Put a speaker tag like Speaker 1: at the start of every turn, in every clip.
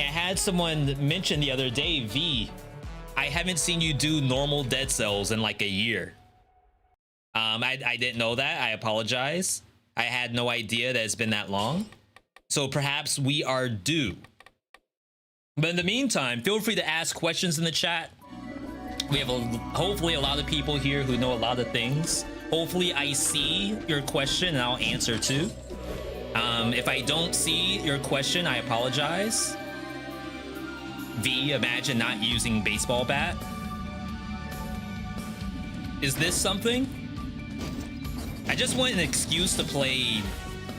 Speaker 1: I had someone mention the other day, V, I haven't seen you do normal Dead Cells in like a year. I didn't know that. I apologize. I had no idea that it's been that long. So perhaps we are due. But in the meantime, feel free to ask questions in the chat. We have hopefully a lot of people here who know a lot of things. Hopefully I see your question and I'll answer too. If I don't see your question, I apologize. V, imagine not using baseball bat. Is this something? I just want an excuse to play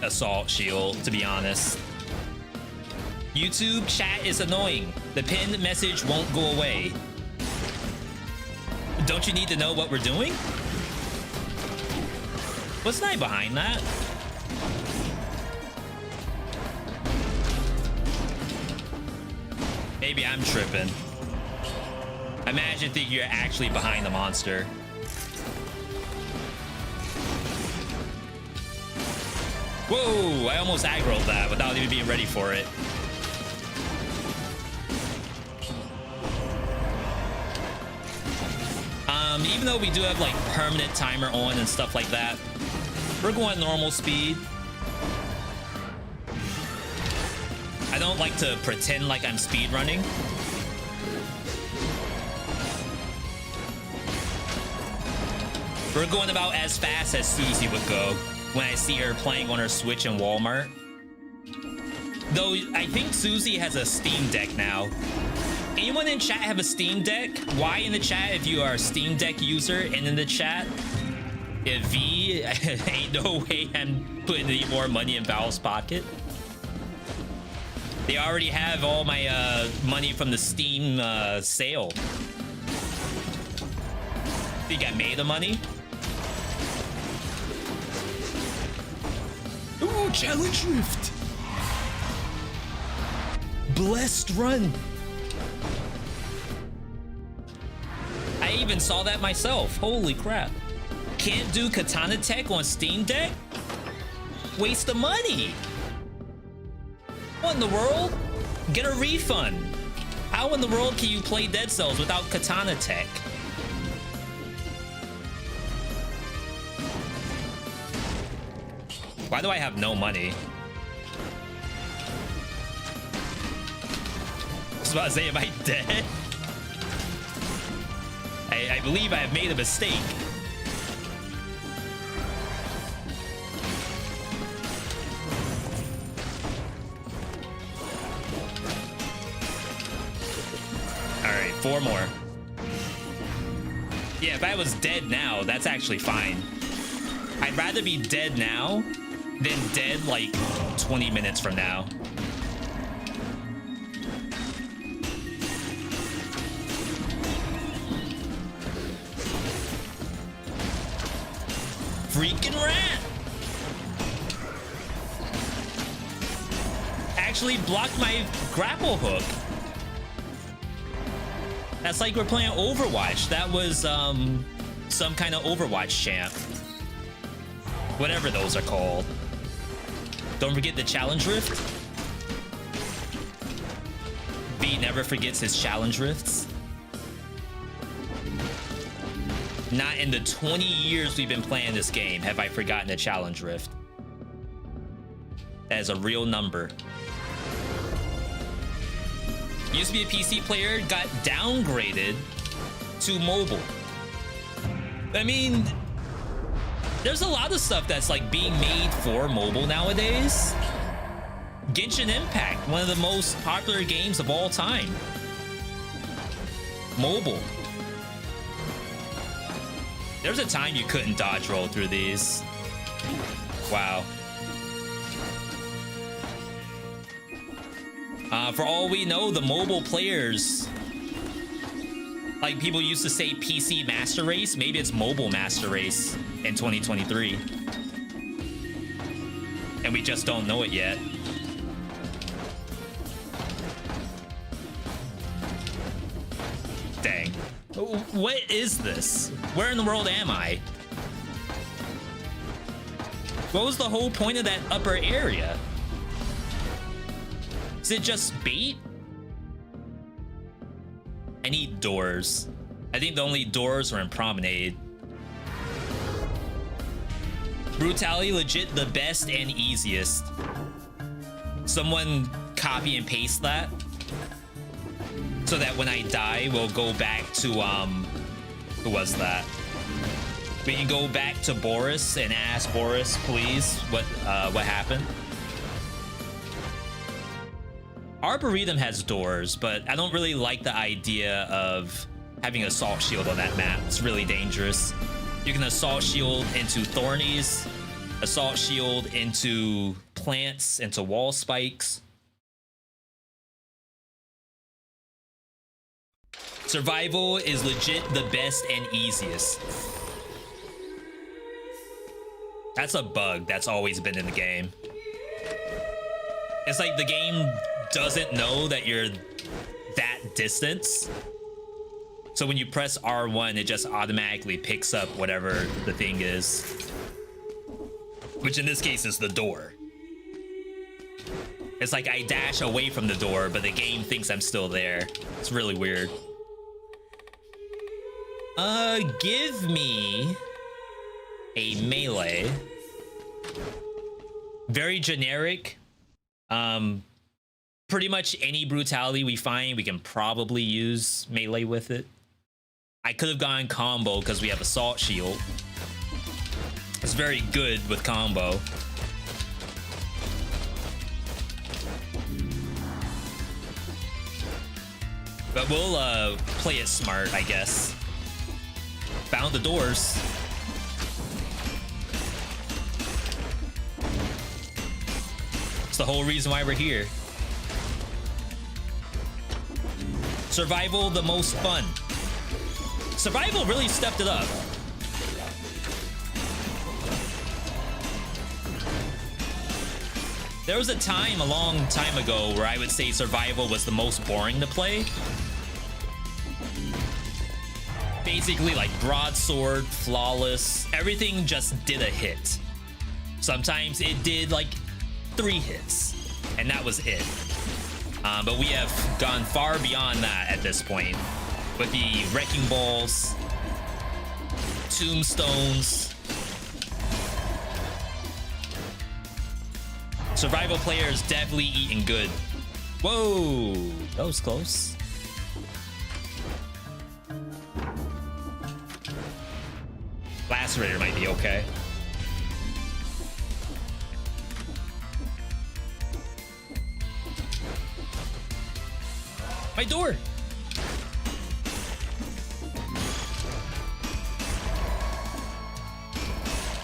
Speaker 1: Assault Shield, to be honest. YouTube chat is annoying. The pinned message won't go away. Don't you need to know what we're doing? Wasn't I behind that? Maybe I'm tripping. Imagine thinking you're actually behind the monster. Whoa, I almost aggroed that without even being ready for it. Even though we do have like permanent timer on and stuff like that, we're going normal speed. I don't like to pretend like I'm speed running. We're going about as fast as Susie would go when I see her playing on her Switch in Walmart. Though I think Susie has a Steam Deck now. Anyone in chat have a Steam Deck? Why in the chat if you are a Steam Deck user, and in the chat, if V, ain't no way I'm putting any more money in Valve's pocket. They already have all my money from the Steam sale. Think I made the money? Ooh, challenge rift. Blessed run. I even saw that myself. Holy crap. Can't do Katana Tech on Steam Deck? Waste of money. What in the world? Get a refund. How in the world can you play Dead Cells without Katana Tech? Why do I have no money? I was about to say, am I dead? I believe I have made a mistake. All right, 4 more. Yeah, if I was dead now, that's actually fine. I'd rather be dead now than dead like 20 minutes from now. Freaking rat! Actually blocked my grapple hook. That's like we're playing Overwatch. That was some kind of Overwatch champ. Whatever those are called. Don't forget the challenge rift. V never forgets his challenge rifts. Not in the 20 years we've been playing this game have I forgotten the challenge rift. That is a real number. Used to be a PC player, got downgraded to mobile. I mean, there's a lot of stuff that's like being made for mobile nowadays. Genshin Impact, one of the most popular games of all time. Mobile. There's a time you couldn't dodge roll through these. Wow. For all we know, the mobile players, like people used to say PC Master Race, maybe it's mobile Master Race in 2023. And we just don't know it yet. Dang. What is this? Where in the world am I? What was the whole point of that upper area? Is it just bait? I need doors. I think the only doors were in Promenade. Brutality, legit the best and easiest. Someone copy and paste that so that when I die, we'll go back to, who was that? We can go back to Boris and ask Boris, please, what happened? Arboretum has doors, but I don't really like the idea of having assault shield on that map. It's really dangerous. You can assault shield into thornies, assault shield into plants, into wall spikes. Survival is legit the best and easiest. That's a bug that's always been in the game. It's like the game doesn't know that you're that distance. So when you press R1, it just automatically picks up whatever the thing is. Which in this case is the door. It's like I dash away from the door, but the game thinks I'm still there. It's really weird. Give me a melee. Very generic. Pretty much any brutality we find, we can probably use melee with it. I could have gone combo because we have assault shield. It's very good with combo. But we'll play it smart, I guess. Found the doors. It's the whole reason why we're here. Survival, the most fun. Survival really stepped it up. There was a time a long time ago where I would say survival was the most boring to play. Basically like broadsword, flawless, everything just did a hit. Sometimes it did like 3 hits, and that was it. But we have gone far beyond that at this point. With the wrecking balls, tombstones. Survival players definitely eating good. Whoa, that was close. Lacerator might be okay. My door.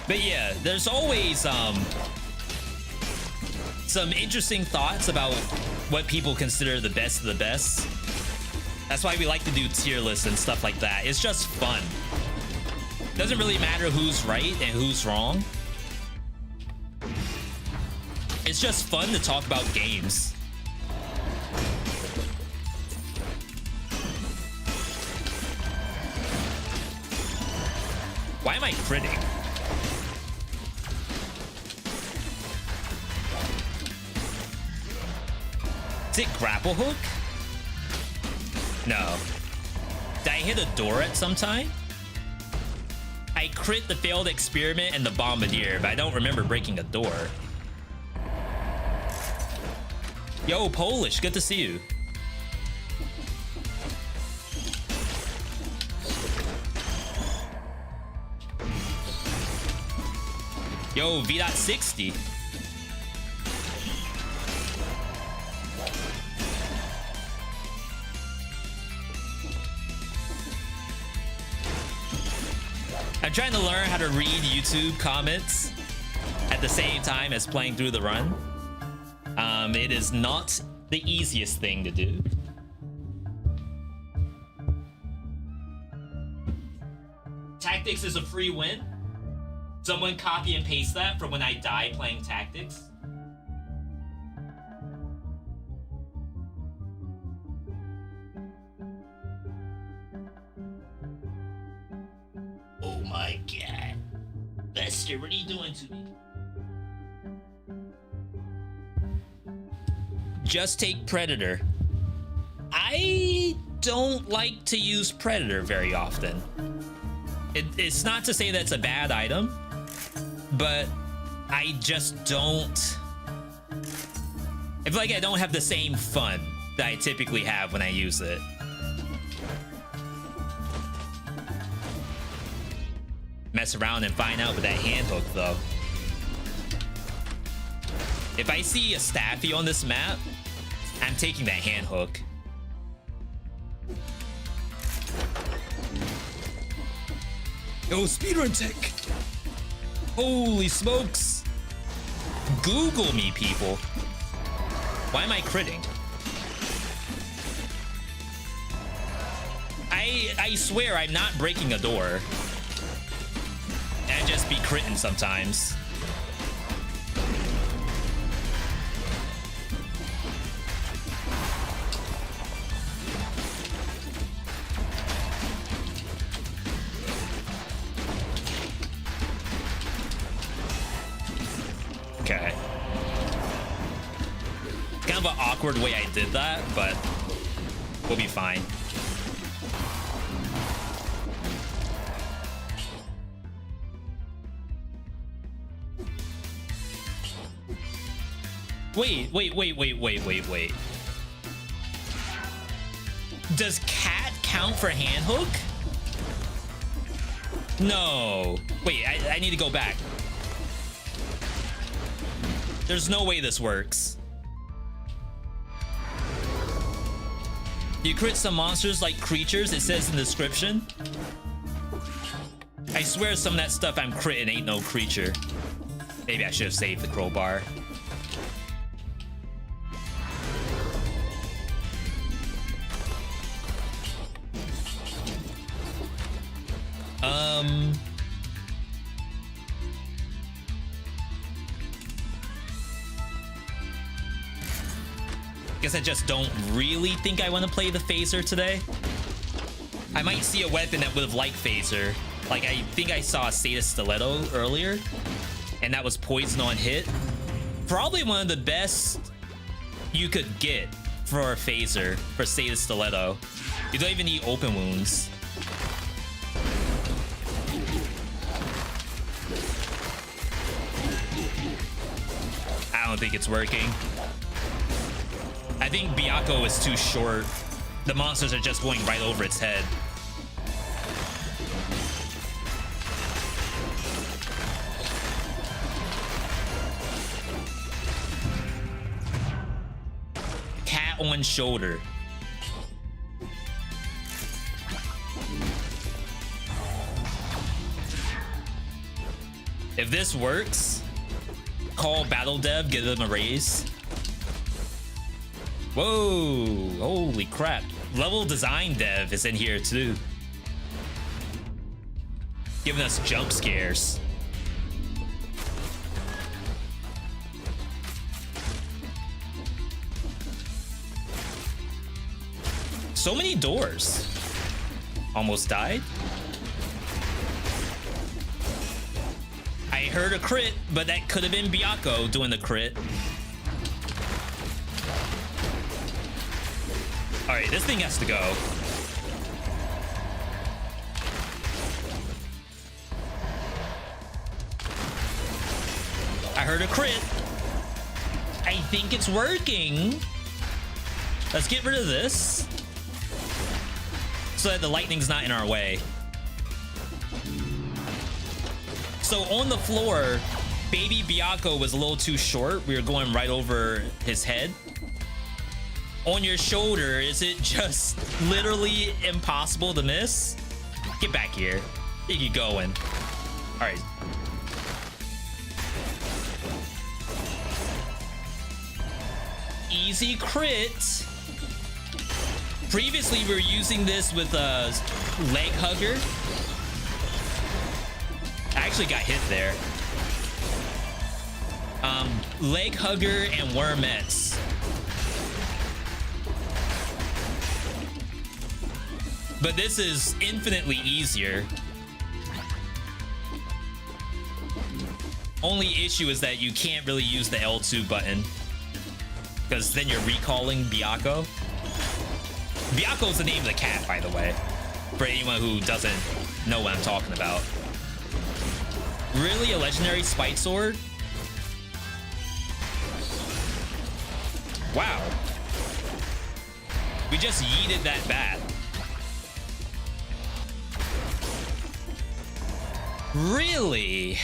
Speaker 1: But yeah, there's always some interesting thoughts about what people consider the best of the best. That's why we like to do tier lists and stuff like that. It's just fun. Doesn't really matter who's right and who's wrong. It's just fun to talk about games. Why am I critting? Is it grapple hook? No. Did I hit a door at some time? I crit the failed experiment and the bombardier, but I don't remember breaking a door. Yo, Polish, good to see you. Yo, Veedotme. I'm trying to learn how to read YouTube comments at the same time as playing through the run. It is not the easiest thing to do. Tactics is a free win. Someone copy and paste that for when I die playing Tactics. Oh my god. Lester, what are you doing to me? Just take Predator. I don't like to use Predator very often. It's not to say that's a bad item, but I just don't... I feel like I don't have the same fun that I typically have when I use it. Mess around and find out with that hand hook, though. If I see a Staffy on this map, I'm taking that hand hook. Yo, speedrun tech! Holy smokes! Google me, people. Why am I critting? I swear I'm not breaking a door. I just be critting sometimes. Okay. Kind of an awkward way I did that, but we'll be fine. Wait. Does cat count for hand hook? No. Wait, I need to go back. There's no way this works. You crit some monsters like creatures, it says in the description. I swear some of that stuff I'm critting ain't no creature. Maybe I should have saved the crowbar. Guess I just don't really think I want to play the phaser today. I might see a weapon that would have liked phaser. Like, I think I saw a Sata Stiletto earlier, and that was poison on hit. Probably one of the best you could get for a phaser for Sata Stiletto. You don't even need open wounds. I don't think it's working. I think Byakko is too short. The monsters are just going right over its head. Cat on shoulder. If this works, call Battle Dev, give them a raise. Whoa, holy crap. Level design dev is in here too. Giving us jump scares. So many doors. Almost died. I heard a crit, but that could have been Byakko doing the crit. All right, this thing has to go. I heard a crit. I think it's working. Let's get rid of this so that the lightning's not in our way. So on the floor, baby Byakko was a little too short. We were going right over his head. On your shoulder, is it just literally impossible to miss? Get back here. You going. All right. Easy crit. Previously, we were using this with a leg hugger. I actually got hit there. Leg hugger and wormettes. But this is infinitely easier. Only issue is that you can't really use the L2 button, because then you're recalling Byakko. Byako's the name of the cat, by the way, for anyone who doesn't know what I'm talking about. Really? A legendary spite sword? Wow. We just yeeted that bad. Really?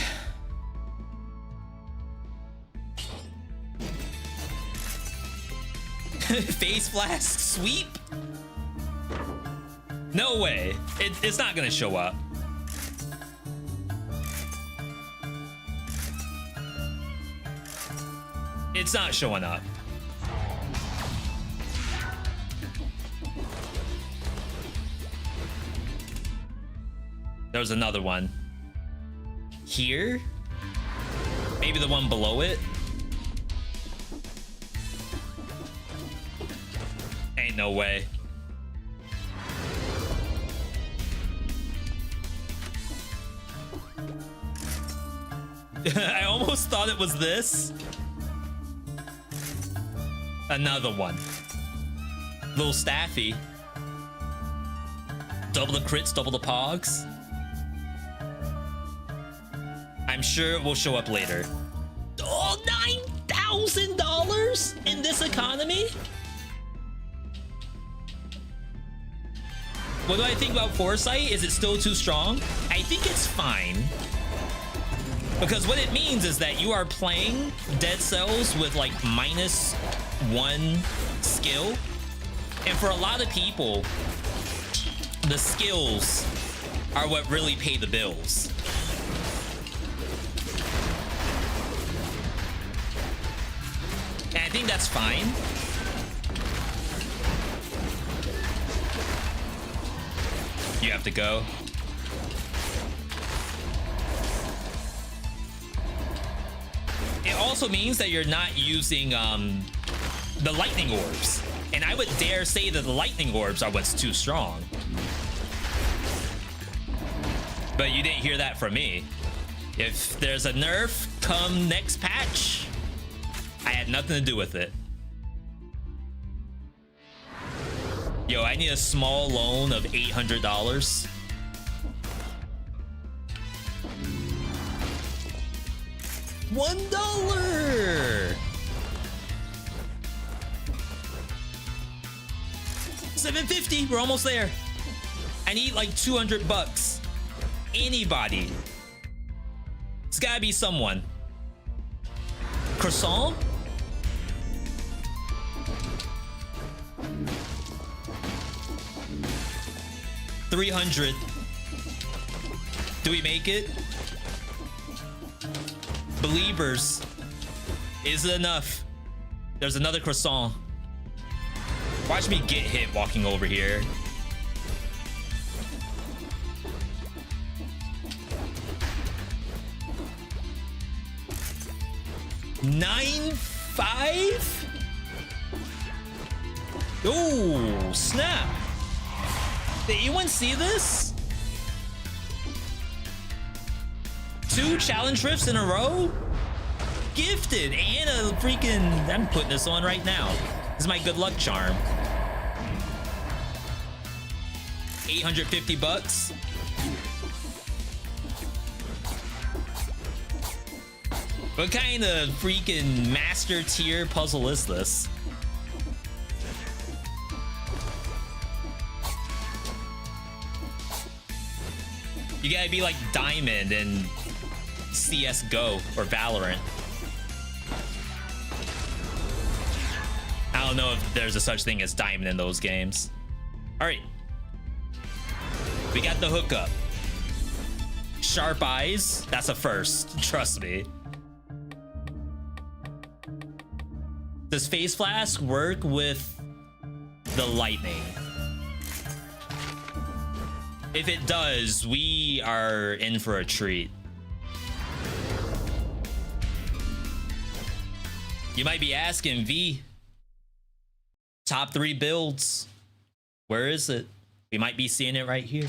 Speaker 1: Face flask sweep? No way. It's not gonna show up. It's not showing up. There's another one. Here? Maybe the one below it? Ain't no way. I almost thought it was this. Another one. Little Staffy. Double the crits, double the pogs. I'm sure it will show up later. Oh, $9,000 in this economy? What do I think about Foresight? Is it still too strong? I think it's fine. Because what it means is that you are playing Dead Cells with like -1 skill. And for a lot of people, the skills are what really pay the bills. And I think that's fine. You have to go. It also means that you're not using the lightning orbs. And I would dare say that the lightning orbs are what's too strong. But you didn't hear that from me. If there's a nerf come next patch, I had nothing to do with it. Yo, I need a small loan of $800. $1. 750. We're almost there. I need like 200 bucks. Anybody. It's gotta be someone. Croissant? $300. Do we make it? Believers. Is it enough? There's another croissant. Watch me get hit walking over here. $9.5? Oh, snap. Did anyone see this? 2 challenge rifts in a row? Gifted and a freaking... I'm putting this on right now. This is my good luck charm. 850 bucks. What kind of freaking master tier puzzle is this? You gotta be like Diamond in CSGO or Valorant. I don't know if there's a such thing as Diamond in those games. All right. We got the hookup. Sharp eyes. That's a first. Trust me. Does Face Flask work with the lightning? If it does, we are in for a treat. You might be asking, V, top 3 builds. Where is it? We might be seeing it right here.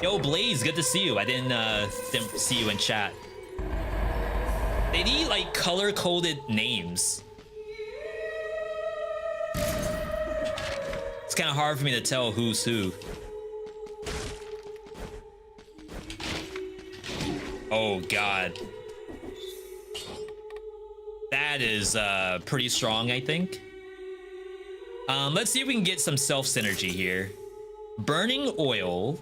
Speaker 1: Yo, Blaze, good to see you. I didn't see you in chat. They need like color-coded names. It's kind of hard for me to tell who's who. Oh god. That is pretty strong, I think. Let's see if we can get some self synergy here. Burning oil.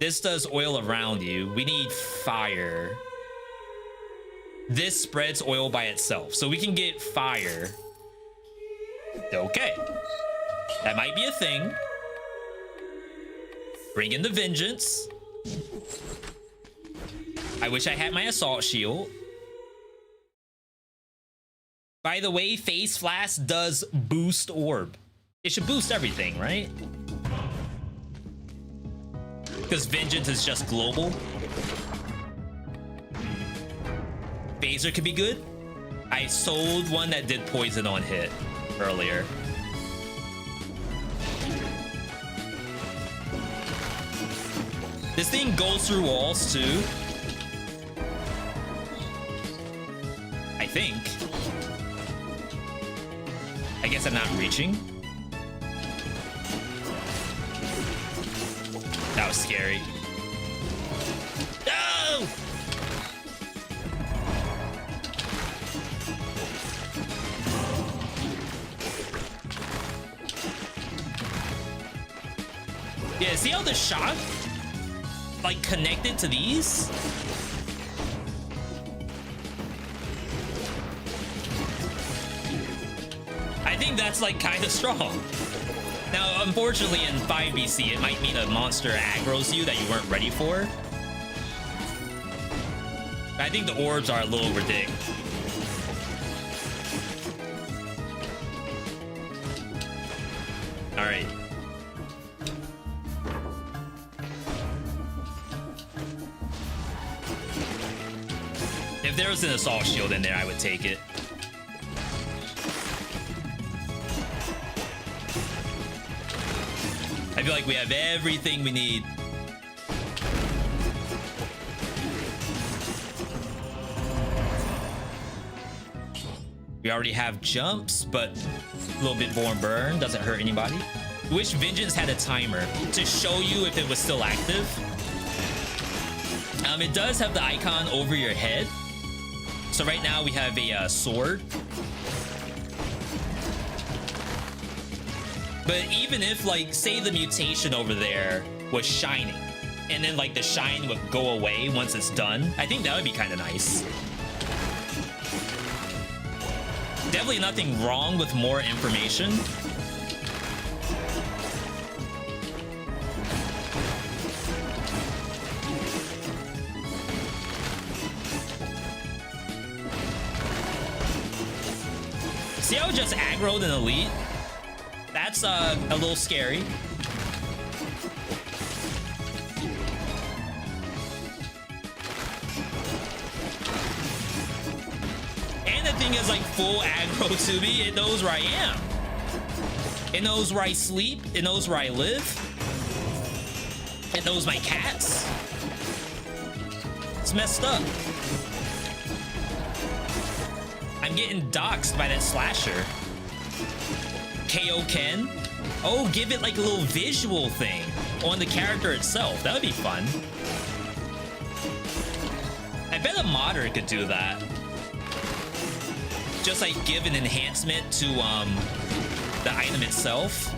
Speaker 1: This does oil around you. We need fire. This spreads oil by itself, so we can get fire. Okay, that might be a thing. Bring in the vengeance. I wish I had my assault shield. By the way, Phase Flask does boost orb. It should boost everything, right? Because vengeance is just global. Phaser could be good. I sold one that did poison on hit earlier. This thing goes through walls too. I think. I guess I'm not reaching. That was scary. No! Yeah, see how the shock like connected to these? I think that's like kind of strong. Now, unfortunately, in 5BC, it might mean a monster aggroes you that you weren't ready for. I think the orbs are a little ridiculous. All right. If there was an assault shield in there, I would take it. I feel like we have everything we need. We already have jumps, but a little bit more burn doesn't hurt anybody. Wish Vengeance had a timer to show you if it was still active. It does have the icon over your head. So right now we have a sword. But even if, like, say the mutation over there was shining, and then, like, the shine would go away once it's done, I think that would be kind of nice. Definitely nothing wrong with more information. See how it just aggroed an elite? That's a little scary. And the thing is, like, full aggro to me. It knows where I am. It knows where I sleep. It knows where I live. It knows my cats. It's messed up. I'm getting doxxed by that slasher. KO Ken? Oh, give it like a little visual thing on the character itself. That would be fun. I bet a modder could do that. Just like give an enhancement to the item itself.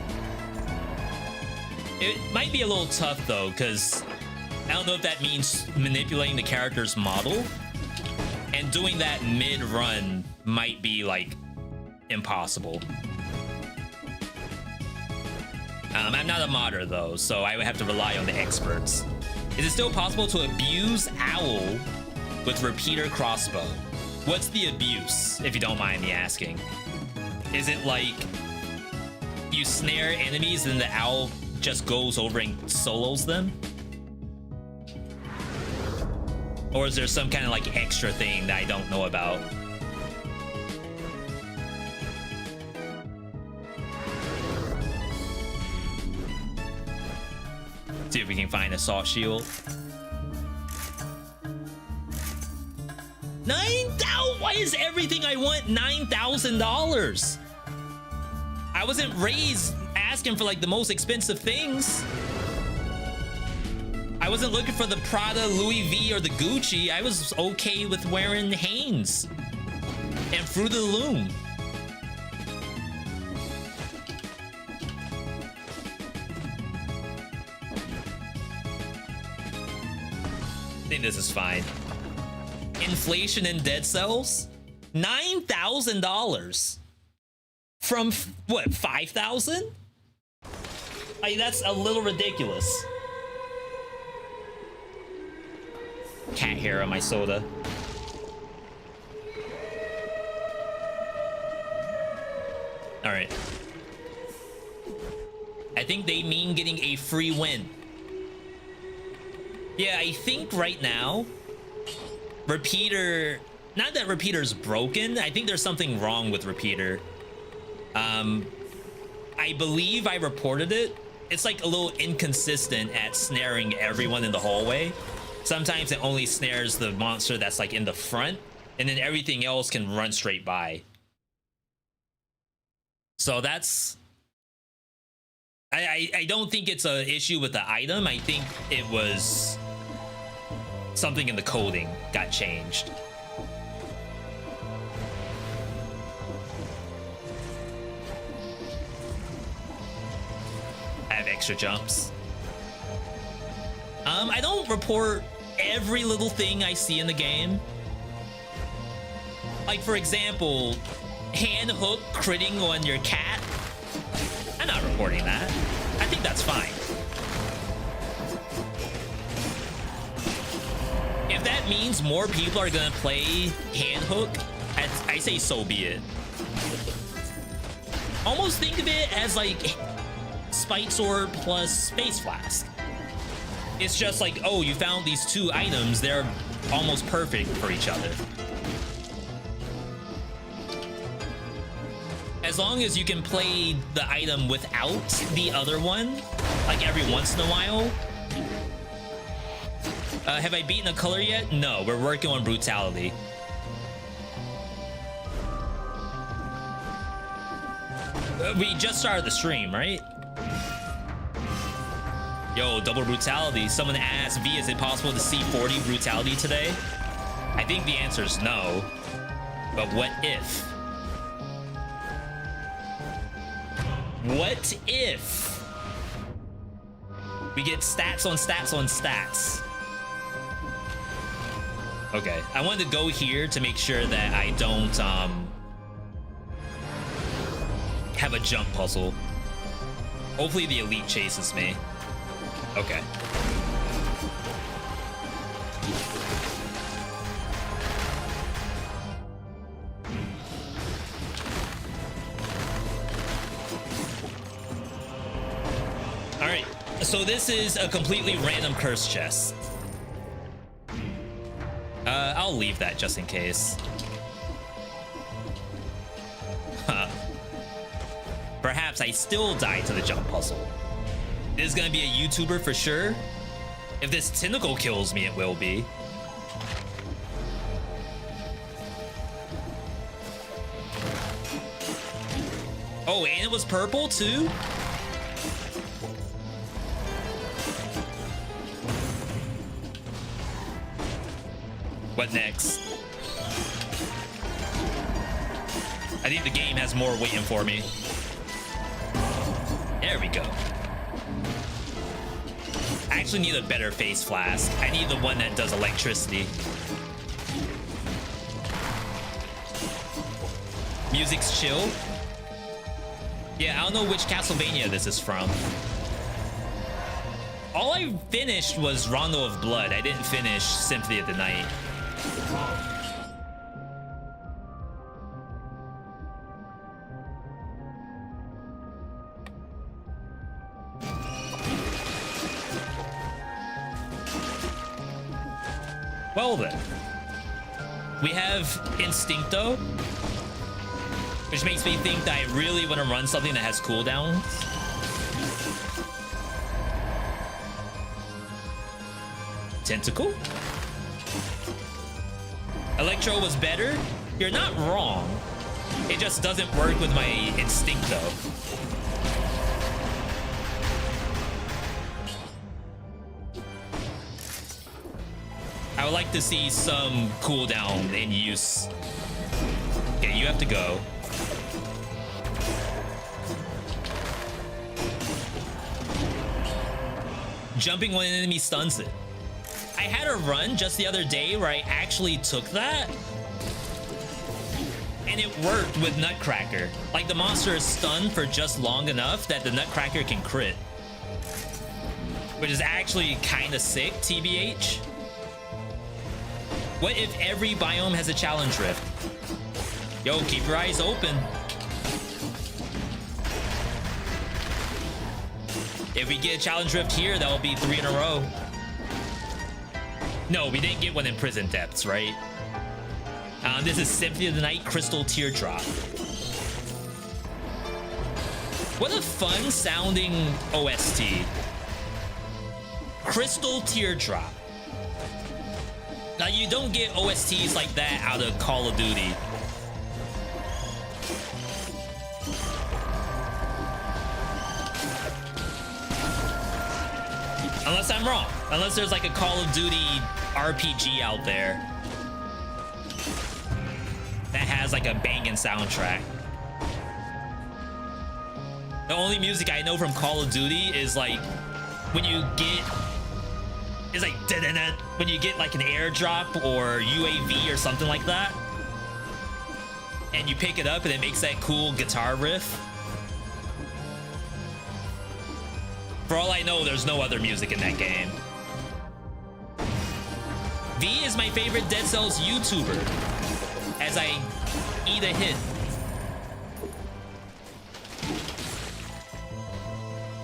Speaker 1: It might be a little tough though, because I don't know if that means manipulating the character's model. And doing that mid-run might be like impossible. I'm not a modder though, so I would have to rely on the experts. Is it still possible to abuse Owl with repeater crossbow? What's the abuse, if you don't mind me asking? Is it like you snare enemies and the Owl just goes over and solos them? Or is there some kind of like extra thing that I don't know about? See if we can find assault shield. 9,000. Why is everything I want $9,000? I wasn't raised asking for like the most expensive things. I wasn't looking for the Prada, Louis V, or the Gucci. I was okay with wearing Hanes and Fruit of the Loom. I think this is fine. Inflation in dead cells? $9,000 from what, 5,000? Like, that's a little ridiculous. Cat hair on my soda. All right. I think they mean getting a free win. Yeah, I think right now, Repeater, not that Repeater's broken. I think there's something wrong with Repeater. I believe I reported it. It's like a little inconsistent at snaring everyone in the hallway. Sometimes it only snares the monster that's like in the front, and then everything else can run straight by. So that's... I don't think it's an issue with the item. I think it was something in the coding got changed. I have extra jumps. I don't report every little thing I see in the game. Like, for example, hand hook critting on your cat. I'm not reporting that. I think that's fine. If that means more people are gonna play hand hook, I say so be it. Almost think of it as like Spike Sword plus Space Flask. It's just like, oh, you found these two items, they're almost perfect for each other. As long as you can play the item without the other one, like every once in a while. Have I beaten a color yet? No, we're working on Brutality. We just started the stream, right? Yo, double Brutality. Someone asked, V, is it possible to see 40 Brutality today? I think the answer is no. But what if? What if we get stats on stats on stats? Okay, I wanted to go here to make sure that I don't have a jump puzzle. Hopefully the elite chases me. Okay. All right, so this is a completely random curse chest. I'll leave that just in case. Huh. Perhaps I still die to the jump puzzle. This is gonna be a YouTuber for sure. If this tentacle kills me, it will be. Oh, and it was purple too? What next? I think the game has more waiting for me. There we go. I actually need a better face flask. I need the one that does electricity. Music's chill. Yeah, I don't know which Castlevania this is from. All I finished was Rondo of Blood. I didn't finish Symphony of the Night. Well then, we have Instincto, which makes me think that I really want to run something that has cooldowns. Tentacle? Electro was better? You're not wrong. It just doesn't work with my Instincto. would like to see some cooldown in use. Okay, you have to go. Jumping when an enemy stuns it. I had a run just the other day where I actually took that. And it worked with Nutcracker. Like, the monster is stunned for just long enough that the Nutcracker can crit. Which is actually kind of sick, TBH. What if every biome has a challenge rift? Yo, keep your eyes open. If we get a challenge rift here, that will be 3 in a row. No, we didn't get one in Prison Depths, right? This is Symphony of the Night Crystal Teardrop. What a fun sounding OST. Crystal Teardrop. Now, you don't get OSTs like that out of Call of Duty. Unless I'm wrong. Unless there's like a Call of Duty RPG out there that has like a banging soundtrack. The only music I know from Call of Duty is like when you get, it's like da-da-da, when you get like an airdrop or UAV or something like that, and you pick it up and it makes that cool guitar riff. For all I know, there's no other music in that game. V is my favorite Dead Cells YouTuber, as I eat a hit.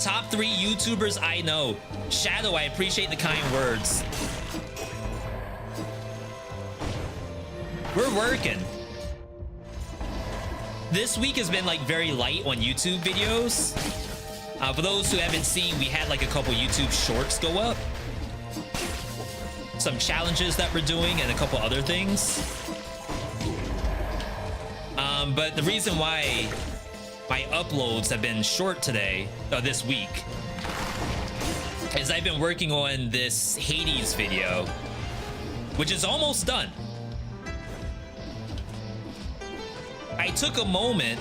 Speaker 1: Top 3 YouTubers I know. Shadow, I appreciate the kind words. We're working. This week has been like very light on YouTube videos. For those who haven't seen, we had like a couple YouTube shorts go up. Some challenges that we're doing and a couple other things. But the reason why my uploads have been short today, this week, is I've been working on this Hades video, which is almost done. I took a moment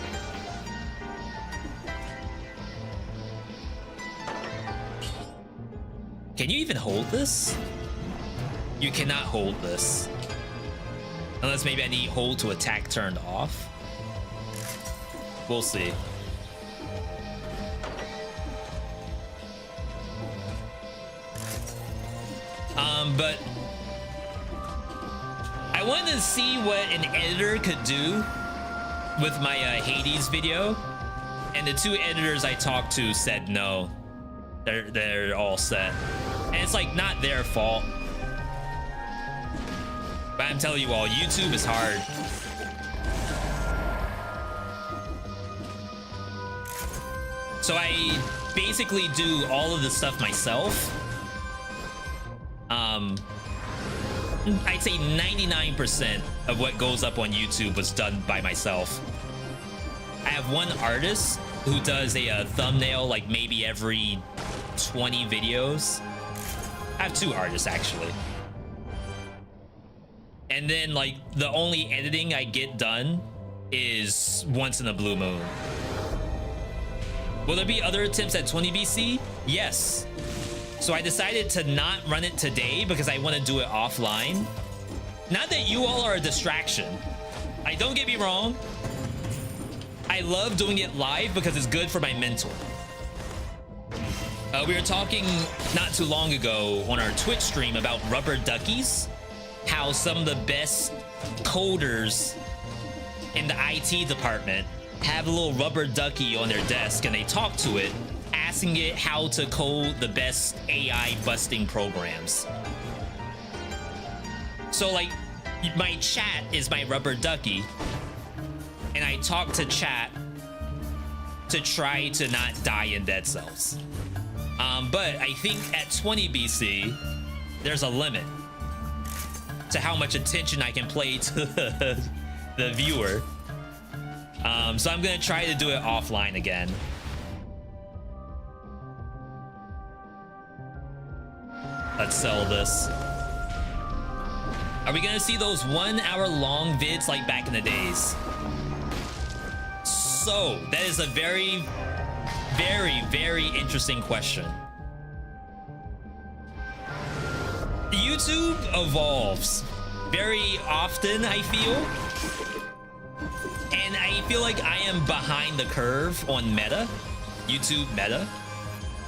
Speaker 1: Can you even hold this? You cannot hold this. Unless maybe I need hold to attack turned off. We'll see. But I wanted to see what an editor could do with my Hades video, and the 2 editors I talked to said no. They're all set, and it's like not their fault. But I'm telling you all, YouTube is hard. So I basically do all of the stuff myself. I'd say 99% of what goes up on YouTube was done by myself. I have one artist who does a thumbnail like maybe every 20 videos. I have 2 artists actually. And then like the only editing I get done is once in a blue moon. Will there be other attempts at 20 BC? Yes. So I decided to not run it today because I want to do it offline. Not that you all are a distraction. Don't get me wrong. I love doing it live because it's good for my mental. We were talking not too long ago on our Twitch stream about rubber duckies. How some of the best coders in the IT department have a little rubber ducky on their desk and they talk to it, asking it how to code the best AI busting programs. So like my chat is my rubber ducky, and I talk to chat to try to not die in Dead Cells. But I think at 20 BC, there's a limit to how much attention I can play to the viewer. So I'm gonna try to do it offline again. Let's sell this. Are we gonna see those 1 hour long vids like back in the days? So that is a very, very interesting question. YouTube evolves very often, I feel. And I feel like I am behind the curve on meta, YouTube meta.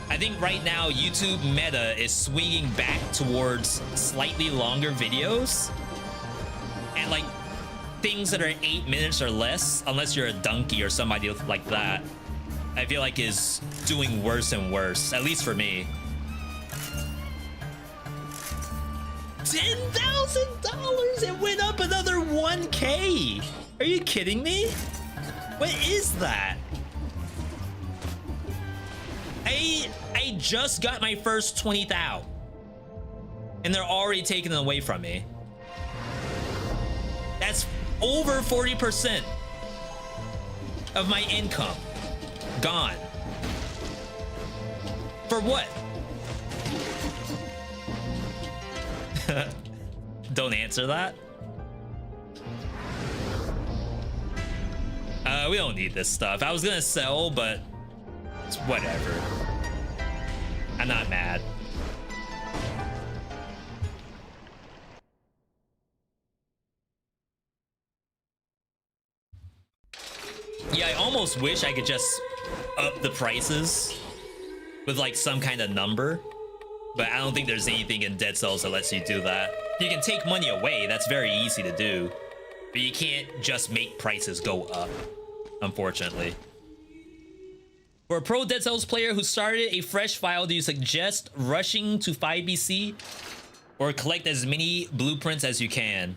Speaker 1: I think right now YouTube meta is swinging back towards slightly longer videos and like things that are 8 minutes or less, unless you're a donkey or somebody like that. I feel like is doing worse and worse, at least for me. $10,000! It went up another 1K! Are you kidding me? What is that? I just got my first 20,000 and they're already taking it away from me. That's over 40% of my income gone. For what? Don't answer that. We don't need this stuff. I was gonna sell, but it's whatever. I'm not mad. Yeah, I almost wish I could just up the prices with like some kind of number, but I don't think there's anything in Dead Cells that lets you do that. You can take money away, that's very easy to do, but you can't just make prices go up, unfortunately. For a pro Dead Cells player who started a fresh file, do you suggest rushing to 5BC or collect as many blueprints as you can?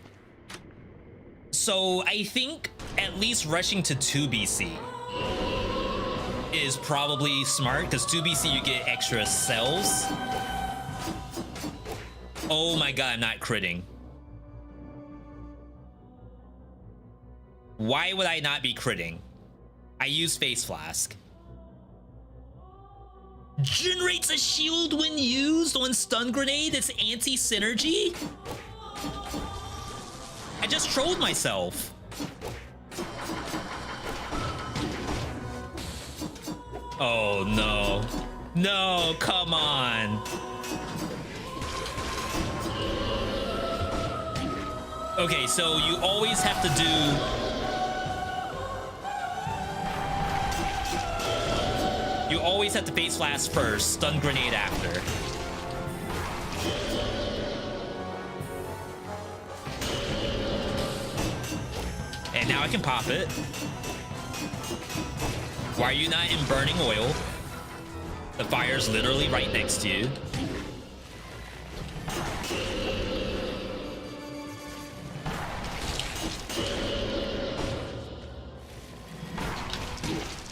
Speaker 1: So I think at least rushing to 2BC is probably smart, because 2BC you get extra cells. Oh my god, I'm not critting. Why would I not be critting? I use Face Flask. Generates a shield when used on stun grenade. It's anti-synergy. I just trolled myself. Oh no. No, come on. Okay, so you always have to do... You always have to Face Flask first, stun grenade after. And now I can pop it. Why are you not in burning oil? The fire's literally right next to you.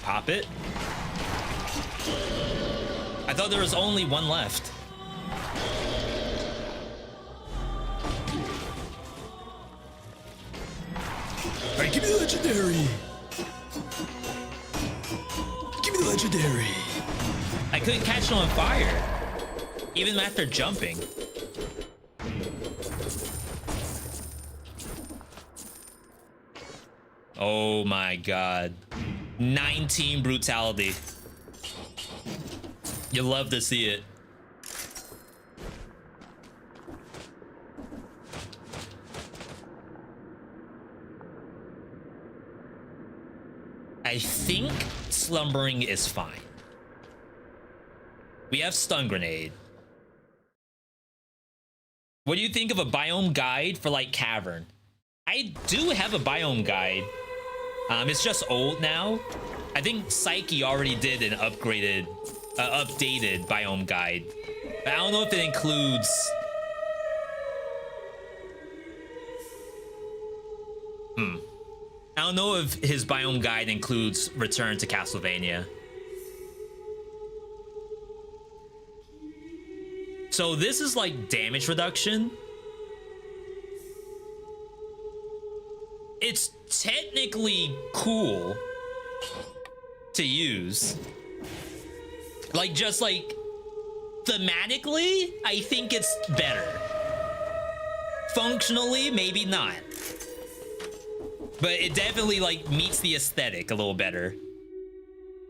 Speaker 1: Pop it. I thought there was only one left. All right, give me the legendary. Give me the legendary. I couldn't catch it on fire, even after jumping. Oh my god. 19 brutality. You love to see it. I think slumbering is fine. We have stun grenade. What do you think of a biome guide for like cavern? I do have a biome guide. It's just old now. I think Psyche already did an updated biome guide. But I don't know if it includes... I don't know if his biome guide includes Return to Castlevania. So this is like damage reduction. It's technically cool to use. Like, just like thematically, I think it's better. Functionally, maybe not. But it definitely like meets the aesthetic a little better.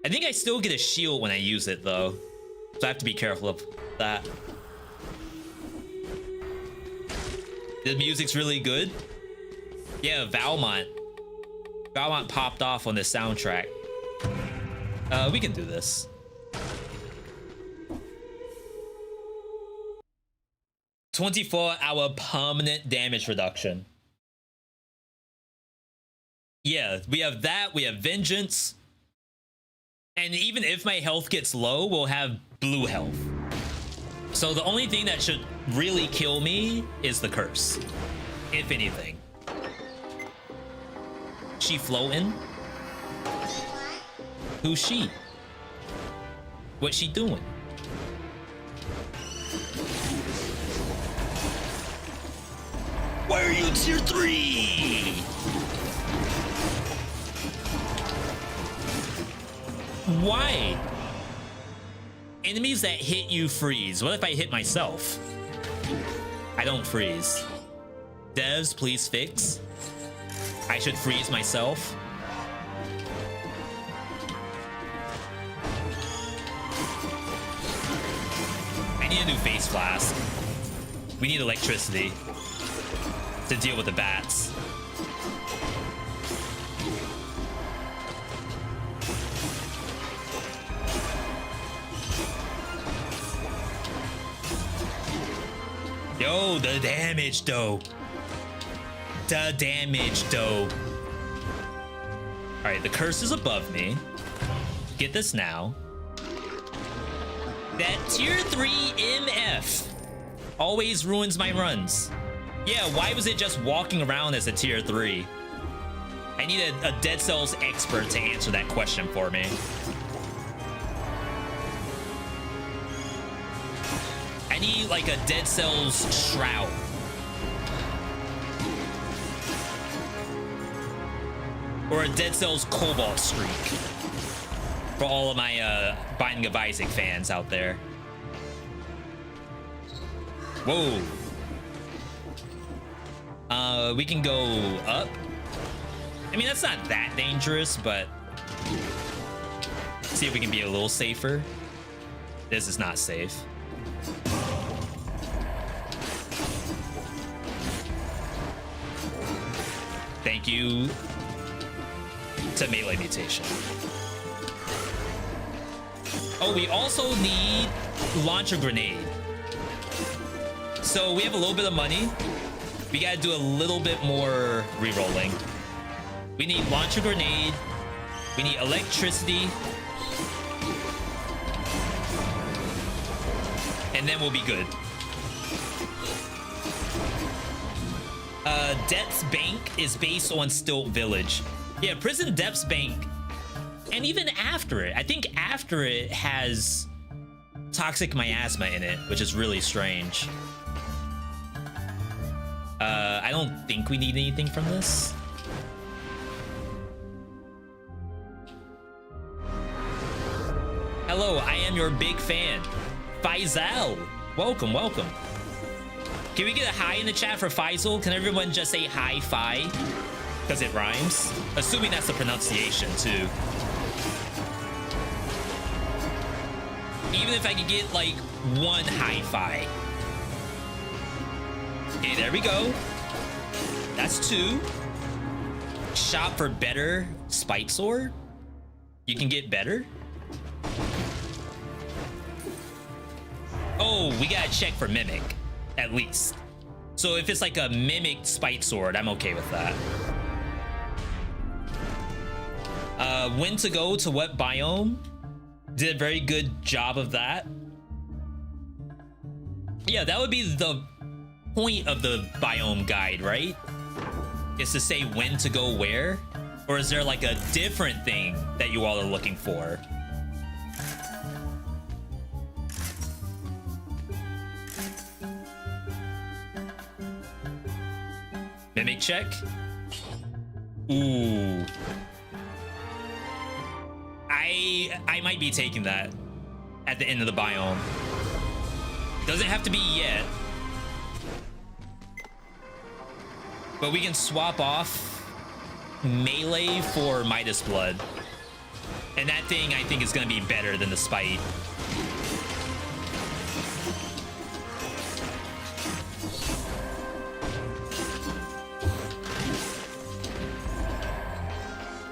Speaker 1: I think I still get a shield when I use it though. So I have to be careful of that. The music's really good. Yeah, Valmont. Valmont popped off on the soundtrack. We can do this. "24-hour permanent damage reduction." Yeah, we have that. We have Vengeance. And even if my health gets low, we'll have blue health. So the only thing that should really kill me is the curse, if anything. She floating? Who's she? What's she doing? Why are you tier 3? Why? Enemies that hit you freeze. What if I hit myself? I don't freeze. Devs, please fix. I should freeze myself. I need a new face flask. We need electricity to deal with the bats. Yo, the damage though. The damage though. All right, the curse is above me. Get this now. That tier 3 MF always ruins my runs. Yeah, why was it just walking around as a tier 3? I need a Dead Cells expert to answer that question for me. I need like a Dead Cells Shroud. Or a Dead Cells Cobalt Streak. For all of my Binding of Isaac fans out there. Whoa. We can go up. I mean, that's not that dangerous, but see if we can be a little safer. This is not safe. Thank you to Melee Mutation. Oh, we also need Launch a Grenade. So we have a little bit of money. We gotta do a little bit more re-rolling. We need Launch a Grenade. We need Electricity. And then we'll be good. Depths Bank is based on Stilt Village. Yeah, Prison Depths Bank. And even after it, I think after it has Toxic Miasma in it, which is really strange. I don't think we need anything from this. Hello, I am your big fan. Faisal, welcome, welcome. Can we get a hi in the chat for Faisal? Can everyone just say hi-fi? Because it rhymes. Assuming that's the pronunciation, too. Even if I could get, like, one hi-fi. Okay, there we go. That's 2. Shop for better Spike Sword? You can get better? Oh, we gotta check for Mimic. At least. So if it's like a mimicked Spite Sword, I'm okay with that. When to go to what biome? Did a very good job of that. Yeah, that would be the point of the biome guide, right? Is to say when to go where? Or is there like a different thing that you all are looking for? Mimic check. Ooh. I might be taking that at the end of the biome. Doesn't have to be yet. But we can swap off melee for Midas Blood. And that thing, I think, is going to be better than the Spite.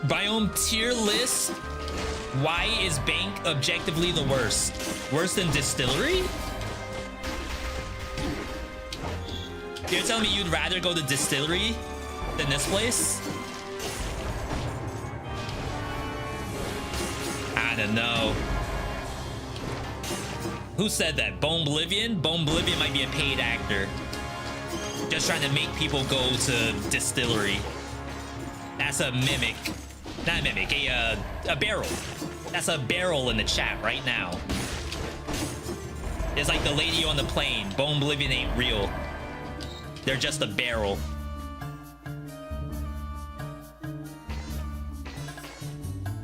Speaker 1: Biome tier list. Why is Bank objectively the worst? Worse than Distillery? You're telling me you'd rather go to Distillery than this place? I don't know. Who said that? Bone Bolivian? Bone Bolivian might be a paid actor. Just trying to make people go to Distillery. That's a mimic. Not a mimic, a barrel. That's a barrel in the chat right now. It's like the lady on the plane. Bone Bolivian ain't real. They're just a barrel.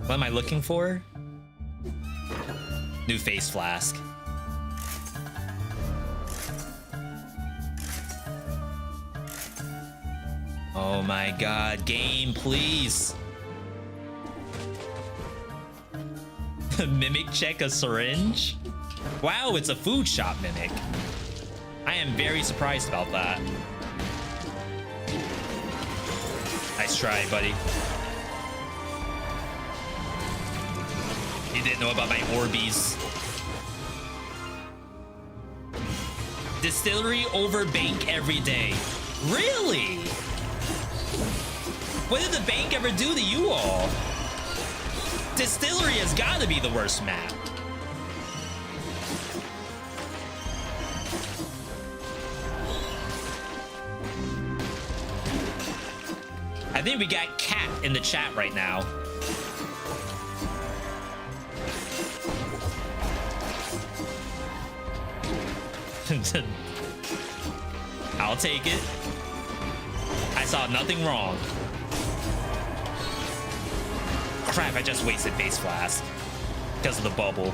Speaker 1: What am I looking for? New face flask. Oh my god, game, please. Mimic check a syringe? Wow, it's a food shop mimic. I am very surprised about that. Nice try, buddy. You didn't know about my Orbeez. Distillery over Bank every day. Really? What did the Bank ever do to you all? Distillery has got to be the worst map. I think we got Cat in the chat right now. I'll take it. I saw nothing wrong. Crap, I just wasted base flask because of the bubble.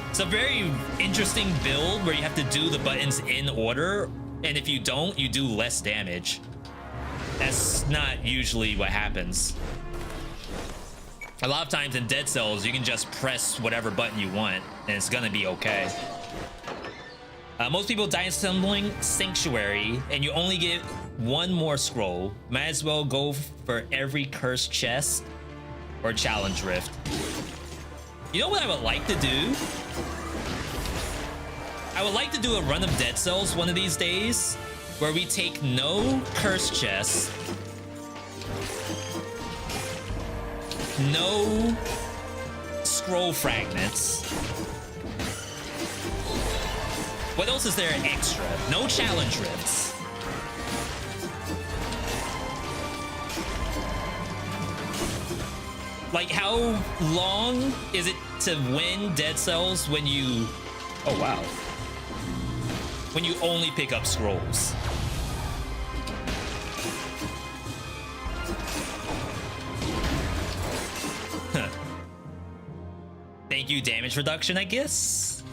Speaker 1: It's a very interesting build where you have to do the buttons in order, and if you don't, you do less damage. That's not usually what happens. A lot of times in Dead Cells, you can just press whatever button you want, and it's gonna be okay. Most people die in Stumbling Sanctuary, and you only get one more scroll. Might as well go for every cursed chest or challenge rift. You know what I would like to do? I would like to do a run of Dead Cells one of these days, where we take no cursed chests, no scroll fragments. What else is there extra? No challenge rifts. Like, how long is it to win Dead Cells when you... Oh, wow. When you only pick up scrolls? Huh. Thank you, damage reduction, I guess?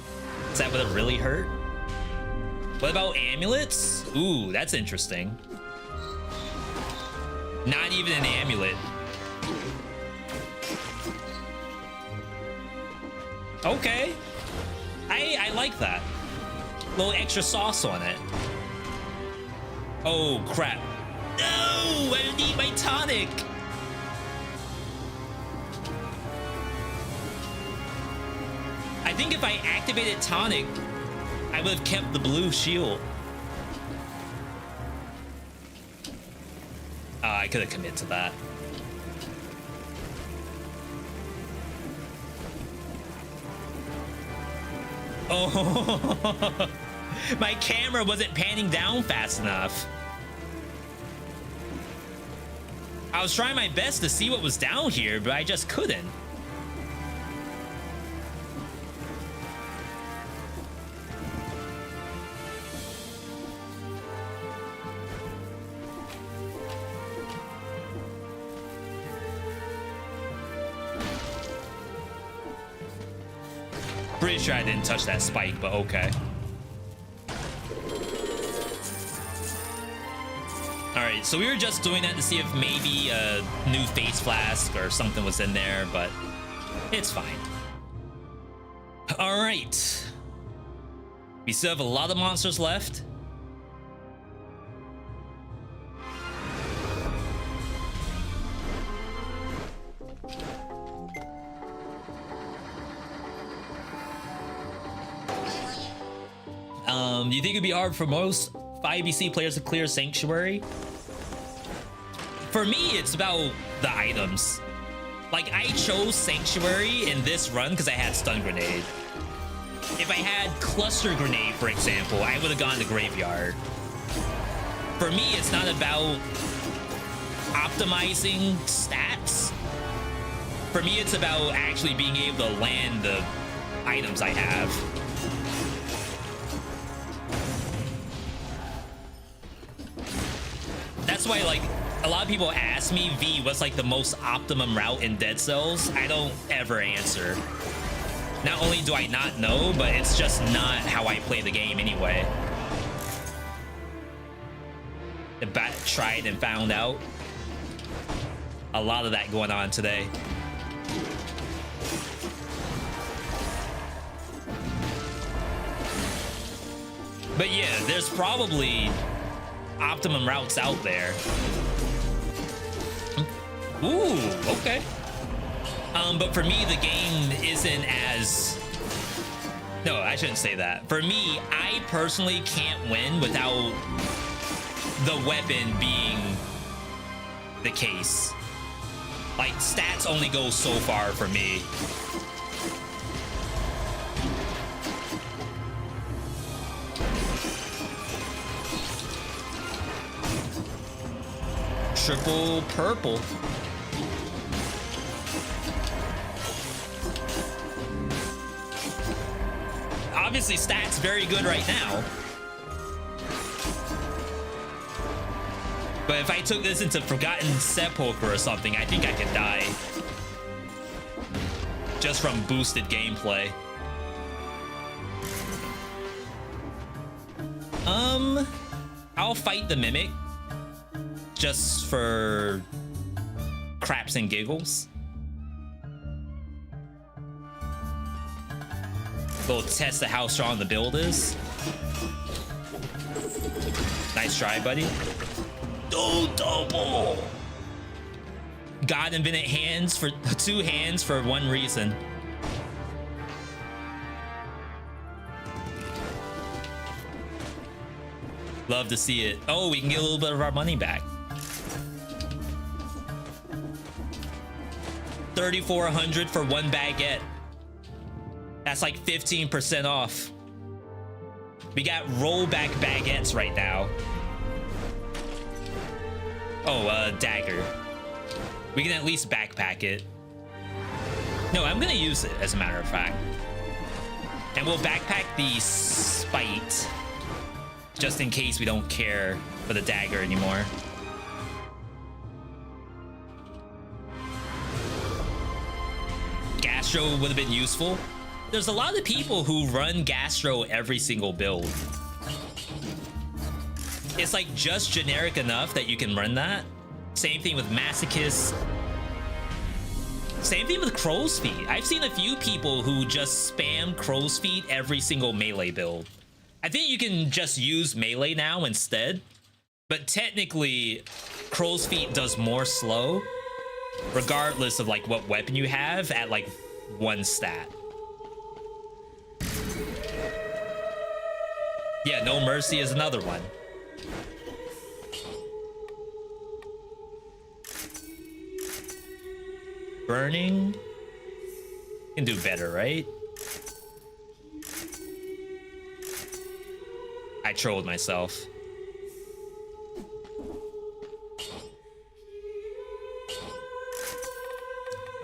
Speaker 1: Is that what it really hurt? What about amulets? Ooh, that's interesting. Not even an amulet. Okay. I like that. A little extra sauce on it. Oh, crap. No! I need my tonic! I think if I activated tonic, I would have kept the blue shield. I could have committed to that. Oh, my camera wasn't panning down fast enough. I was trying my best to see what was down here, but I just couldn't. Pretty sure I didn't touch that spike, but okay. Alright, so we were just doing that to see if maybe a new face flask or something was in there, but it's fine. Alright. We still have a lot of monsters left. Do you think it'd be hard for most 5BC players to clear Sanctuary? For me, it's about the items. Like, I chose Sanctuary in this run because I had Stun Grenade. If I had Cluster Grenade, for example, I would have gone to Graveyard. For me, it's not about optimizing stats. For me, it's about actually being able to land the items I have. That's why, like, a lot of people ask me, V, what's like the most optimum route in Dead Cells? I don't ever answer. Not only do I not know, but it's just not how I play the game anyway. The bat tried and found out. A lot of that going on today. But yeah, there's probably optimum routes out there. Ooh, okay. But for me, the game isn't as... No, I shouldn't say that. For me, I personally can't win without the weapon being the case. Like, stats only go so far for me. Triple purple. Obviously, stats very good right now. But if I took this into Forgotten Sepulchre or something, I think I could die. Just from boosted gameplay. I'll fight the Mimic. Just for craps and giggles. We'll test how strong the build is. Nice try, buddy. Oh, double! God invented hands for 2 hands for one reason. Love to see it. Oh, we can get a little bit of our money back. 3,400 for 1 baguette. That's like 15% off. We got rollback baguettes right now. Oh, dagger. We can at least backpack it. No, I'm gonna use it, as a matter of fact. And we'll backpack the spite, just in case we don't care for the dagger anymore. Gastro would have been useful. There's a lot of people who run Gastro every single build. It's like just generic enough that you can run that. Same thing with Masochist. Same thing with Crow's Feet. I've seen a few people who just spam Crow's Feet every single melee build. I think you can just use melee now instead. But technically, Crow's Feet does more slow, regardless of like what weapon you have at like 1 stat. Yeah, No Mercy is another one. Burning can do better, right? I trolled myself.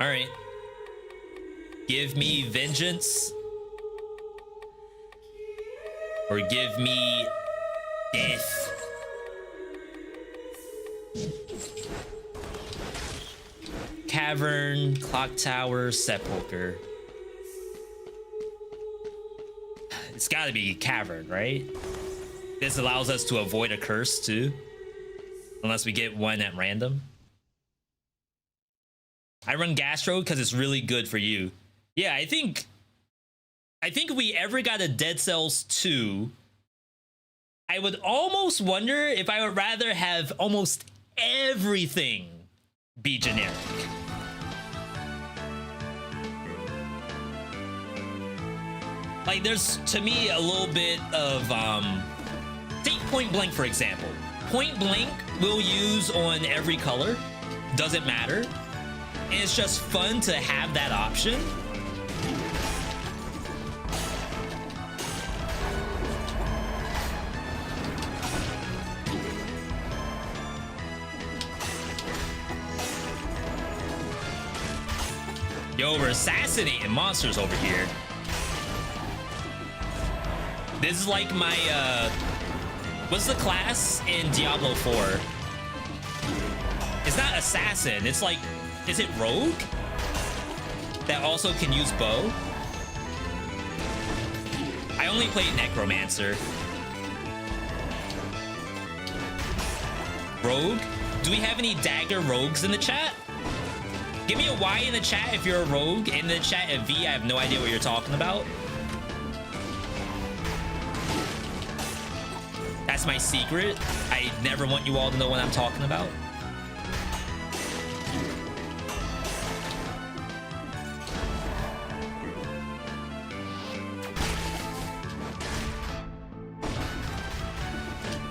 Speaker 1: All right. Give me vengeance. Or give me death. Cavern, Clock Tower, Sepulchre. It's gotta be Cavern, right? This allows us to avoid a curse too. Unless we get one at random. I run Gastro because it's really good for you. Yeah, I think if we ever got a Dead Cells 2, I would almost wonder if I would rather have almost everything be generic. Like, there's, to me, a little bit of, take Point Blank, for example. Point Blank we'll use on every color. Doesn't matter. And it's just fun to have that option. Yo, we're assassinating monsters over here. This is like my, what's the class in Diablo 4? It's not Assassin, it's like, is it Rogue? That also can use bow? I only played Necromancer. Rogue? Do we have any dagger rogues in the chat? Give me a Y in the chat if you're a rogue. In the chat a V, I have no idea what you're talking about. That's my secret. I never want you all to know what I'm talking about.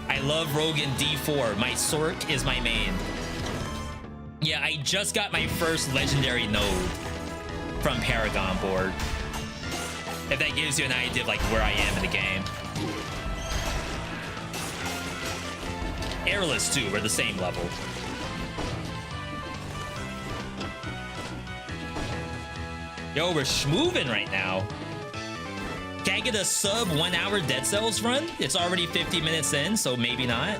Speaker 1: I love Rogue in D4. My Sork is my main. Yeah, I just got my first legendary node from Paragon board. If that gives you an idea of like where I am in the game. Airless too, we're the same level. Yo, we're schmoovin' right now. Can I get a sub 1 hour Dead Cells run? It's already 50 minutes in, so maybe not.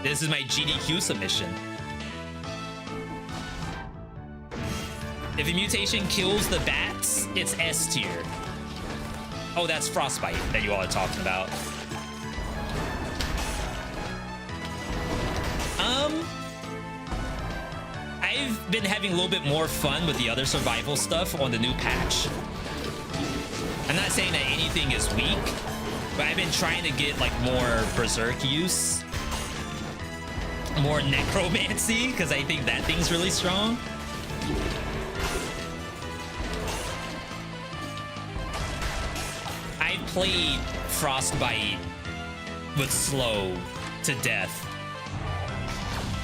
Speaker 1: This is my GDQ submission. If a mutation kills the bats, it's S tier. Oh, that's Frostbite that you all are talking about. I've been having a little bit more fun with the other survival stuff on the new patch. I'm not saying that anything is weak, but I've been trying to get like more Berserk use. More Necromancy, because I think that thing's really strong. I've played Frostbite with slow to death.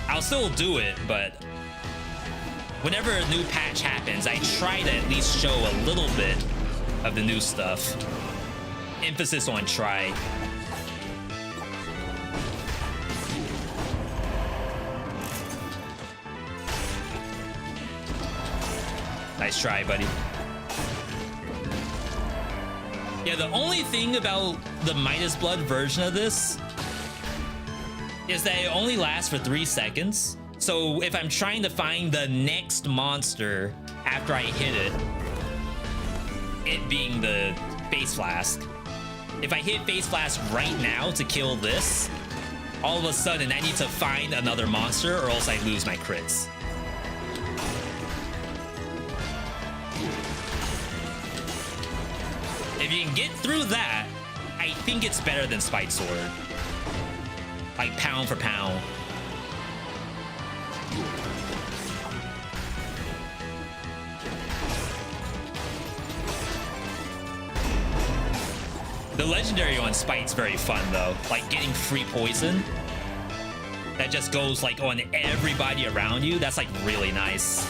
Speaker 1: I'll still do it, but whenever a new patch happens, I try to at least show a little bit of the new stuff. Emphasis on try. Nice try, buddy. Yeah, the only thing about the Midas Blood version of this is that it only lasts for 3 seconds. So if I'm trying to find the next monster after I hit it, it being the Face Flask, if I hit Face Flask right now to kill this, all of a sudden I need to find another monster or else I lose my crits. If you can get through that, I think it's better than Spite Sword. Like pound for pound. The legendary on Spite's very fun though. Like getting free poison that just goes like on everybody around you. That's like really nice.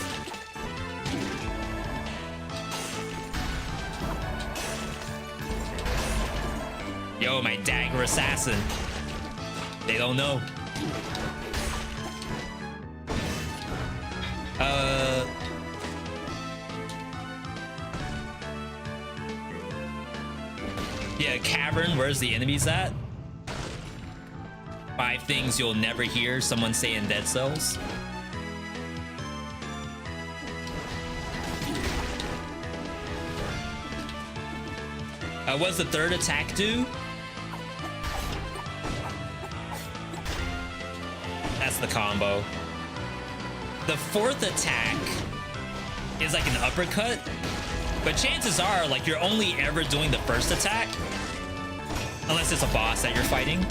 Speaker 1: Yo, my dagger assassin. They don't know. Yeah, cavern, where's the enemies at? 5 things you'll never hear someone say in Dead Cells. What's the third attack do? That's the combo. The fourth attack is like an uppercut, but chances are like you're only ever doing the first attack unless it's a boss that you're fighting.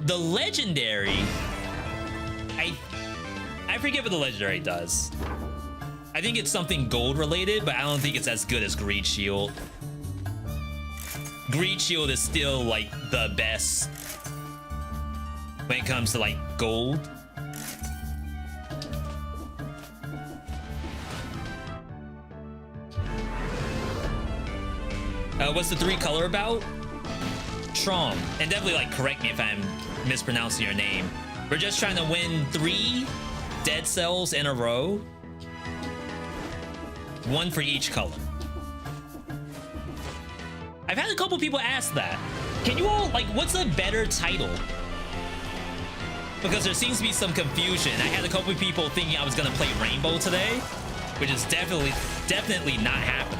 Speaker 1: The legendary, I forget what the legendary does. I think it's something gold related, but I don't think it's as good as Greed Shield. Greed Shield is still like the best when it comes to like gold. What's the 3 color about? Trom. And definitely like correct me if I'm mispronouncing your name. We're just trying to win 3 dead cells in a row. 1 for each color. I've had a couple people ask that. Can you all, like, what's a better title? Because there seems to be some confusion. I had a couple people thinking I was gonna play Rainbow today, which is definitely not happening.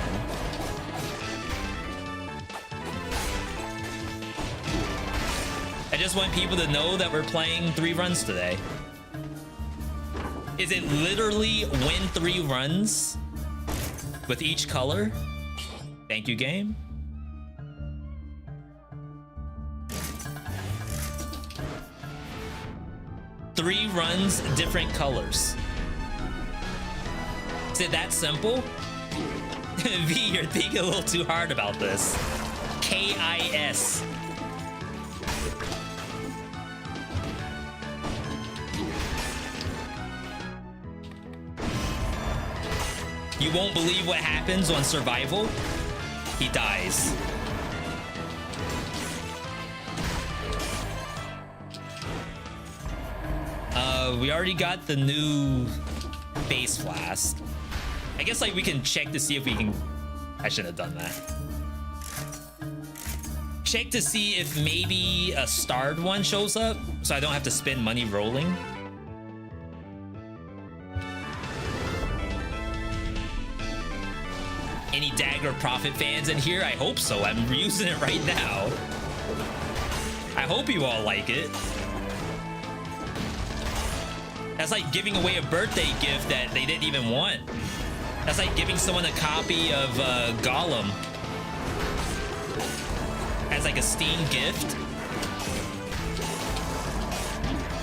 Speaker 1: I just want people to know that we're playing 3 runs today. Is it literally win 3 runs with each color? Thank you, game. Three runs, different colors. Is it that simple? V, you're thinking a little too hard about this. KIS. You won't believe what happens on survival. He dies. We already got the new base blast. I guess like we can check to see if we can... I shouldn't have done that. Check to see if maybe a starred one shows up, so I don't have to spend money rolling. Any Dagger Prophet fans in here? I hope so. I'm using it right now. I hope you all like it. That's like giving away a birthday gift that they didn't even want. That's like giving someone a copy of Gollum as like a Steam gift.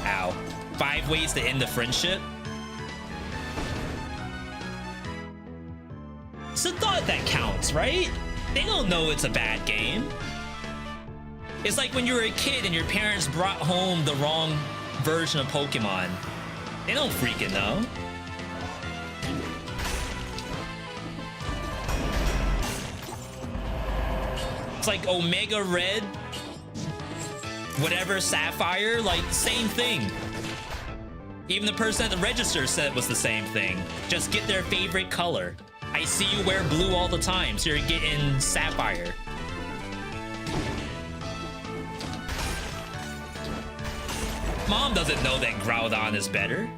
Speaker 1: Ow. 5 ways to end the friendship. It's a thought that counts, right? They don't know it's a bad game. It's like when you were a kid and your parents brought home the wrong version of Pokemon. They don't freaking know. It's like Omega Red, whatever, Sapphire, like same thing. Even the person at the register said it was the same thing. Just get their favorite color. I see you wear blue all the time, so you're getting Sapphire. Mom doesn't know that Groudon is better.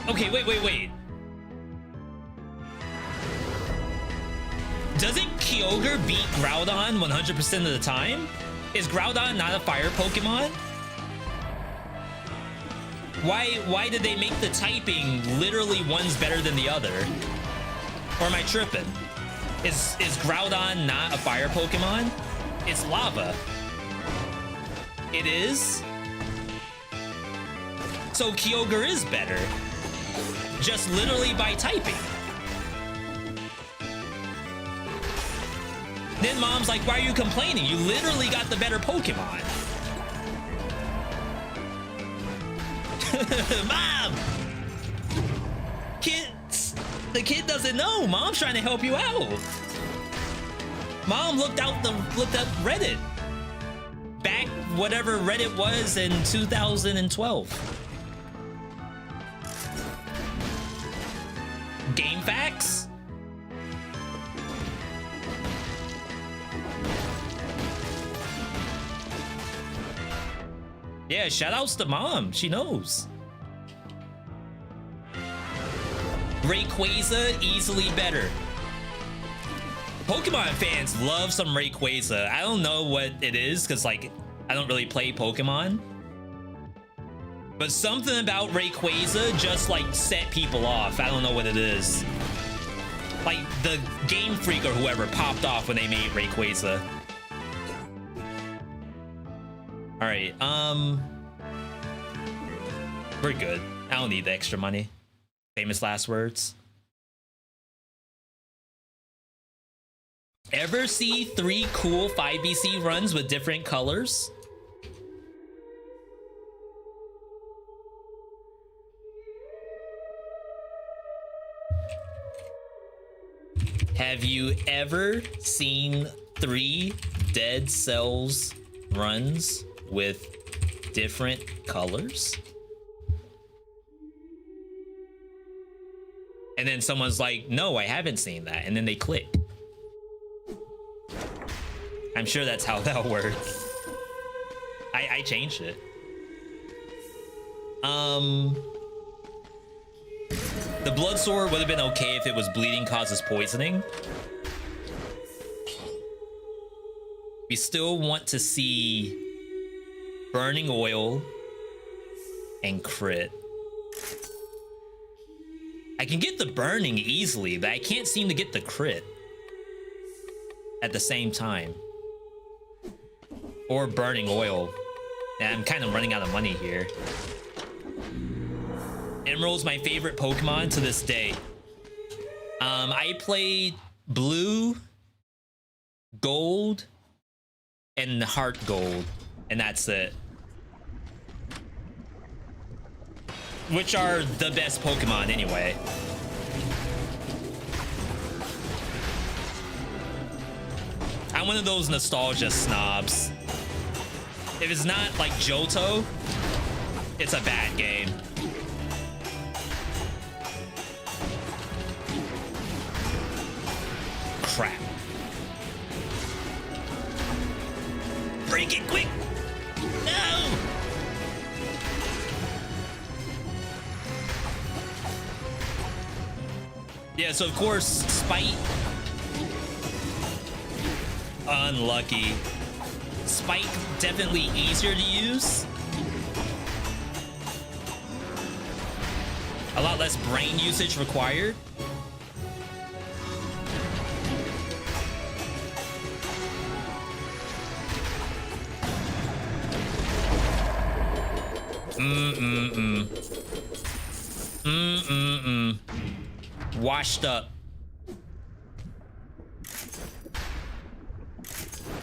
Speaker 1: Okay, wait. Doesn't Kyogre beat Groudon 100% of the time? Is Groudon not a fire Pokemon? Why did they make the typing literally one's better than the other? Or am I tripping? Is Groudon not a fire Pokemon? It's lava. It is? So Kyogre is better. Just literally by typing. Then Mom's like, why are you complaining? You literally got the better Pokemon. Mom! The kid doesn't know. Mom's trying to help you out. Mom looked up Reddit. Back whatever Reddit was in 2012. game facts. Yeah, shoutouts to mom. She knows. Rayquaza, easily better. Pokemon fans love some Rayquaza. I don't know what it is because, like, I don't really play Pokemon. But something about Rayquaza just, like, set people off. I don't know what it is. Like, the Game Freak or whoever popped off when they made Rayquaza. All right, we're good. I don't need the extra money. Famous last words. Ever see 3 cool 5BC runs with different colors? Have you ever seen 3 Dead Cells runs with different colors? And then someone's like, no, I haven't seen that. And then they click. I'm sure that's how that works. I changed it. The blood sword would have been okay if it was bleeding causes poisoning. We still want to see burning oil and crit. I can get the burning easily, but I can't seem to get the crit at the same time. Or burning oil. And I'm kind of running out of money here. Emerald's my favorite Pokemon to this day. I played Blue, Gold, and Heart Gold, and that's it. Which are the best Pokemon anyway. I'm one of those nostalgia snobs. If it's not like Johto, it's a bad game. Crap. Break it quick! No! Yeah, so of course, Spite. Unlucky. Spike definitely easier to use. A lot less brain usage required. Washed up.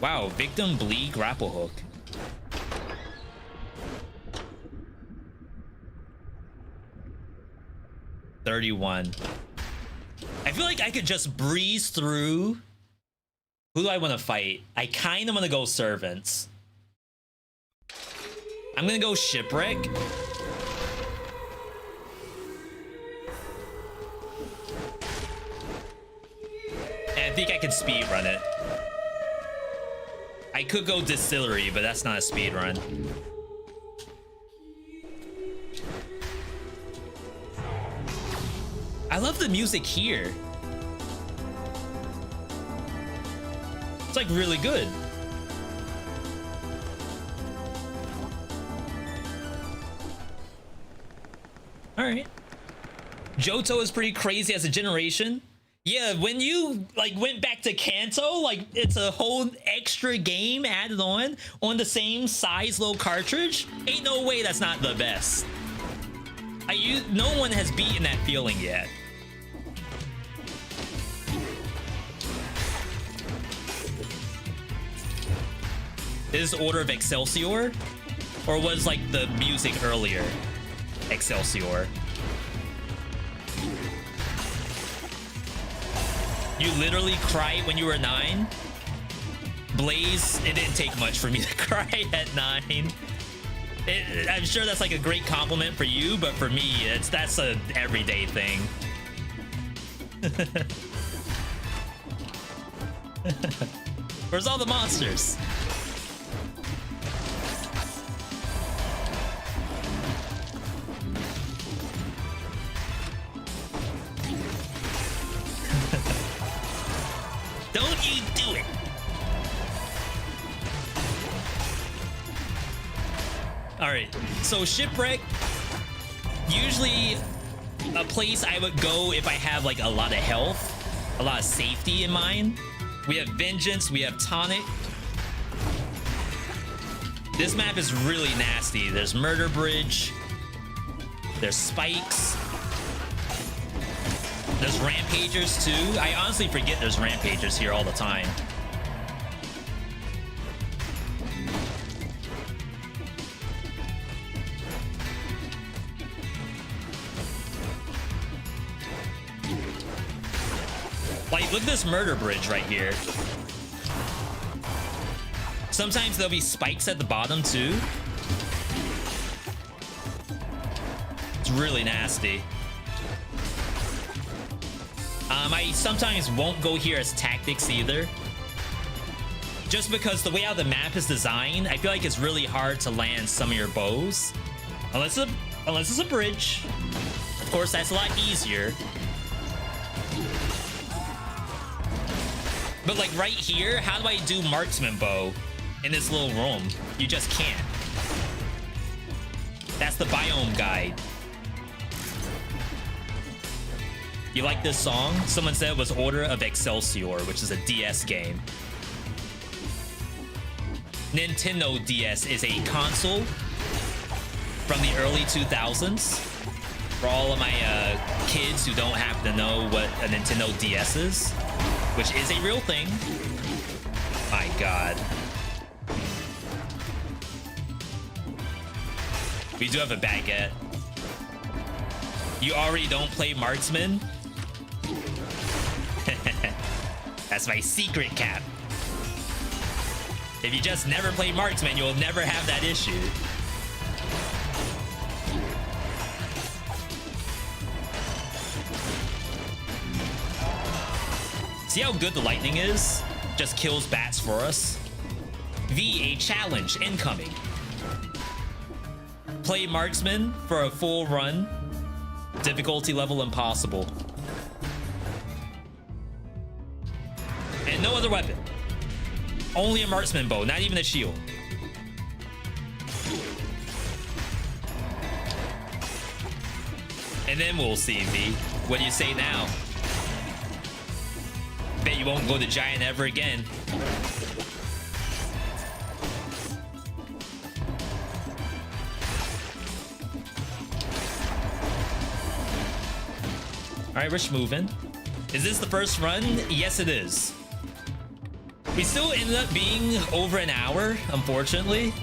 Speaker 1: Wow, victim bleed grapple hook. $31. I feel like I could just breeze through. Who do I want to fight? I kind of want to go servants. I'm gonna go shipwreck. And I think I can speed run it. I could go distillery, but that's not a speed run. I love the music here. It's like really good. All right. Johto is pretty crazy as a generation. Yeah, when you like went back to Kanto, like it's a whole extra game added on the same size little cartridge. Ain't no way that's not the best. No one has beaten that feeling yet. Is Order of Excelsior? Or was like the music earlier Excelsior? You literally cried when you were 9? Blaze, it didn't take much for me to cry at 9. I'm sure that's like a great compliment for you, but for me, that's an everyday thing. Where's all the monsters? Don't you do it! Alright, so Shipwreck, usually a place I would go if I have like a lot of health, a lot of safety in mind. We have Vengeance, we have Tonic. This map is really nasty. There's Murder Bridge, there's spikes, there's Rampagers too. I honestly forget there's Rampagers here all the time. Like, look at this Murder Bridge right here. Sometimes there'll be spikes at the bottom too. It's really nasty. I sometimes won't go here as tactics either. Just because the way how the map is designed, I feel like it's really hard to land some of your bows. Unless it's a bridge. Of course, that's a lot easier. But like right here, how do I do marksman bow in this little room? You just can't. That's the biome guide. You like this song? Someone said it was Order of Excelsior, which is a DS game. Nintendo DS is a console from the early 2000s. For all of my kids who don't happen to know what a Nintendo DS is, which is a real thing. My God. We do have a baguette. You already don't play marksman? That's my secret cap. If you just never play marksman, you'll never have that issue. See how good the lightning is? Just kills bats for us. V, a challenge incoming. Play marksman for a full run. Difficulty level impossible. And no other weapon. Only a marksman bow, not even a shield. And then we'll see, V. What do you say now? Bet you won't go to Giant ever again. All right, we're moving. Is this the first run? Yes, it is. We still ended up being over an hour, unfortunately.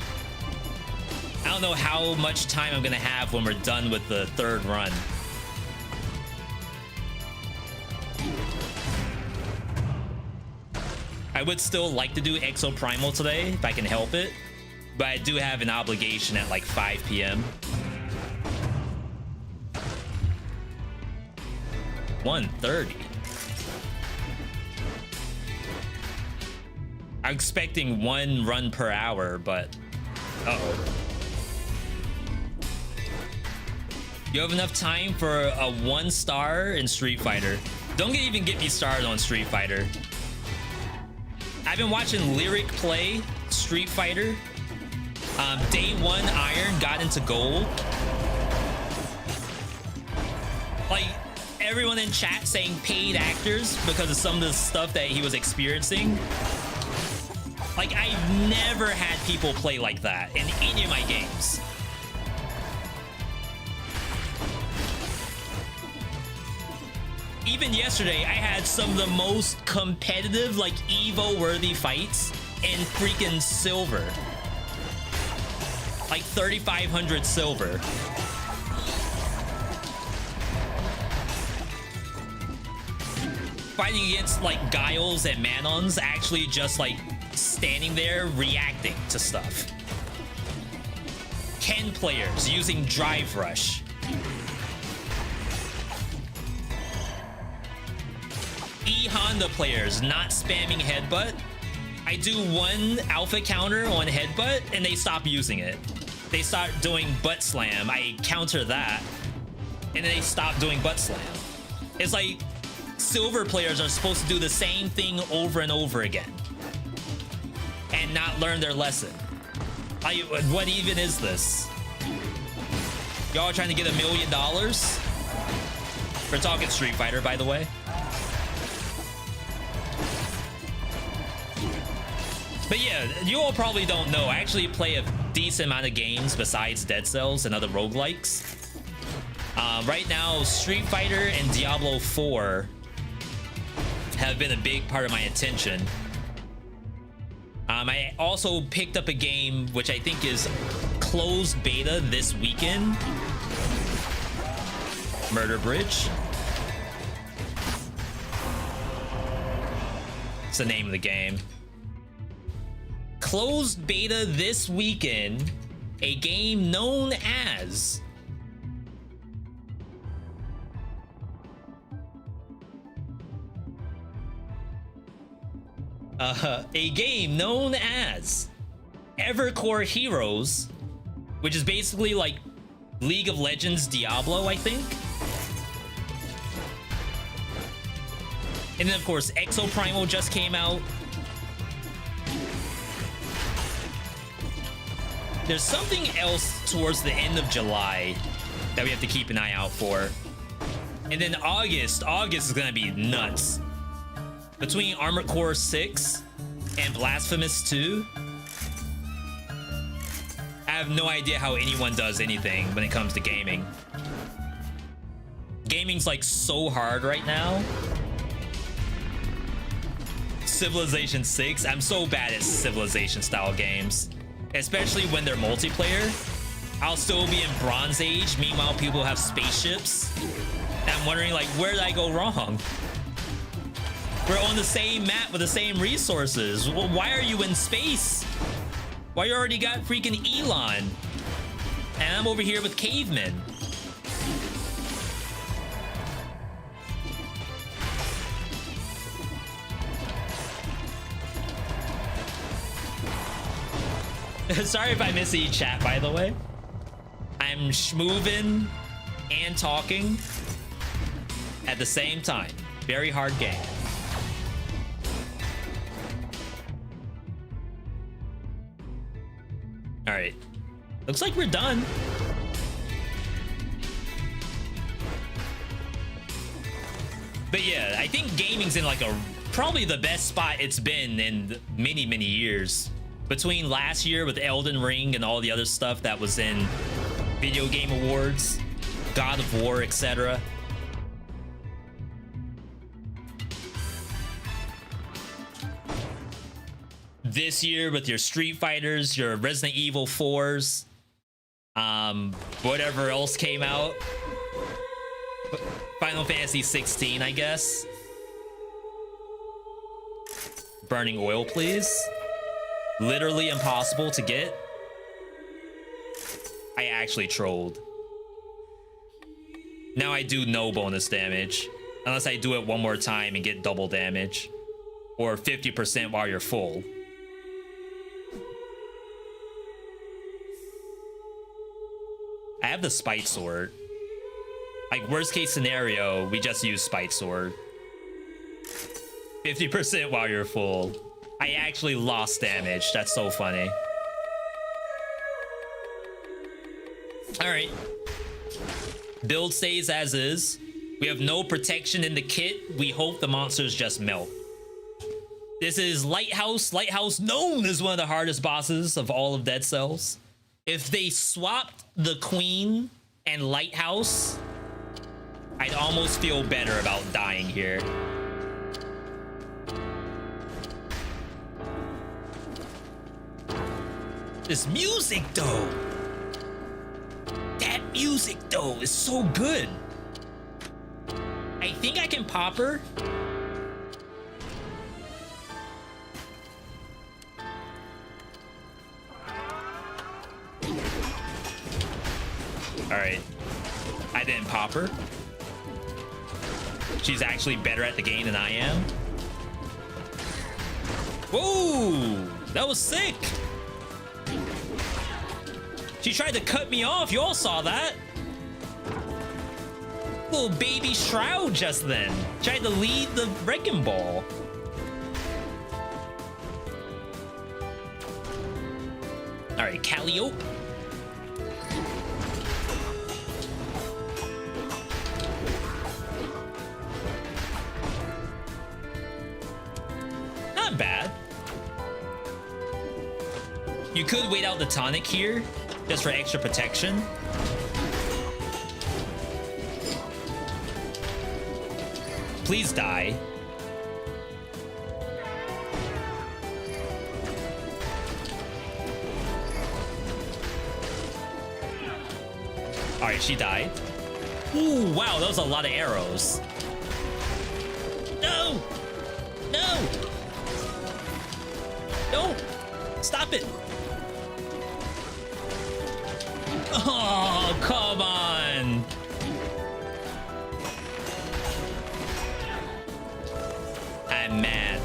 Speaker 1: I don't know how much time I'm gonna have when we're done with the third run. I would still like to do Exoprimal today if I can help it, but I do have an obligation at like 5 p.m. 1:30. I'm expecting 1 run per hour, but uh-oh. You have enough time for a 1-star in Street Fighter. Don't even get me started on Street Fighter. I've been watching Lyric play Street Fighter. Day 1 Iron got into gold. Like, everyone in chat saying paid actors because of some of the stuff that he was experiencing. Like, I've never had people play like that in any of my games. Even yesterday, I had some of the most competitive, like, Evo-worthy fights in freaking silver. Like 3,500 silver. Fighting against, like, Guiles and Manons, actually just, like, standing there reacting to stuff. Ken players using Drive Rush. Honda players not spamming headbutt. I do one alpha counter on headbutt and they stop using it. They start doing butt slam. I counter that and then they stop doing butt slam. It's like silver players are supposed to do the same thing over and over again and not learn their lesson. Like, what even is this? Y'all trying to get $1 million? We're talking Street Fighter, by the way. But yeah, you all probably don't know. I actually play a decent amount of games besides Dead Cells and other roguelikes. Right now, Street Fighter and Diablo 4 have been a big part of my attention. I also picked up a game which I think is closed beta this weekend. Murder Bridge. It's the name of the game. Closed beta this weekend. A game known as Evercore Heroes, which is basically like League of Legends Diablo, I think. And then of course Exoprimal just came out. There's something else towards the end of July that we have to keep an eye out for. And then August is gonna be nuts. Between Armored Core 6 and Blasphemous 2, I have no idea how anyone does anything when it comes to gaming. Gaming's like so hard right now. Civilization 6, I'm so bad at Civilization style games, especially when they're multiplayer. I'll still be in Bronze Age, meanwhile people have spaceships. And I'm wondering, like, where did I go wrong? We're on the same map with the same resources. Well, why are you in space? Why you already got freaking Elon? And I'm over here with cavemen. Sorry if I miss each chat, by the way. I'm schmoovin' and talking at the same time. Very hard game. All right, looks like we're done. But yeah, I think gaming's in like probably the best spot it's been in many years. Between last year with Elden Ring and all the other stuff that was in Video Game Awards, God of War, etc. This year with your Street Fighters, your Resident Evil 4s, whatever else came out. Final Fantasy 16, I guess. Burning oil, please. Literally impossible to get. I actually trolled. Now I do no bonus damage unless I do it one more time and get double damage, or 50% while you're full. I have the Spite Sword. Like, worst case scenario, we just use Spite Sword. 50% while you're full. I actually lost damage. That's so funny. All right. Build stays as is. We have no protection in the kit. We hope the monsters just melt. This is Lighthouse. Lighthouse, known as one of the hardest bosses of all of Dead Cells. If they swapped the Queen and Lighthouse, I'd almost feel better about dying here. This music, though. That music, though, is so good. I think I can pop her. All right. I didn't pop her. She's actually better at the game than I am. Whoa, that was sick. She tried to cut me off. You all saw that. Little baby Shroud just then. Tried to lead the wrecking ball. All right, Calliope. Not bad. You could wait out the tonic here, just for extra protection. Please die. All right, she died. Ooh, wow, that was a lot of arrows. No! No! No! Stop it! Oh, come on! I'm mad.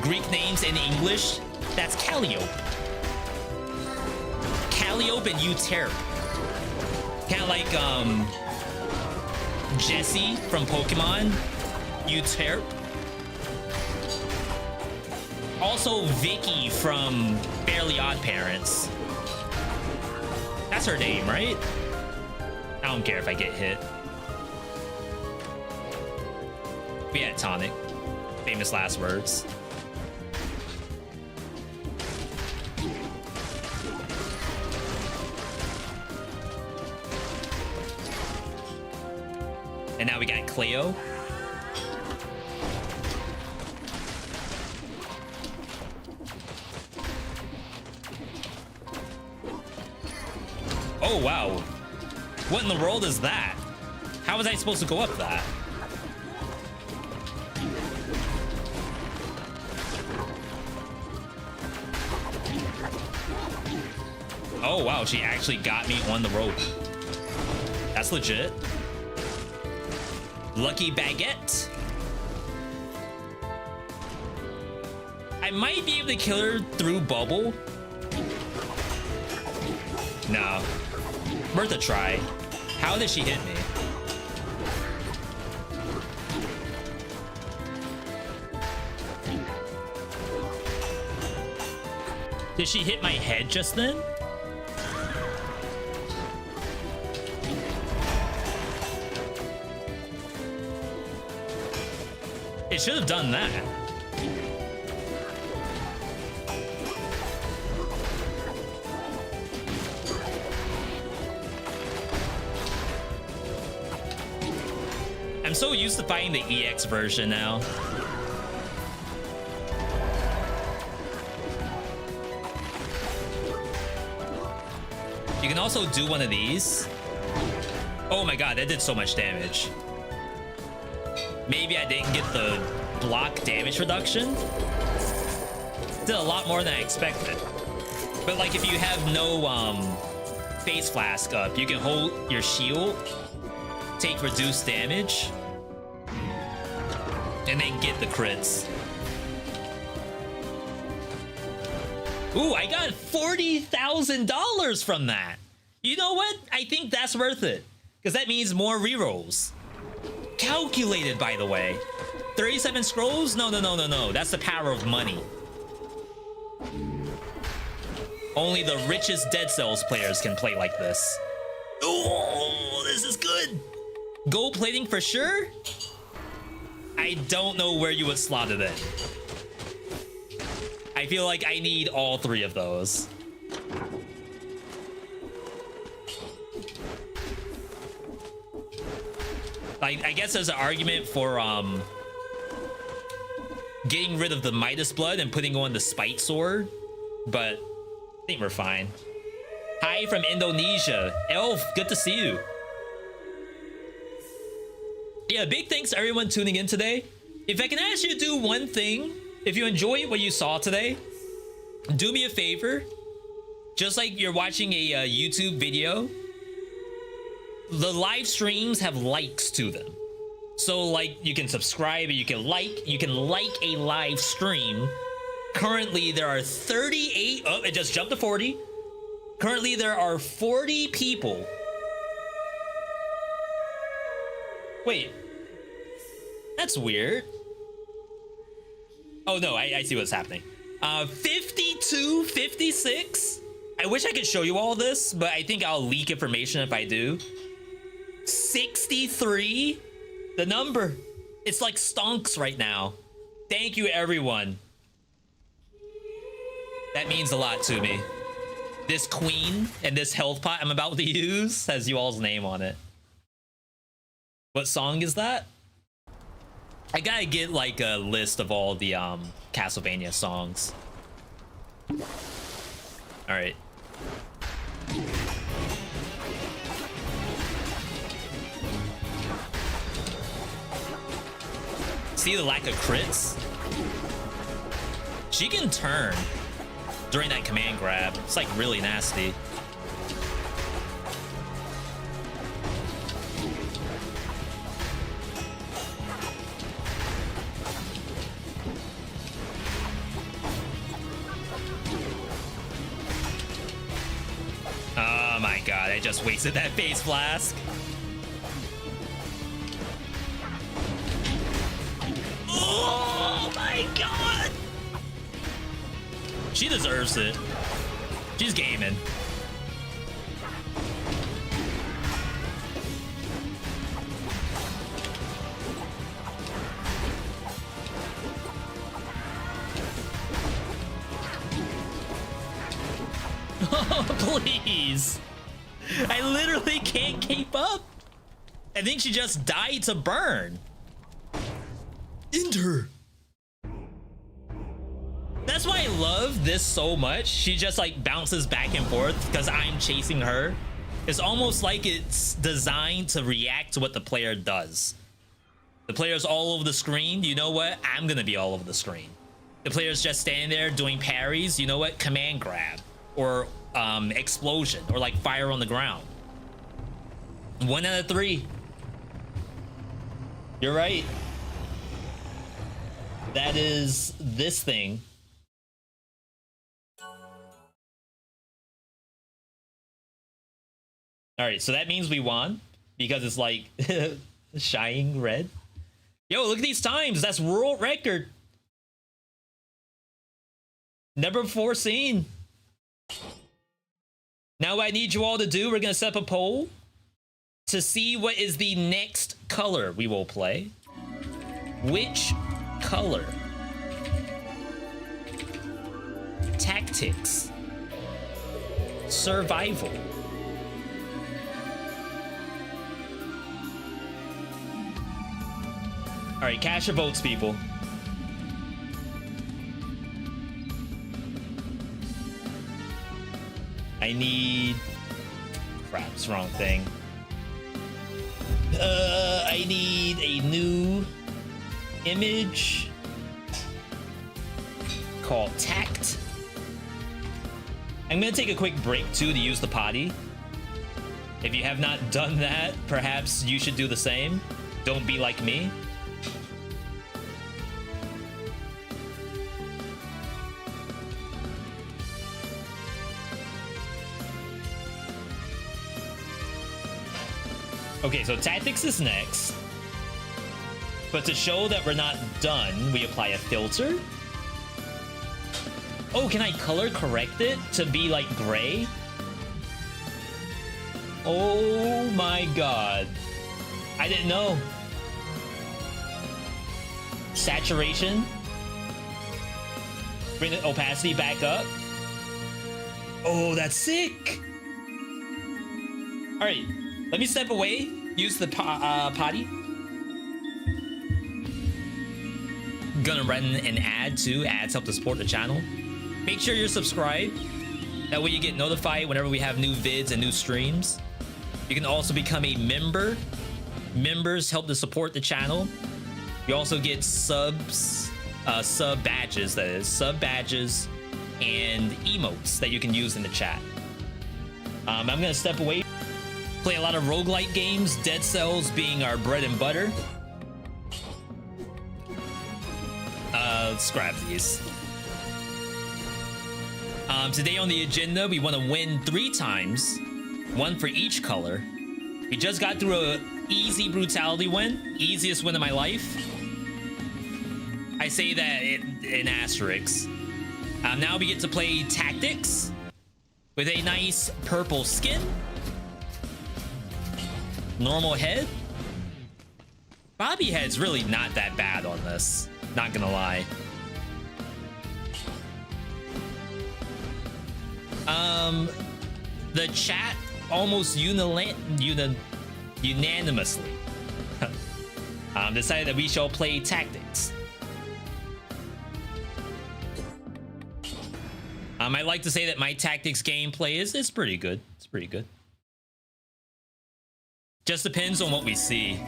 Speaker 1: Greek names in English? That's Calliope. Calliope and Euterp. Kind of like, Jessie from Pokemon. Euterp. Also Vicky from Fairly Odd Parents. That's her name, right? I don't care if I get hit. We had tonic. Famous last words. And now we got Cleo. Oh, wow. What in the world is that? How was I supposed to go up that? Oh, wow. She actually got me on the rope. That's legit. Lucky Baguette. I might be able to kill her through bubble. No. Worth a try. How did she hit me? Did she hit my head just then? It should have done that. I'm so used to fighting the EX version now. You can also do one of these. Oh my god, that did so much damage. Maybe I didn't get the block damage reduction. Did a lot more than I expected. But like if you have no face flask up, you can hold your shield, take reduced damage, and then get the crits. Ooh, I got $40,000 from that. You know what? I think that's worth it. Because that means more rerolls. Calculated, by the way. 37 scrolls? No. That's the power of money. Only the richest Dead Cells players can play like this. Oh, this is good. Gold plating for sure? I don't know where you would slot it in. I feel like I need all three of those. Like, I guess there's an argument for getting rid of the Midas blood and putting on the Spite sword, but I think we're fine. Hi from Indonesia. Elf, good to see you. Yeah, big thanks to everyone tuning in today. If I can ask you to do one thing, if you enjoy what you saw today, do me a favor. Just like you're watching a YouTube video, the live streams have likes to them. So like you can subscribe, you can like a live stream. Currently there are 38, oh, it just jumped to 40. Currently there are 40 people. Wait, that's weird. Oh no, I see what's happening. 52, 56. I wish I could show you all this, but I think I'll leak information if I do. 63, the number. It's like stonks right now. Thank you, everyone. That means a lot to me. This queen and this health pot I'm about to use has you all's name on it. What song is that? I gotta get like a list of all the Castlevania songs. All right. See the lack of crits? She can turn during that command grab. It's like really nasty. Oh my god, I just wasted that face flask. Oh my god! She deserves it. She's gaming. Oh, please. I literally can't keep up. I think she just died to burn. Enter. That's why I love this so much. She just like bounces back and forth because I'm chasing her. It's almost like it's designed to react to what the player does. The player's all over the screen. You know what? I'm gonna be all over the screen. The player's just standing there doing parries. You know what? Command grab or explosion or like fire on the ground. 1 out of 3. You're right. That is this thing. All right, so that means we won because it's like shining red. Yo, look at these times. That's world record. Never before seen. Now what I need you all to do, we're gonna set up a poll to see what is the next color we will play. Which color? Tactics. Survival. All right, cast your votes, people. I need... Crap, it's the wrong thing. I need a new image called Tact. I'm gonna take a quick break too to use the potty. If you have not done that, perhaps you should do the same. Don't be like me. Okay, so tactics is next. But to show that we're not done, we apply a filter. Oh, can I color correct it to be like gray? Oh my god. I didn't know. Saturation. Bring the opacity back up. Oh, that's sick. All right. Let me step away, use the potty. Gonna run an ad too. Ads help to support the channel. Make sure you're subscribed. That way you get notified whenever we have new vids and new streams. You can also become a member. Members help to support the channel. You also get subs, sub badges, that is. Sub badges and emotes that you can use in the chat. I'm gonna step away. Play a lot of roguelike games, Dead Cells being our bread and butter. Let's grab these. Today on the agenda, we want to win 3 times, 1 for each color. We just got through a easy Brutality win, easiest win of my life. I say that in asterisks. Now we get to play Tactics with a nice purple skin. Normal head. Bobby head's really not that bad on this, not gonna lie. The chat almost unanimously decided that we shall play Tactics. I like to say that my Tactics gameplay is pretty good. It's pretty good. Just depends on what we see.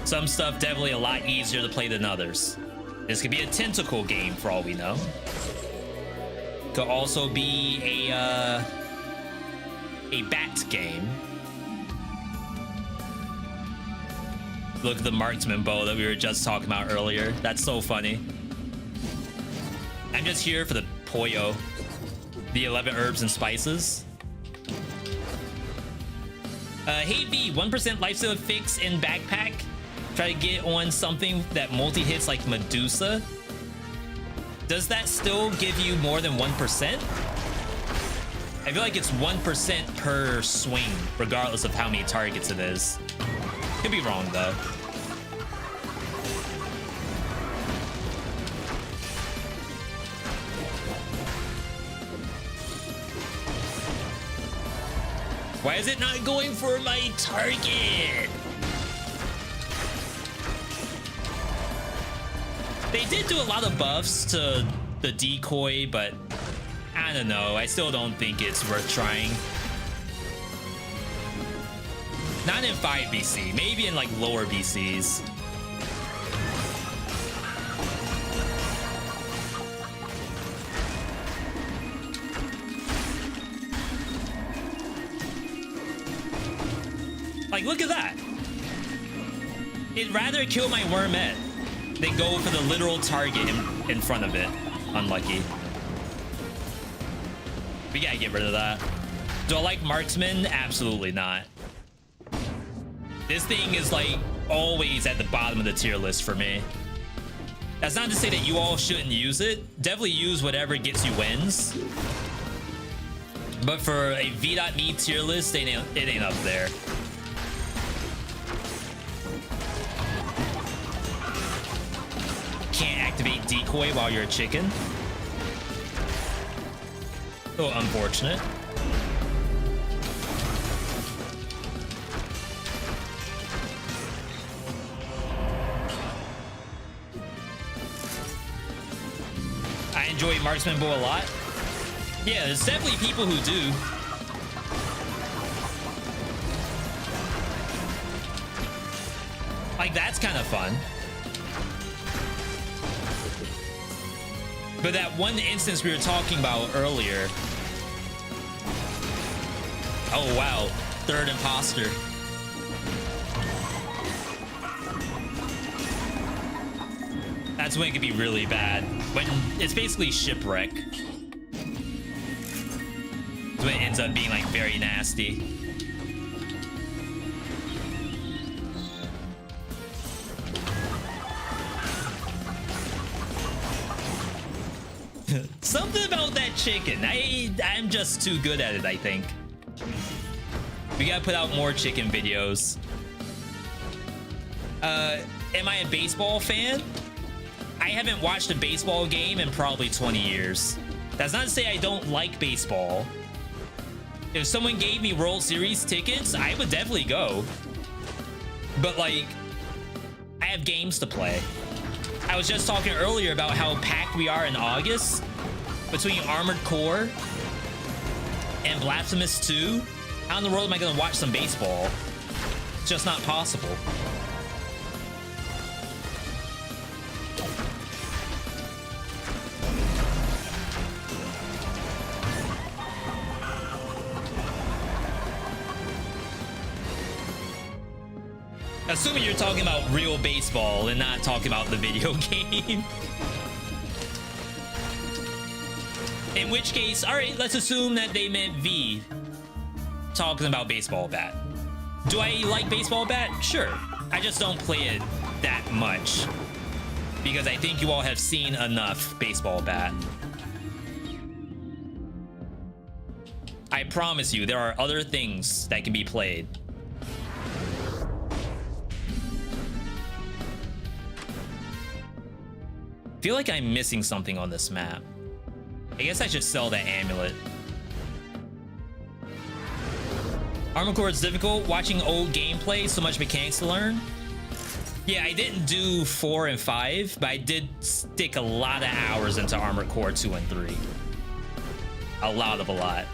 Speaker 1: Some stuff definitely a lot easier to play than others. This could be a tentacle game for all we know. Could also be a bat game. Look at the marksman bow that we were just talking about earlier. That's so funny. I'm just here for the Poyo, the 11 herbs and spices. Hey V, 1% lifesteal fix in backpack. Try to get on something that multi-hits like Medusa. Does that still give you more than 1%? I feel like it's 1% per swing, regardless of how many targets it is. Could be wrong though. Why is it not going for my target? They did do a lot of buffs to the decoy, but I don't know. I still don't think it's worth trying. Not in 5 BC, maybe in like lower BCs. Like, look at that. It'd rather kill my wormette than go for the literal target in front of it. Unlucky. We gotta get rid of that. Do I like marksman? Absolutely not. This thing is like always at the bottom of the tier list for me. That's not to say that you all shouldn't use it. Definitely use whatever gets you wins. But for a Veedotme tier list, it ain't up there. Can't activate decoy while you're a chicken. Oh, unfortunate. I enjoy marksman bow a lot. Yeah, there's definitely people who do. Like, that's kind of fun. But that one instance we were talking about earlier. Oh, wow. Third imposter. That's when it could be really bad. When it's basically shipwreck. That's when it ends up being like very nasty. Something about that chicken. I'm just too good at it, I think. We gotta put out more chicken videos. Am I a baseball fan? I haven't watched a baseball game in probably 20 years. That's not to say I don't like baseball. If someone gave me World Series tickets, I would definitely go. But like, I have games to play. I was just talking earlier about how packed we are in August. Between Armored Core and Blasphemous 2, how in the world am I going to watch some baseball? It's just not possible. Assuming you're talking about real baseball and not talking about the video game. In which case, all right, let's assume that they meant V talking about baseball bat. Do I like baseball bat? Sure. I just don't play it that much because I think you all have seen enough baseball bat. I promise you, there are other things that can be played. I feel like I'm missing something on this map. I guess I should sell that amulet. Armor Core's difficult. Watching old gameplay, so much mechanics to learn. Yeah, I didn't do 4 and 5, but I did stick a lot of hours into Armor Core 2 and 3. A lot.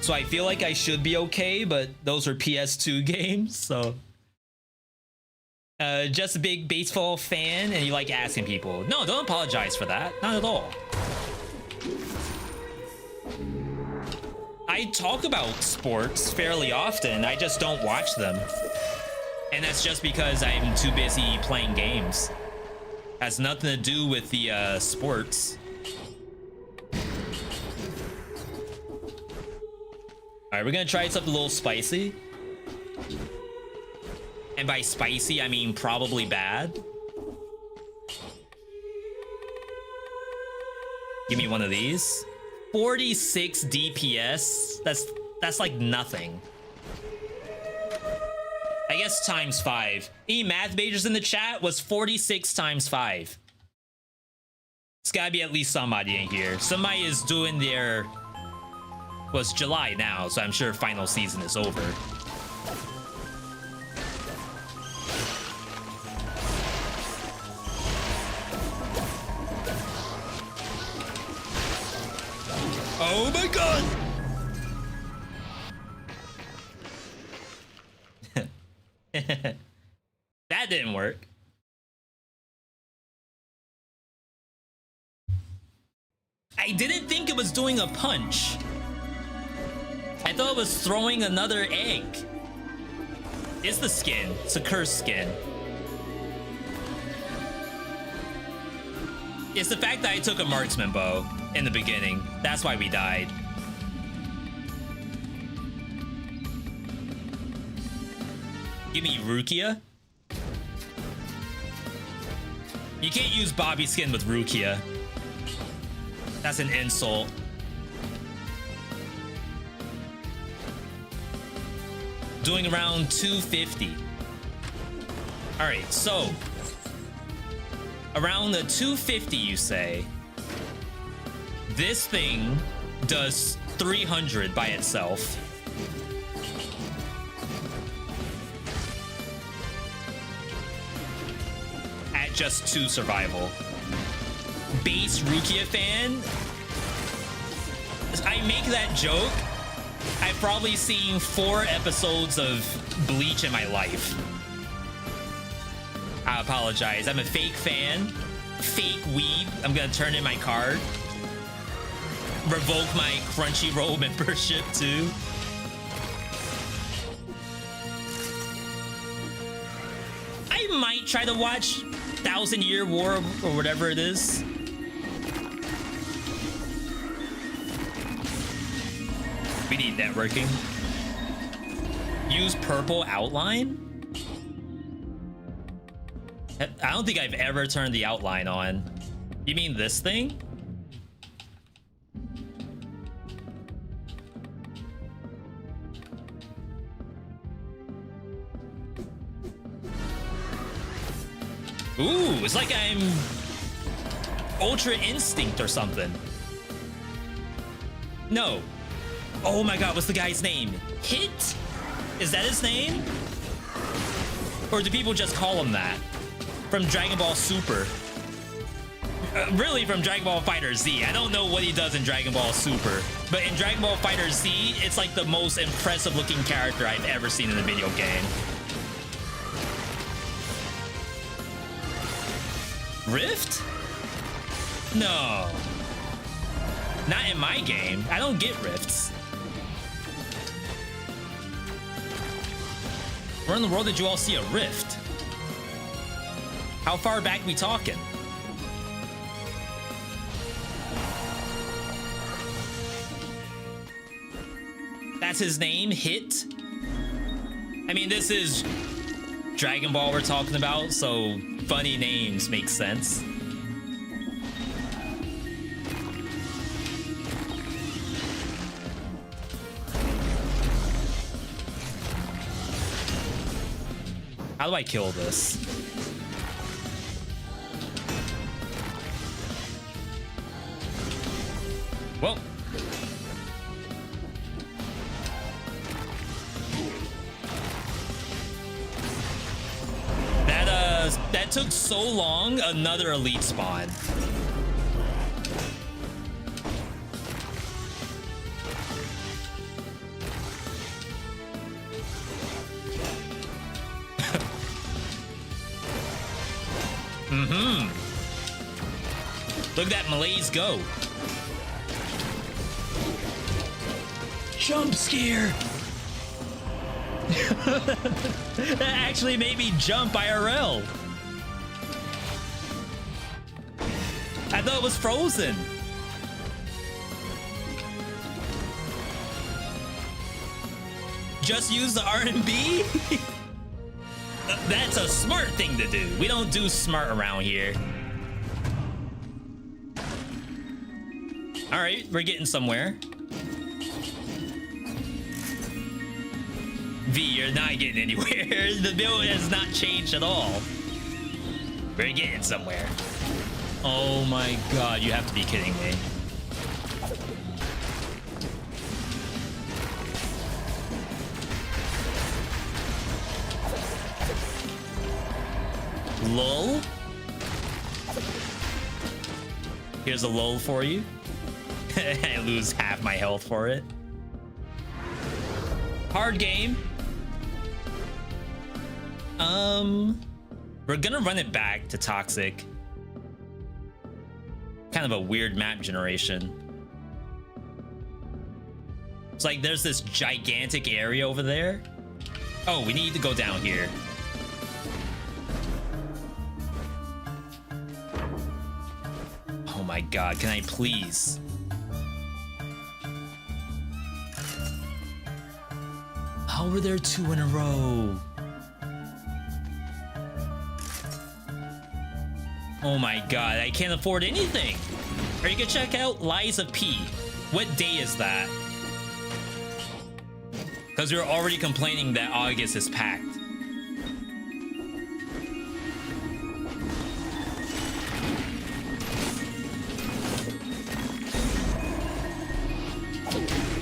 Speaker 1: So I feel like I should be okay, but those are PS2 games, so... just a big baseball fan and you like asking people. No, don't apologize for that. Not at all. I talk about sports fairly often. I just don't watch them. And that's just because I'm too busy playing games. Has nothing to do with the sports. All right, we're gonna try something a little spicy. And by spicy, I mean probably bad. Give me one of these. 46 DPS. That's like nothing. I guess times 5. Any math majors in the chat? Was 46 times 5? It's gotta be at least somebody in here. Somebody is doing their... Well, it's July now, so I'm sure final season is over. Oh my god! That didn't work. I didn't think it was doing a punch. I thought it was throwing another egg. It's the skin. It's a cursed skin. It's the fact that I took a marksman bow in the beginning. That's why we died. Give me Rukia. You can't use Bobby skin with Rukia. That's an insult. Doing around 250. All right, so around the 250, you say. This thing does 300 by itself. At just 2 survival. Base Rukia fan. I make that joke. I've probably seen 4 episodes of Bleach in my life. I apologize. I'm a fake fan. Fake weeb. I'm gonna turn in my card. Revoke my Crunchyroll membership too. I might try to watch 1000 Year War or whatever it is. We need networking. Use purple outline? I don't think I've ever turned the outline on. You mean this thing? Ooh, it's like I'm Ultra Instinct or something. No. Oh my god, what's the guy's name? Hit? Is that his name? Or do people just call him that? From Dragon Ball Super. Really from Dragon Ball Fighter Z. I don't know what he does in Dragon Ball Super. But in Dragon Ball Fighter Z, it's like the most impressive looking character I've ever seen in a video game. Rift? No. Not in my game. I don't get rifts. Where in the world did you all see a rift? How far back we talking? That's his name, Hit. I mean, this is Dragon Ball we're talking about, so funny names make sense. How do I kill this? Whoa. That took so long. Another elite spawn. Look at that malaise go. Jump scare. That actually made me jump IRL. I thought it was frozen. Just use the R&B? That's a smart thing to do. We don't do smart around here. All right, we're getting somewhere. V, you're not getting anywhere. The build has not changed at all. We're getting somewhere. Oh my god, you have to be kidding me. Lol. Here's a lol for you. I lose half my health for it. Hard game. We're gonna run it back to Toxic. Kind of a weird map generation. It's like there's this gigantic area over there. Oh, we need to go down here. Oh my god, can I please? How were there 2 in a row? Oh my god, I can't afford anything. Or you can check out Lies of P. What day is that? Because we were already complaining that August is packed.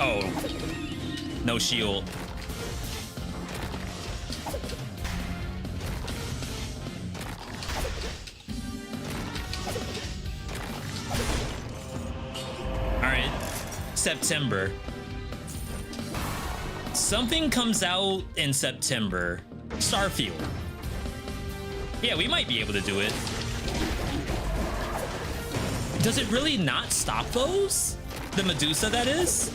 Speaker 1: Oh. No shield. September. Something comes out in September. Starfield. Yeah, we might be able to do it. Does it really not stop those? The Medusa, that is?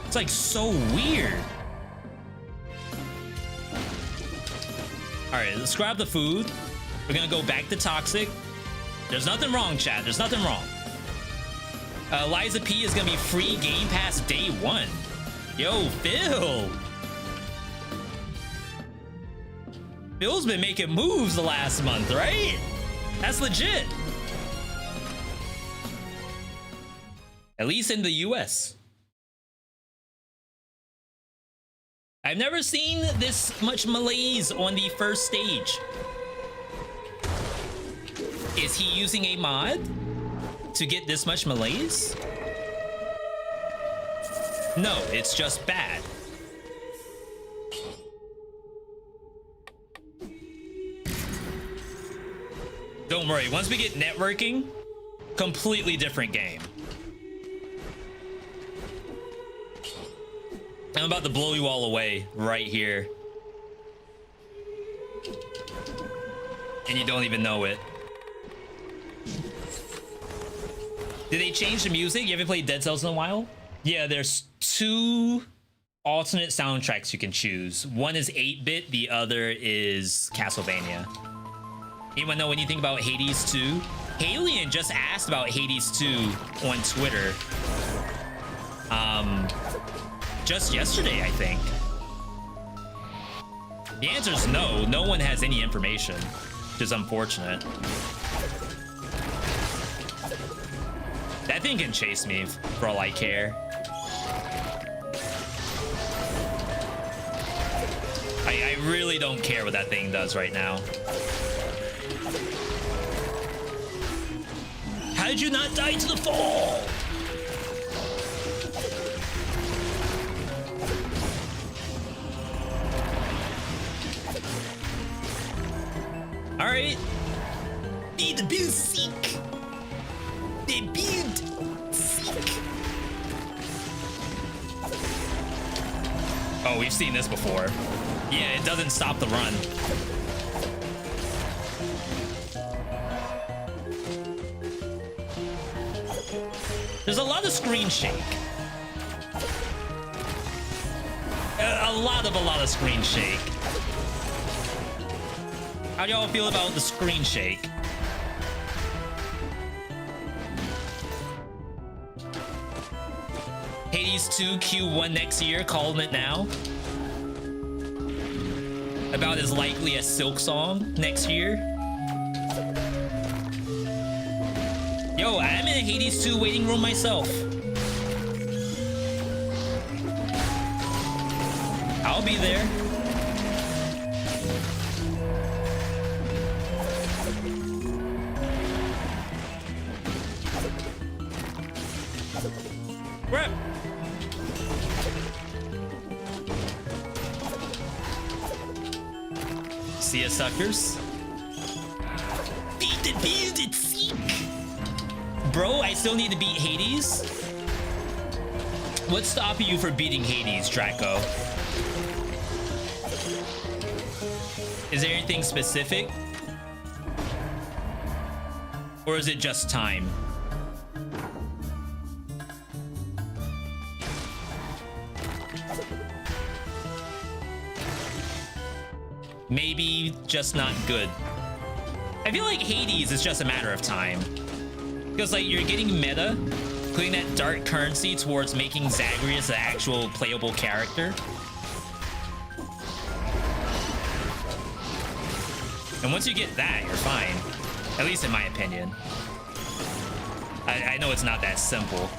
Speaker 1: It's like so weird. All right, let's grab the food. We're gonna go back to Toxic. There's nothing wrong, chat. There's nothing wrong. Liza P is gonna be free Game Pass day 1. Yo, Phil. Phil's been making moves the last month, right? That's legit. At least in the US. I've never seen this much malaise on the first stage. Is he using a mod to get this much malaise? No, it's just bad. Don't worry, once we get networking, completely different game. I'm about to blow you all away right here. And you don't even know it. Did they change the music? You haven't played Dead Cells in a while? Yeah, there's 2 alternate soundtracks you can choose. One is 8-bit, the other is Castlevania. Anyone know anything about Hades 2? Alien just asked about Hades 2 on Twitter. Just yesterday, I think. The answer is no. No one has any information, which is unfortunate. That thing can chase me for all I care. I really don't care what that thing does right now. How did you not die to the fall? All right. Be the build seek. The build seek. Oh, we've seen this before. Yeah, it doesn't stop the run. There's a lot of screen shake. A lot of screen shake. How do y'all feel about the screen shake? Hades 2 Q1 next year, calling it now. About as likely as Silk Song next year. Yo, I'm in a Hades 2 waiting room myself. I'll be there. Rep. See ya, suckers. Beat the build it, seek. Bro, I still need to beat Hades. What's stopping you from beating Hades, Draco? Is there anything specific? Or is it just time? Maybe just not good. I feel like Hades is just a matter of time. Because like you're getting meta, putting that dark currency towards making Zagreus an actual playable character. And once you get that, you're fine. At least in my opinion. I know it's not that simple.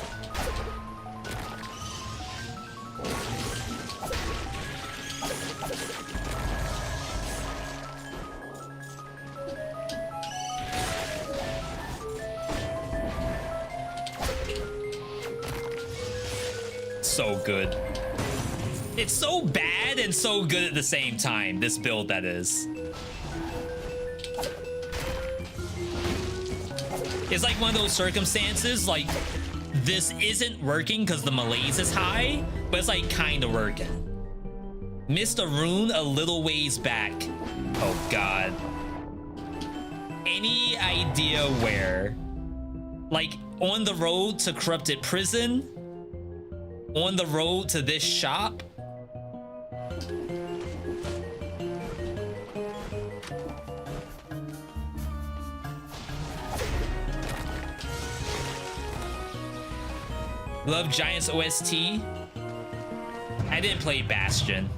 Speaker 1: So good. It's so bad and so good at the same time, this build that is. It's like one of those circumstances, like this isn't working because the malaise is high, but it's like kind of working. Missed a rune a little ways back. Oh God. Any idea where? Like on the road to corrupted prison? On the road to this shop? Love Giants OST. I didn't play Bastion,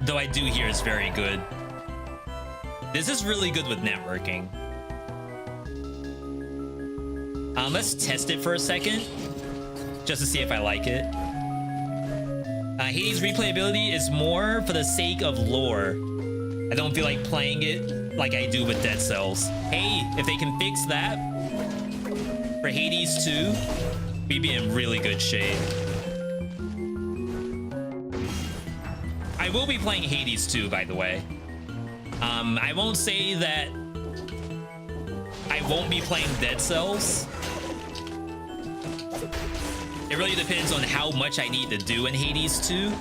Speaker 1: though I do hear it's very good. This is really good with networking. Let's test it for a second, just to see if I like it. Hades replayability is more for the sake of lore. I don't feel like playing it like I do with Dead Cells. Hey, if they can fix that for Hades 2, we'd be in really good shape. I will be playing Hades 2, by the way. I won't say that I won't be playing Dead Cells. It really depends on how much I need to do in Hades 2.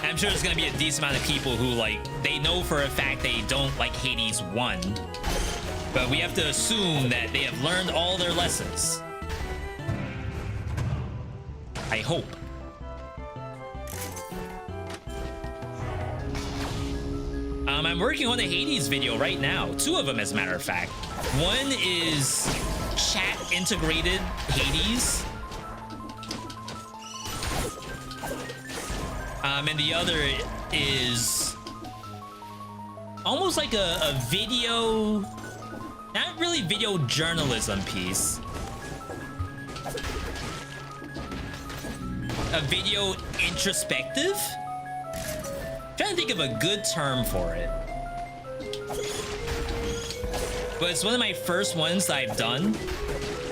Speaker 1: I'm sure there's gonna be a decent amount of people who, like, they know for a fact they don't like Hades 1. But we have to assume that they have learned all their lessons. I hope. I'm working on a Hades video right now. 2 of them, as a matter of fact. One is chat integrated Hades. And the other is almost like a video, not really video journalism piece. A video introspective? I'm trying to think of a good term for it. But it's one of my first ones that I've done.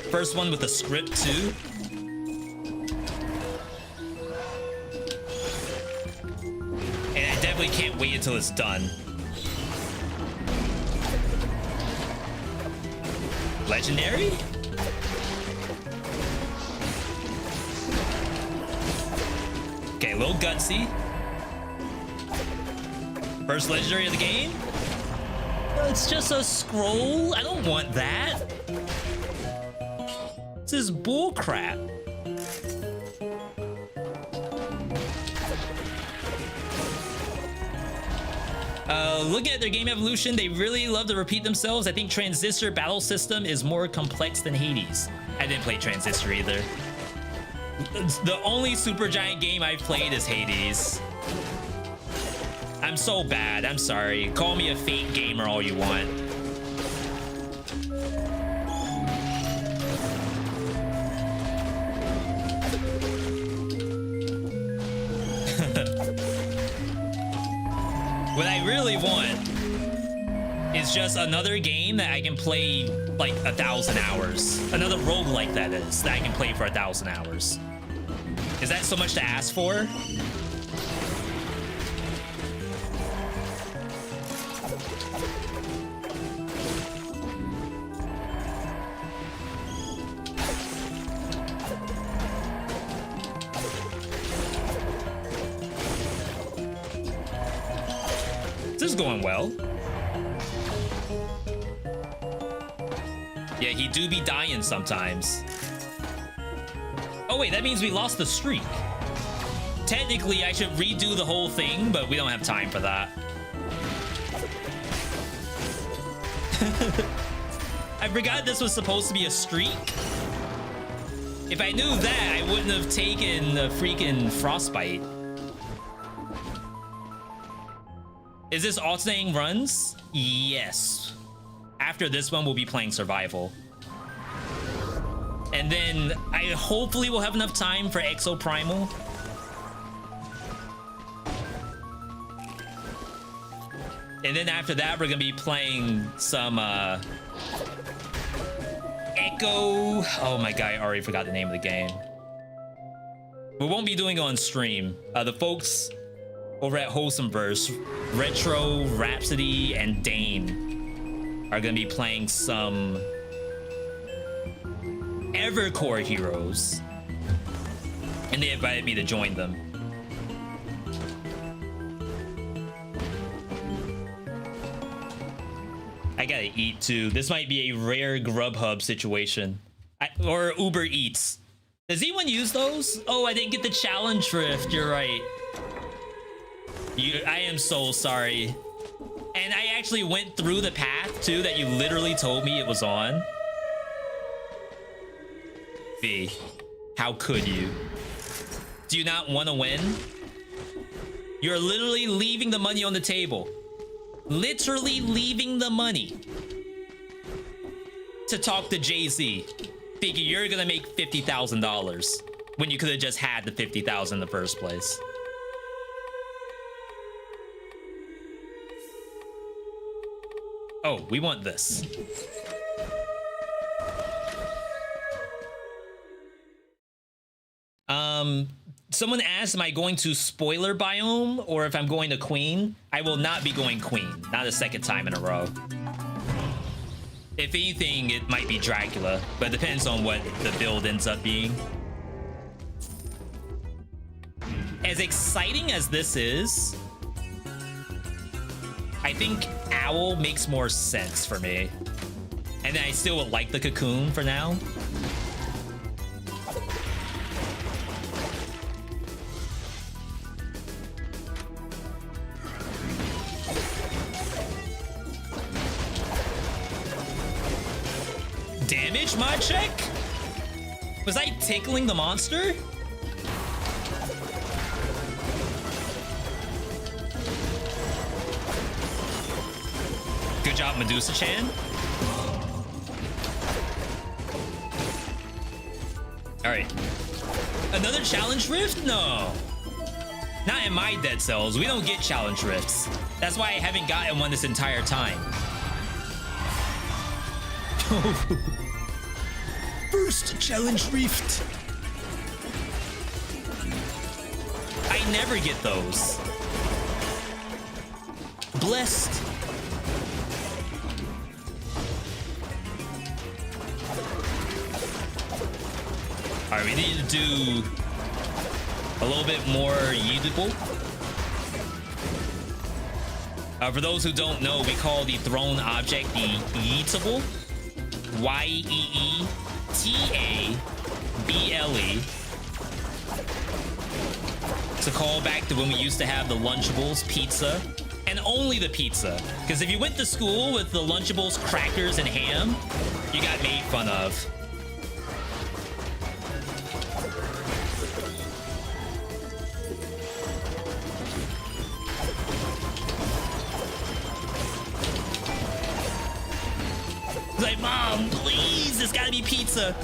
Speaker 1: First one with a script too. And I definitely can't wait until it's done. Legendary? Okay, a little gutsy. First legendary of the game? It's just a scroll. I don't want that. This is bullcrap. Looking at their game evolution, they really love to repeat themselves. I think Transistor battle system is more complex than Hades. I didn't play Transistor either. The only Supergiant game I've played is Hades. I'm so bad. I'm sorry. Call me a fake gamer all you want. What I really want is just another game that I can play like 1,000 hours. Another roguelike, that is, that I can play for 1,000 hours. Is that so much to ask for? This is going well. Yeah, he do be dying sometimes. Oh wait, that means we lost the streak. Technically, I should redo the whole thing, but we don't have time for that. I forgot this was supposed to be a streak. If I knew that, I wouldn't have taken the freaking frostbite. Is this alternating runs? Yes. After this one, we'll be playing survival. And then I hopefully will have enough time for Exo Primal. And then after that, we're gonna be playing some Echo. Oh my god, I already forgot the name of the game. We won't be doing it on stream. The folks over at Wholesomeverse, Retro, Rhapsody, and Dane are gonna be playing some Evercore Heroes, and they invited me to join them. I gotta eat too. This might be a rare Grubhub situation. Or Uber Eats. Does anyone use those? Oh, I didn't get the challenge drift. You're right. I am so sorry. And I actually went through the path too that you literally told me it was on. V, how could you? Do you not want to win? You're literally leaving the money on the table. Literally leaving the money to talk to Jay-Z. Figure you're gonna make $50,000 when you could have just had the $50,000 in the first place. Oh, we want this. Someone asked, am I going to spoiler biome or if I'm going to Queen? I will not be going Queen, not a second time in a row. If anything, it might be Dracula, but it depends on what the build ends up being. As exciting as this is, I think Owl makes more sense for me. And then I still would like the Cocoon for now. Damage mod check? Was I tickling the monster? Good job, Medusa-chan. All right. Another challenge rift? No. Not in my Dead Cells. We don't get challenge rifts. That's why I haven't gotten one this entire time. First challenge rift. I never get those. Blessed. All right, we need to do a little bit more yeetable. For those who don't know, we call the thrown object the yeetable. Y-E-E-T-A-B-L-E. It's a callback to when we used to have the Lunchables pizza, and only the pizza. Because if you went to school with the Lunchables crackers and ham, you got made fun of. Like, Mom, please, there's gotta be pizza.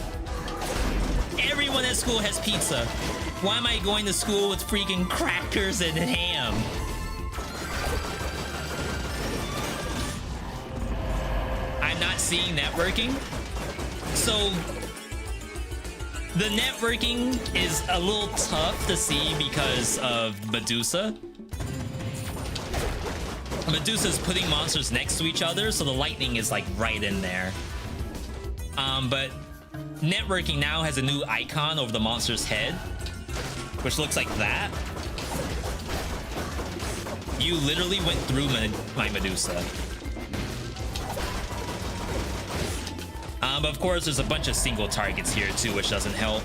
Speaker 1: Everyone at school has pizza. Why am I going to school with freaking crackers and ham? I'm not seeing networking. So the networking is a little tough to see because of Medusa. Medusa's putting monsters next to each other, so the lightning is like right in there. But networking now has a new icon over the monster's head, which looks like that. You literally went through my Medusa. But of course, there's a bunch of single targets here too, which doesn't help.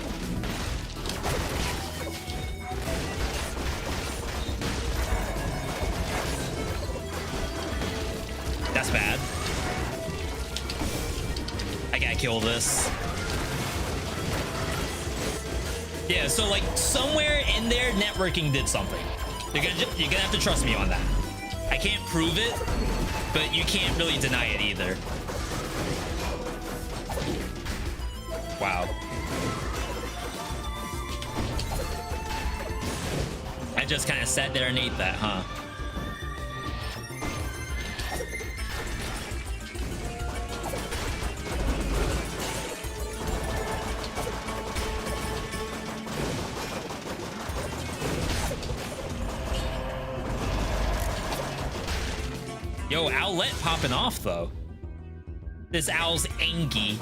Speaker 1: That's bad. I gotta kill this. Yeah, so like somewhere in there, networking did something. You're gonna have to trust me on that. I can't prove it, but you can't really deny it either. Wow. I just kind of sat there and ate that, huh? Yo, Owlet popping off, though. This Owl's Angie.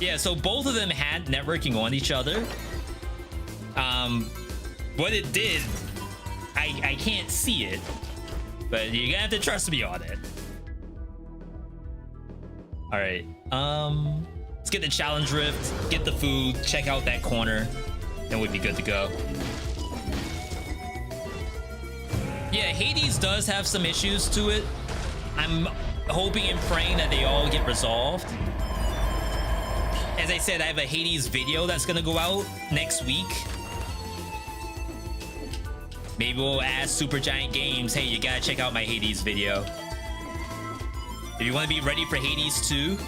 Speaker 1: Yeah, so both of them had networking on each other. What it did, I can't see it, but you're gonna have to trust me on it. All right, let's get the challenge rift, get the food, check out that corner, and we'd be good to go. Yeah, Hades does have some issues to it. I'm hoping and praying that they all get resolved. As I said, I have a Hades video that's gonna go out next week. Maybe we'll ask Supergiant Games, hey, you gotta check out my Hades video. If you want to be ready for Hades 2,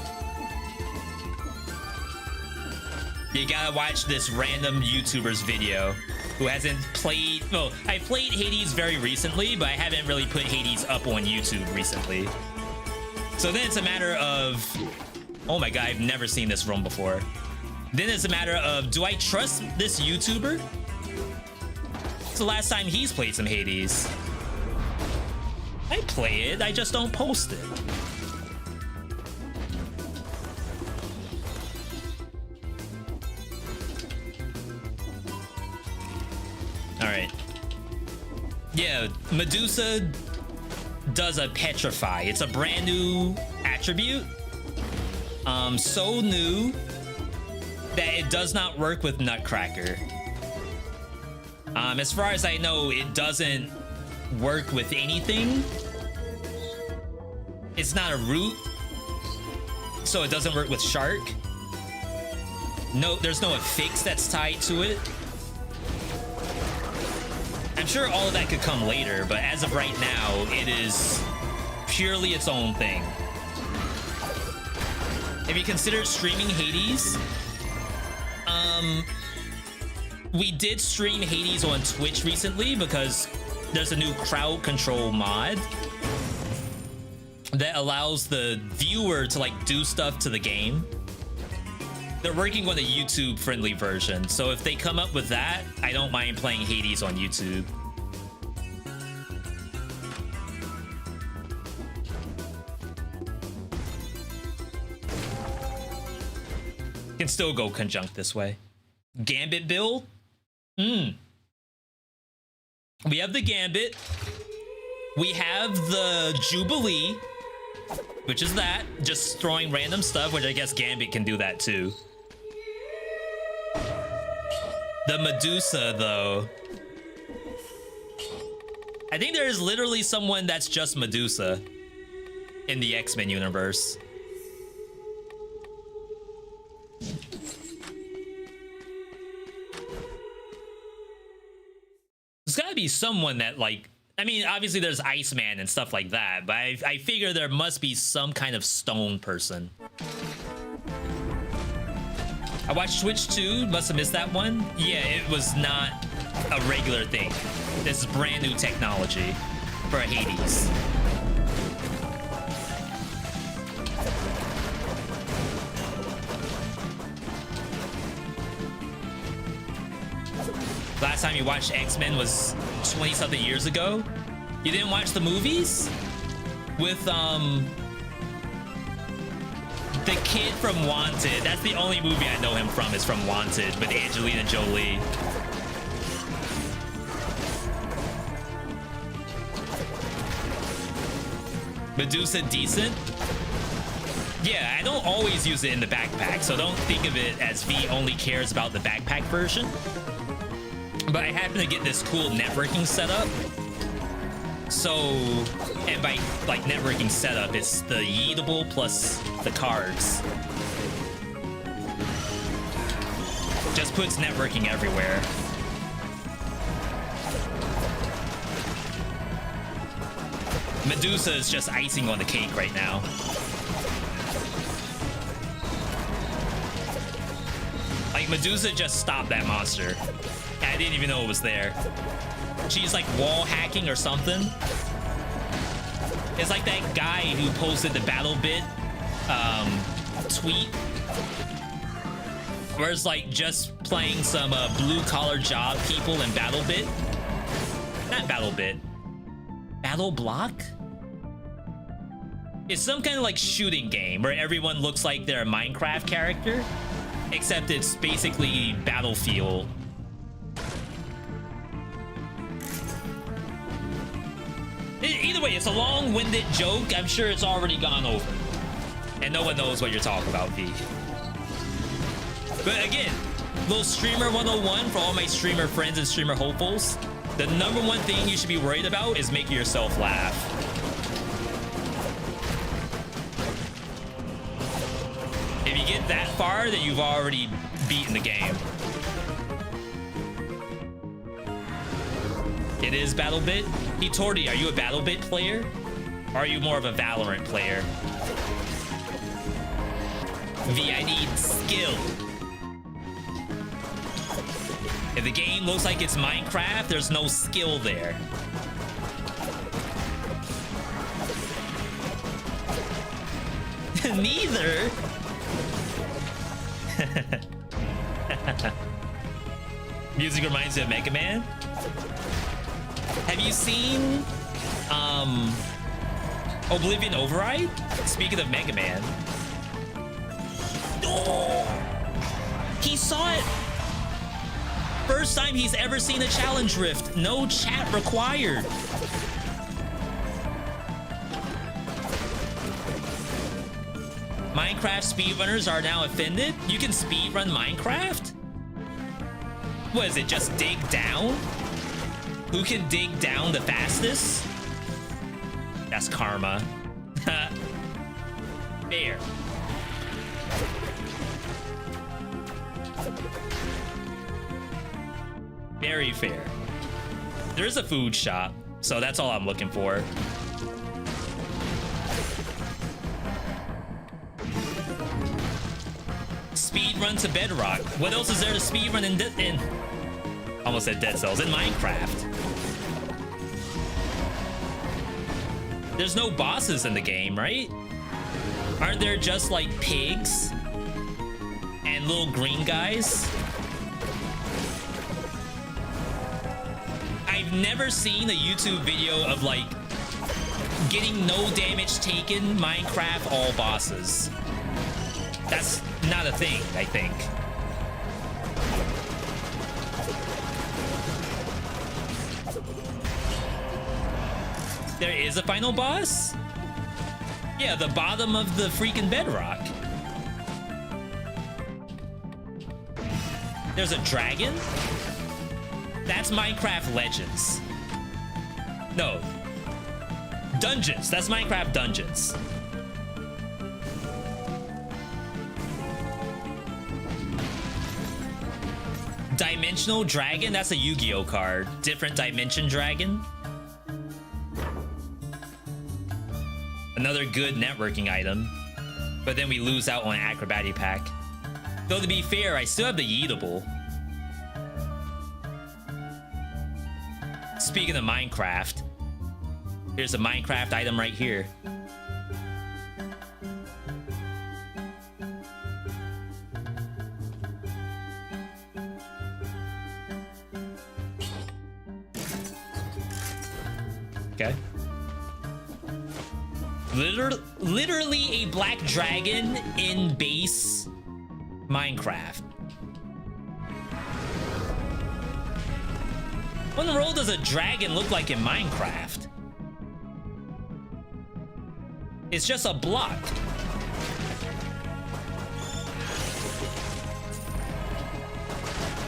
Speaker 1: you gotta watch this random YouTuber's video who hasn't played... Well, I played Hades very recently, but I haven't really put Hades up on YouTube recently. So then it's a matter of... Oh my god, I've never seen this room before. Then it's a matter of, do I trust this YouTuber? It's the last time he's played some Hades. I play it, I just don't post it. Yeah, Medusa does a petrify. It's a brand new attribute. So new that it does not work with Nutcracker. As far as I know, it doesn't work with anything. It's not a root, so it doesn't work with Shark. No, there's no affix that's tied to it. I'm sure all of that could come later, but as of right now, it is purely its own thing. Have you considered streaming Hades? We did stream Hades on Twitch recently because there's a new crowd control mod that allows the viewer to like do stuff to the game. They're working on a YouTube friendly version, so if they come up with that, I don't mind playing Hades on YouTube. Can still go conjunct this way. Gambit build? We have the Gambit. We have the Jubilee, which is that, just throwing random stuff, which I guess Gambit can do that too. The Medusa, though. I think there is literally someone that's just Medusa in the X-Men universe. There's gotta be someone that, like, I mean, obviously there's Iceman and stuff like that, but I figure there must be some kind of stone person. I watched Twitch too, must have missed that one. Yeah, it was not a regular thing. This is brand new technology for Hades. Last time you watched X-Men was 20-something years ago. You didn't watch the movies? With, the kid from Wanted. That's the only movie I know him from, is from Wanted with Angelina Jolie. Medusa decent? Yeah, I don't always use it in the backpack, so don't think of it as V only cares about the backpack version. But I happen to get this cool networking setup. So, and by like networking setup, it's the yeetable plus the cards. Just puts networking everywhere. Medusa is just icing on the cake right now. Like, Medusa just stopped that monster. I didn't even know it was there. She's like wall hacking or something. It's like that guy who posted the battle bit tweet where it's like just playing some blue collar job people in BattleBit. Not BattleBit. Battle Block? It's some kind of like shooting game where everyone looks like they're a Minecraft character, except it's basically Battlefield. Either way, it's a long-winded joke. I'm sure it's already gone over. And no one knows what you're talking about, V. But again, little streamer 101 for all my streamer friends and streamer hopefuls. The number one thing you should be worried about is making yourself laugh. If you get that far, then you've already beaten the game. It is BattleBit. Torty, are you a BattleBit player? Or are you more of a Valorant player? V, I need skill. If the game looks like it's Minecraft, there's no skill there. Neither. Music reminds me of Mega Man. Have you seen Oblivion Override? Speaking of Mega Man. Oh, he saw it. first time he's ever seen a challenge rift. No chat required. Minecraft speedrunners are now offended? You can speedrun Minecraft? What is it, just dig down? Who can dig down the fastest? That's karma. Fair. Very fair. There's a food shop, so that's all I'm looking for. Speed run to Bedrock. What else is there to speed run in almost said Dead Cells, in Minecraft? There's no bosses in the game, right? Aren't there just like pigs and little green guys? I've never seen a YouTube video of like getting no damage taken Minecraft all bosses. That's not a thing, I think. There is a final boss? Yeah, the bottom of the freaking bedrock. There's a dragon? That's Minecraft Legends. No. Dungeons. That's Minecraft Dungeons. Dimensional Dragon? That's a Yu-Gi-Oh card. Different Dimension Dragon. Another good networking item. But then we lose out on Acrobatic Pack. Though to be fair, I still have the Yeetable. Speaking of Minecraft, here's a Minecraft item right here. Okay. Literally a black dragon in base Minecraft. What in the world does a dragon look like in Minecraft? It's just a block.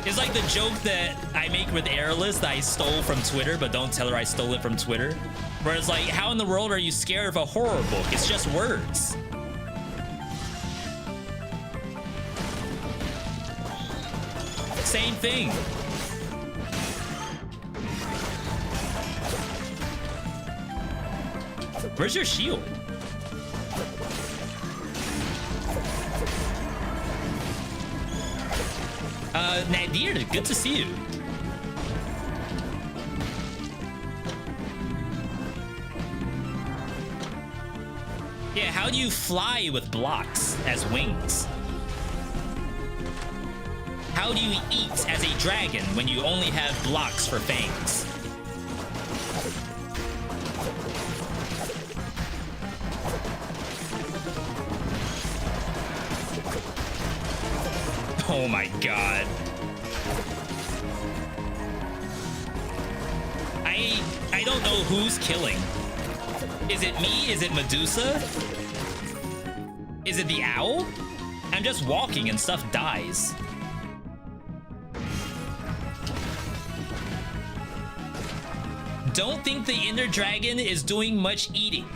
Speaker 1: It's like the joke that I make with Airless that I stole from Twitter, but don't tell her I stole it from Twitter. Where it's like, how in the world are you scared of a horror book? It's just words. Same thing. Where's your shield? Nadir, good to see you. Yeah, how do you fly with blocks as wings? How do you eat as a dragon when you only have blocks for fangs? Oh my god. I don't know who's killing. Is it me? Is it Medusa? Is it the owl? I'm just walking and stuff dies. Don't think the Ender Dragon is doing much eating.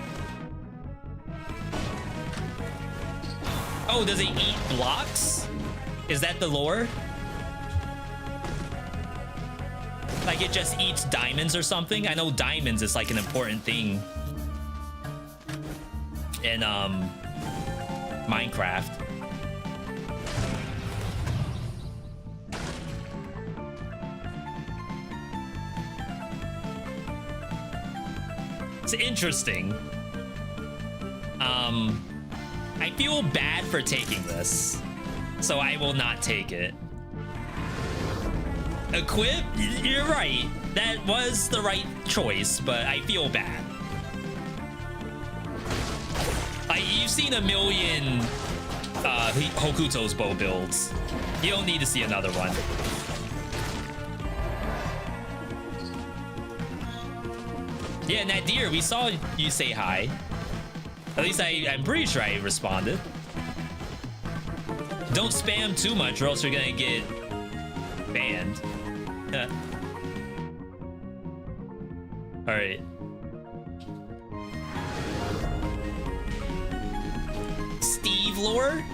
Speaker 1: Oh, does it eat blocks? Is that the lore? Like it just eats diamonds or something? I know diamonds is like an important thing in Minecraft. It's interesting. I feel bad for taking this, so I will not take it. Equip? You're right. That was the right choice, but I feel bad. You've seen a million Hokuto's bow builds. You don't need to see another one. Yeah, Nadir, we saw you say hi. At least I'm pretty sure I responded. Don't spam too much or else you're gonna get banned. All right. Steve lore?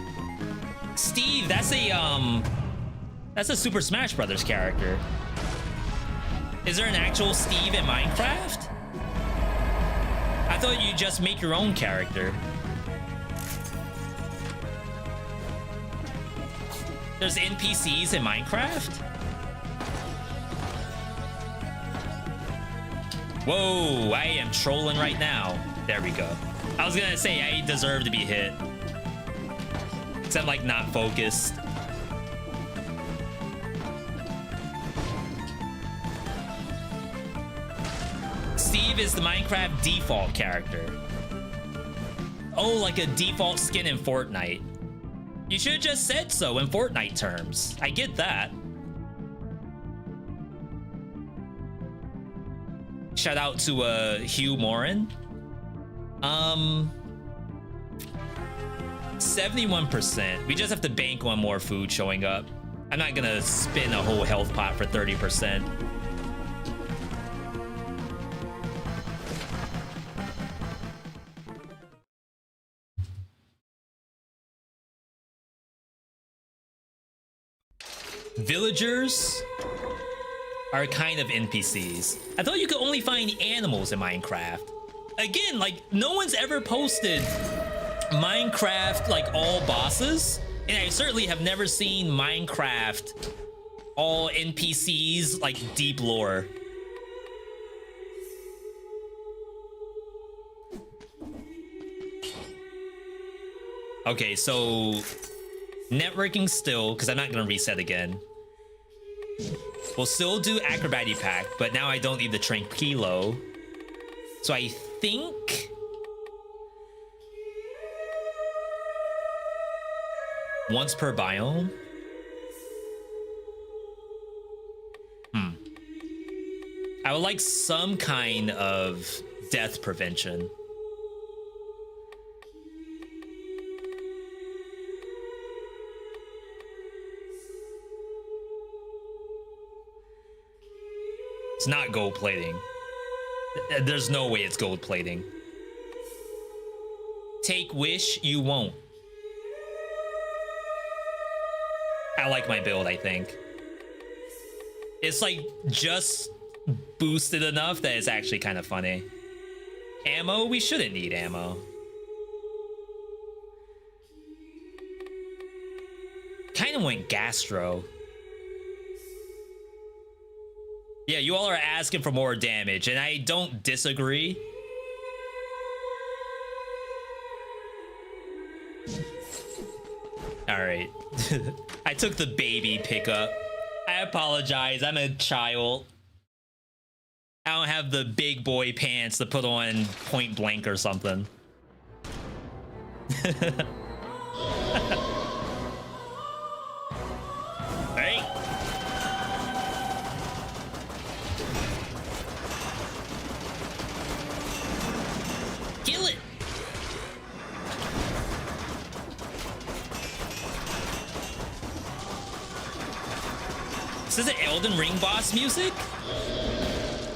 Speaker 1: Steve, that's a Super Smash Brothers character. Is there an actual Steve in Minecraft? I thought you just make your own character. There's NPCs in Minecraft? Whoa, I am trolling right now. There we go. I was gonna say I deserve to be hit. Except like not focused. Steve is the Minecraft default character. Oh, like a default skin in Fortnite. You should have just said so in Fortnite terms. I get that. Shout out to Hugh Morin. 71%. We just have to bank on more food showing up. I'm not gonna spin a whole health pot for 30%. Villagers are kind of NPCs. I thought you could only find animals in Minecraft. Again, like, no one's ever posted Minecraft, like, all bosses. And I certainly have never seen Minecraft all NPCs, like, deep lore. Okay, so networking still, because I'm not gonna reset again. We'll still do acrobatic pack, but now I don't need the tranquilo. So I think once per biome. I would like some kind of death prevention. It's not gold plating. There's no way it's gold plating. Take wish, you won't. I like my build, I think. It's like just boosted enough that it's actually kind of funny. Ammo? We shouldn't need ammo. Kind of went gastro. Yeah, you all are asking for more damage, and I don't disagree. All right. I took the baby pickup. I apologize. I'm a child. I don't have the big boy pants to put on point blank or something. Right? Kill it. Is this an Elden Ring boss music?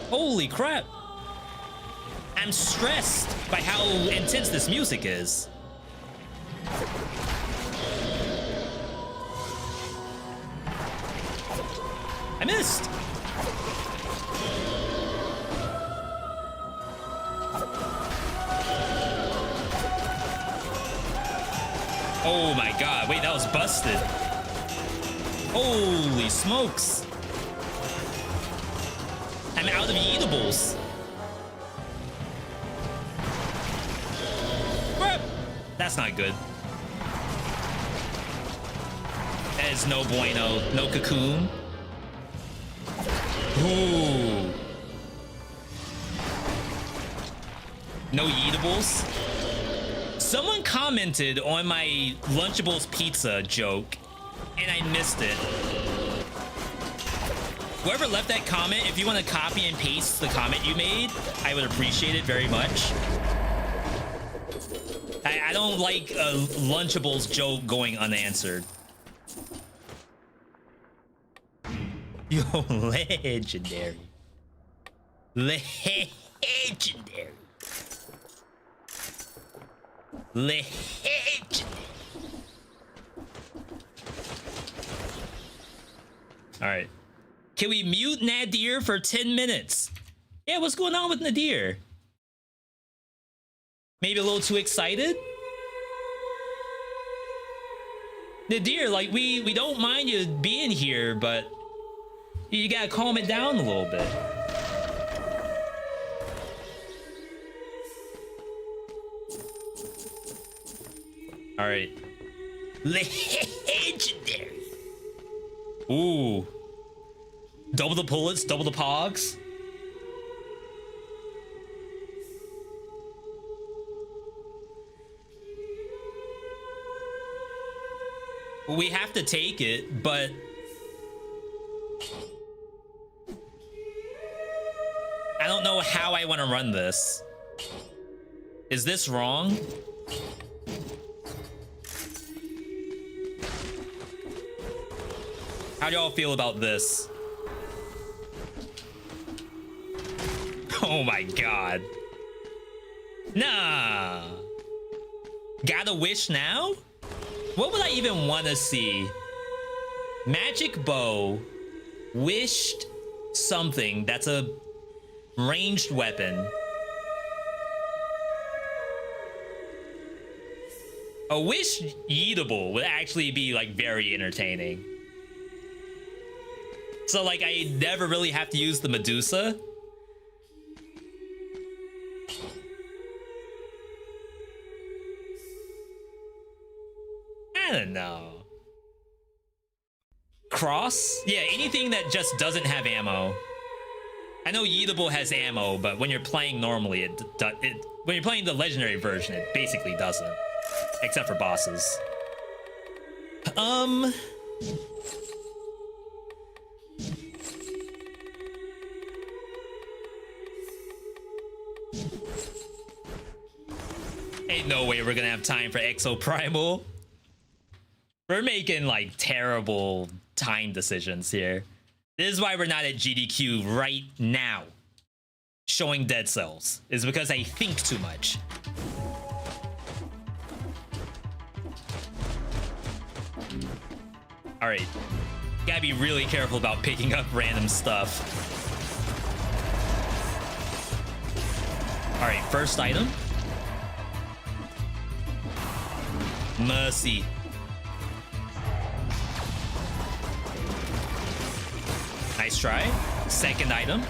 Speaker 1: Holy crap. I'm stressed by how intense this music is. I missed. Oh my god, wait, that was busted. Holy smokes. I'm out of eatables. That's not good. That is no bueno. No cocoon. Ooh. No eatables. Someone commented on my Lunchables pizza joke, and I missed it. Whoever left that comment, if you want to copy and paste the comment you made, I would appreciate it very much. I don't like Lunchable's joke going unanswered. Yo, legendary. Legendary. Legendary. All right. Can we mute Nadir for 10 minutes? Yeah, what's going on with Nadir? Maybe a little too excited? Nadir, like, we don't mind you being here, but you gotta calm it down a little bit. All right. Legendary. Ooh. Double the pullets, double the pogs. We have to take it, but I don't know how I want to run this. Is this wrong? How do y'all feel about this? Oh my god. Nah. Gotta wish now? What would I even want to see? Magic bow. Wished something that's a ranged weapon. A wish yeetable would actually be like very entertaining. So like I never really have to use the Medusa. I don't know. Cross? Yeah, anything that just doesn't have ammo. I know Yeetable has ammo, but when you're playing normally, when you're playing the legendary version, it basically doesn't. Except for bosses. Ain't no way we're gonna have time for Exo Primal. We're making like terrible time decisions here. This is why we're not at GDQ right now. Showing dead cells is because I think too much. All right, gotta be really careful about picking up random stuff. All right, first item. Mercy. Nice try. Second item.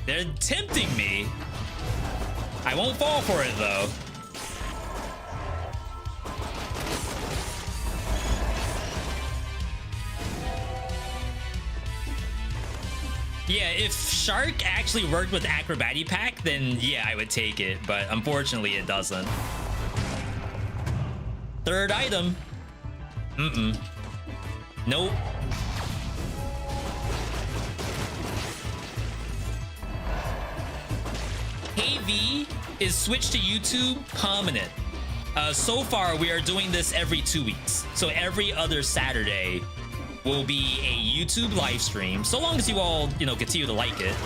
Speaker 1: They're tempting me. I won't fall for it though. Yeah, if Shark actually worked with Acrobati Pack, then yeah, I would take it, but unfortunately it doesn't. Third item. Nope. KV is switched to YouTube permanent. So far, we are doing this every 2 weeks. So every other Saturday will be a YouTube live stream, so long as you all, continue to like it.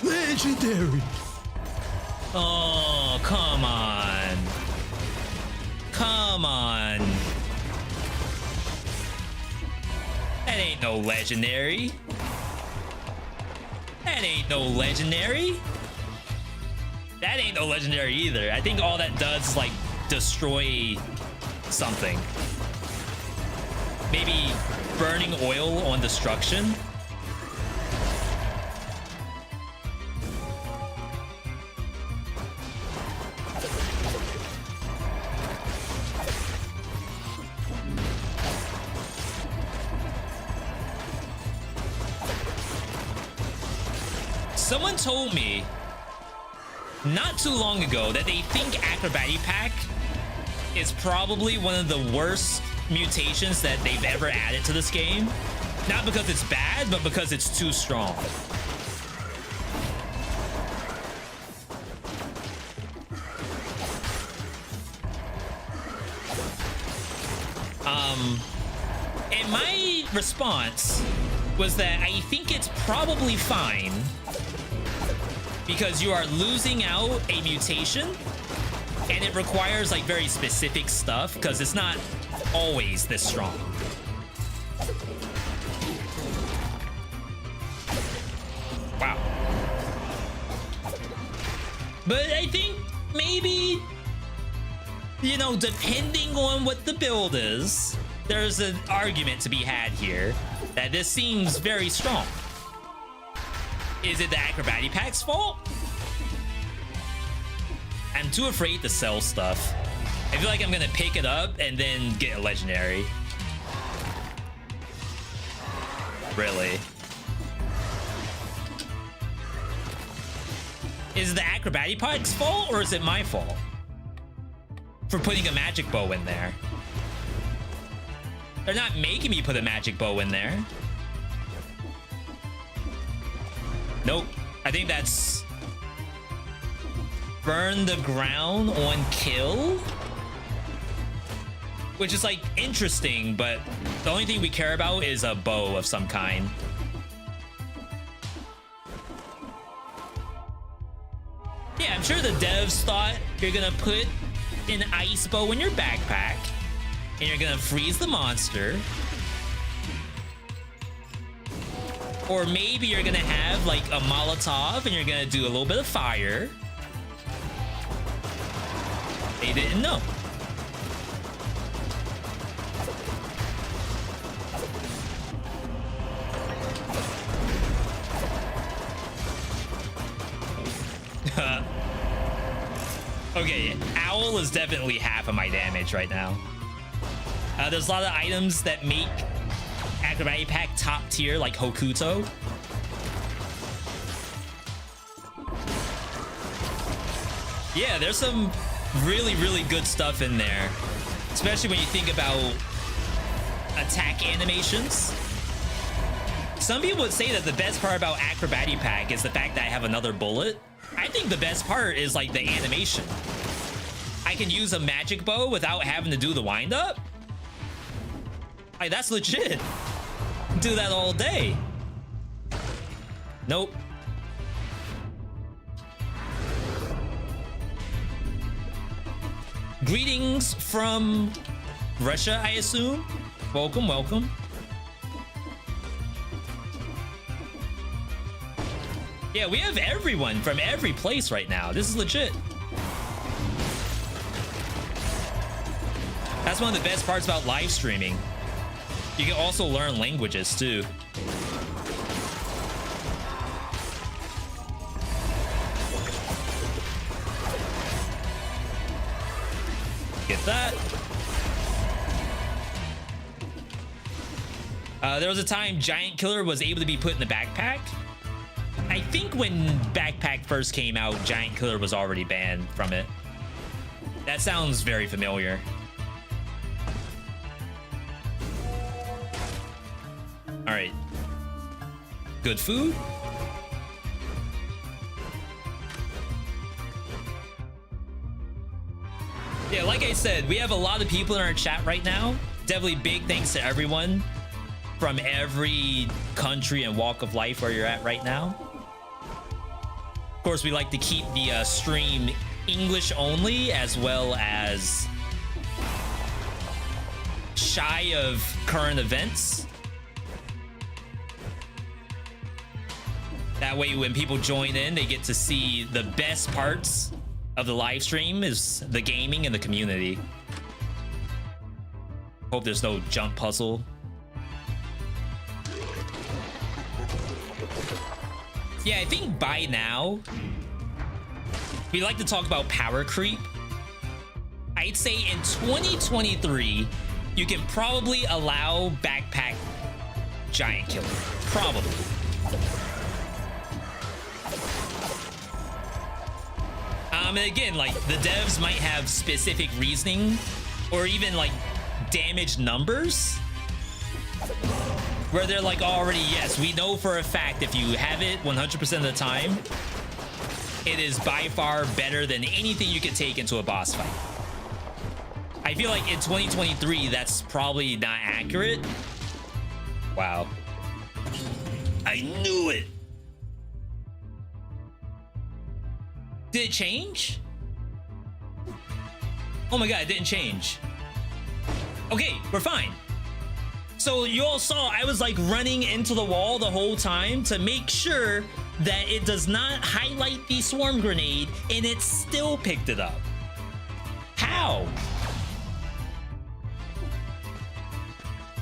Speaker 2: Legendary.
Speaker 1: Oh, come on. Come on. That ain't no legendary. That ain't no legendary. That ain't no legendary either. I think all that does is like destroy something. Maybe burning oil on destruction. Someone told me not too long ago that they think Acrobatic Pack is probably one of the worst mutations that they've ever added to this game. Not because it's bad, but because it's too strong. And my response was that I think it's probably fine because you are losing out a mutation and it requires like very specific stuff because it's not always this strong. Wow. But I think maybe, you know, depending on what the build is, there's an argument to be had here that this seems very strong. Is it the Acrobatic Pack's fault? I'm too afraid to sell stuff. I feel like I'm gonna pick it up and then get a legendary. Really? Is it the Acrobatic Pack's fault or is it my fault for putting a magic bow in there? They're not making me put a magic bow in there. Nope. I think that's burn the ground on kill, which is like interesting, but the only thing we care about is a bow of some kind. Yeah, I'm sure the devs thought you're gonna put an ice bow in your backpack and you're gonna freeze the monster. Or maybe you're gonna have like a Molotov and you're gonna do a little bit of fire. They didn't know. Okay, Owl is definitely half of my damage right now. There's a lot of items that make Acrobatic Pack top tier, like Hokuto. Yeah, there's some really, really good stuff in there, especially when you think about attack animations. Some people would say that the best part about Acrobatic Pack is the fact that I have another bullet. I think the best part is like the animation. I can use a magic bow without having to do the wind up. Like, that's legit. Do that all day. Nope. Greetings from Russia, I assume. Welcome, welcome. Yeah, we have everyone from every place right now. This is legit. That's one of the best parts about live streaming. You can also learn languages too. Get that. There was a time Giant Killer was able to be put in the backpack. I think when Backpack first came out, Giant Killer was already banned from it. That sounds very familiar. All right. Good food. Yeah, like I said, we have a lot of people in our chat right now. Definitely big thanks to everyone from every country and walk of life where you're at right now. Of course, we like to keep the stream English only, as well as shy of current events. That way, when people join in, they get to see the best parts of the live stream is the gaming and the community. Hope there's no jump puzzle. Yeah, I think by now, we like to talk about power creep. I'd say in 2023, you can probably allow Backpack Giant Killer. Probably. And again, like, the devs might have specific reasoning or even like damage numbers where they're like, already, yes, we know for a fact if you have it 100% of the time, it is by far better than anything you could take into a boss fight. I feel like in 2023, that's probably not accurate. Wow. I knew it. Did it change? Oh my god, it didn't change. Okay, we're fine. So you all saw I was like running into the wall the whole time to make sure that it does not highlight the swarm grenade, and it still picked it up. How?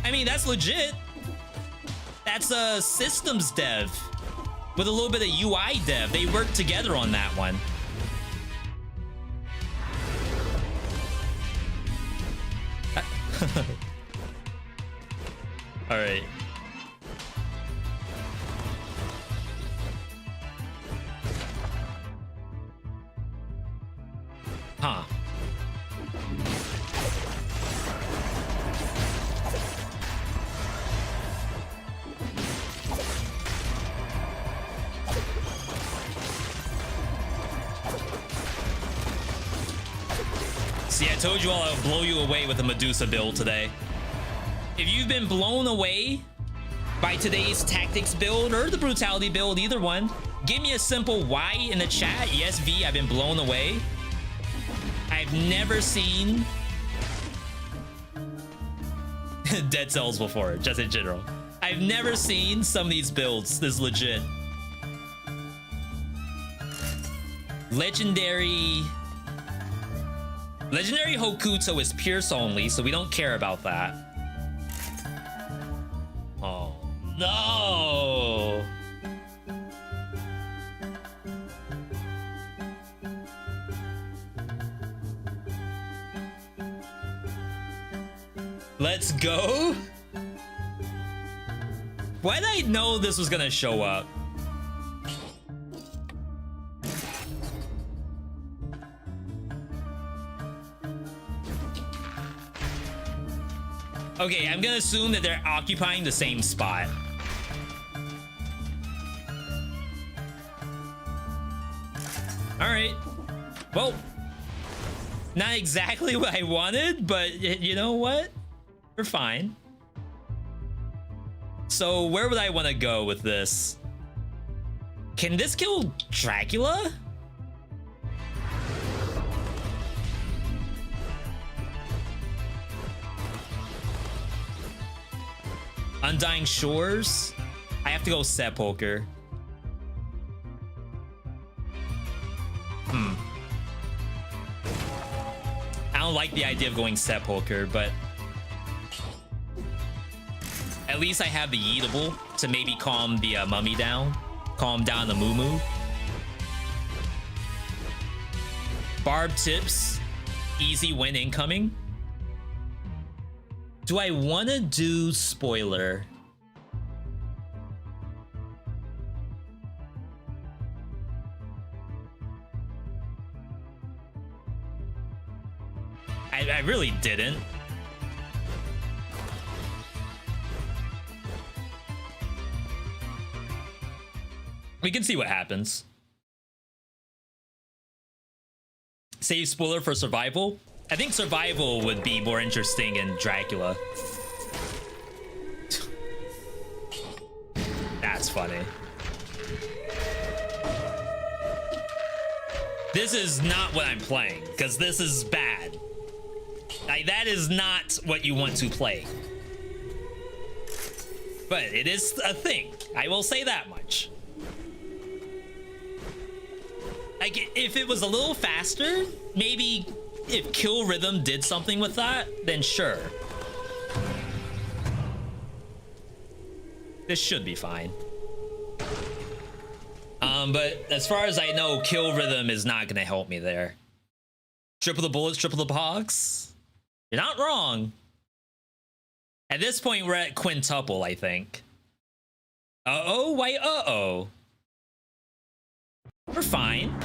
Speaker 1: I mean, that's legit. That's a systems dev with a little bit of UI dev. They worked together on that one. All right. Huh. See, I told you all I'll blow you away with a Medusa build today. If you've been blown away by today's tactics build or the brutality build, either one, give me a simple why in the chat. Yes, V, I've been blown away. I've never seen Dead Cells before, just in general. I've never seen some of these builds this legit. Legendary Hokuto is Pierce only, so we don't care about that. Oh, no! Let's go? Why did I know this was gonna show up? Okay, I'm gonna assume that they're occupying the same spot. All right. Well, not exactly what I wanted, but you know what? We're fine. So where would I want to go with this? Can this kill Dracula? Undying Shores? I have to go Sepulcher. I don't like the idea of going Sepulcher, but at least I have the Eatable to maybe calm the mummy down. Calm down the Moo. Barb Tips. Easy win incoming. Do I want to do spoiler? I really didn't. We can see what happens. Save spoiler for survival. I think survival would be more interesting in Dracula. That's funny. This is not what I'm playing, because this is bad. Like, that is not what you want to play. But it is a thing. I will say that much. Like, if it was a little faster, maybe if kill rhythm did something with that, then sure. This should be fine. But as far as I know, kill rhythm is not gonna help me there. Triple the bullets, triple the hogs. You're not wrong. At this point, we're at quintuple, I think. Uh-oh, why uh-oh? We're fine.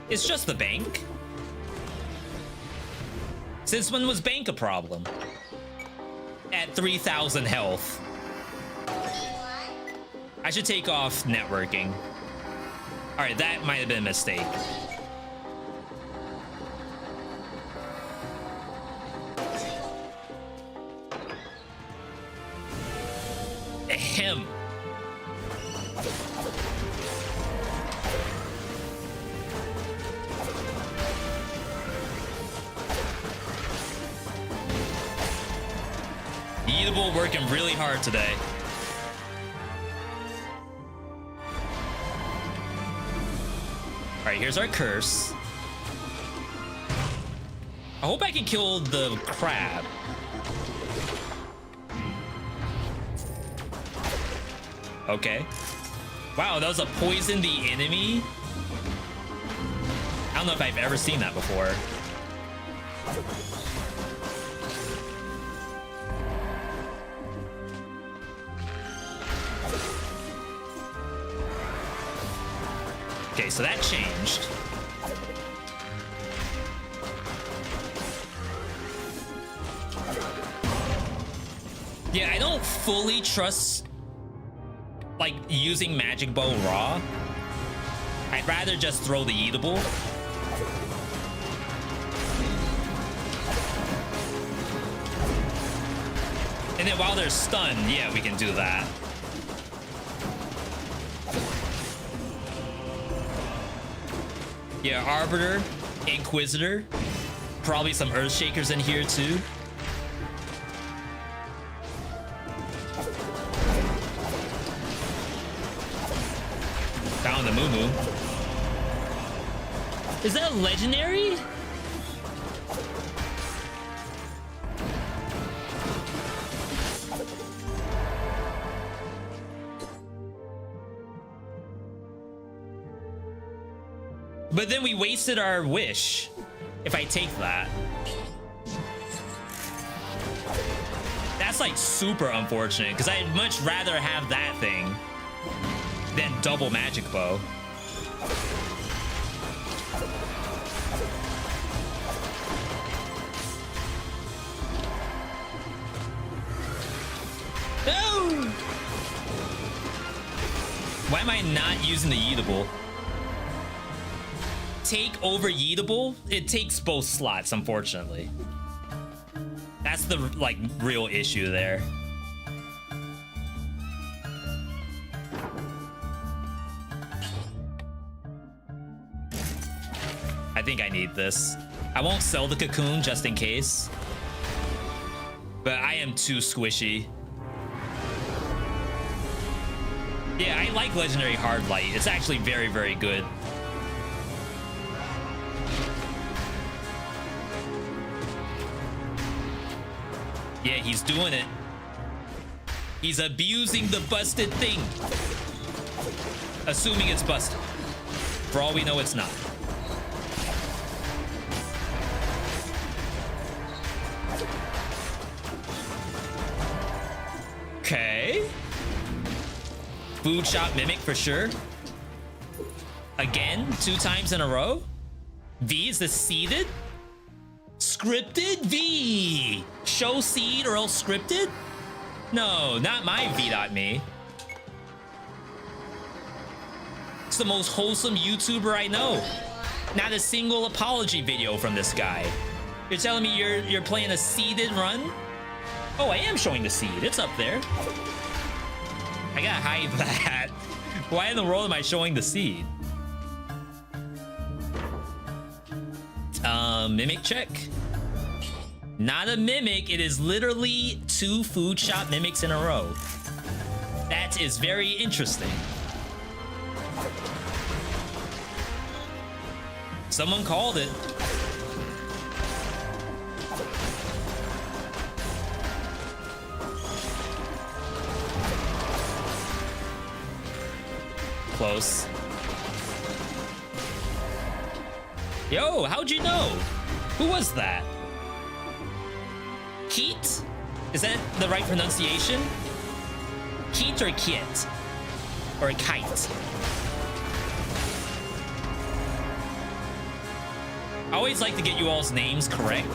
Speaker 1: It's just the bank. Since when was bank a problem? At 3,000 health. I should take off networking. All right, that might have been a mistake. Ahem. Eatable working really hard today. All right, here's our curse. I hope I can kill the crab. Okay. Wow, that was a poison the enemy? I don't know if I've ever seen that before. Okay, so that changed. Yeah, I don't fully trust like using magic bow raw. I'd rather just throw the eatable. And then while they're stunned, yeah, we can do that. Yeah, Arbiter, Inquisitor, probably some Earthshakers in here too. Found the Moo. Is that a legendary? But then we wasted our wish if I take that. That's like super unfortunate because I'd much rather have that thing than double magic bow. No! Why am I not using the eatable? Take over yeetable, it takes both slots, unfortunately. That's the like real issue there. I think I need this. I won't sell the cocoon just in case, but I am too squishy. Yeah, I like legendary hard light. It's actually very, very good. Yeah, he's doing it. He's abusing the busted thing. Assuming it's busted. For all we know, it's not. Okay. Food shop mimic for sure. Again, 2 times in a row. V, is this seeded? Scripted V. Show seed or else scripted? No, not my Veedotme. It's the most wholesome YouTuber I know. Not a single apology video from this guy. You're telling me you're playing a seeded run? Oh, I am showing the seed. It's up there. I gotta hide that. Why in the world am I showing the seed? Mimic check. Not a mimic. It is literally 2 food shop mimics in a row. That is very interesting. Someone called it. Close. Yo, how'd you know? Who was that? Keat? Is that the right pronunciation? Keat or Kit? Or a kite? I always like to get you all's names correct,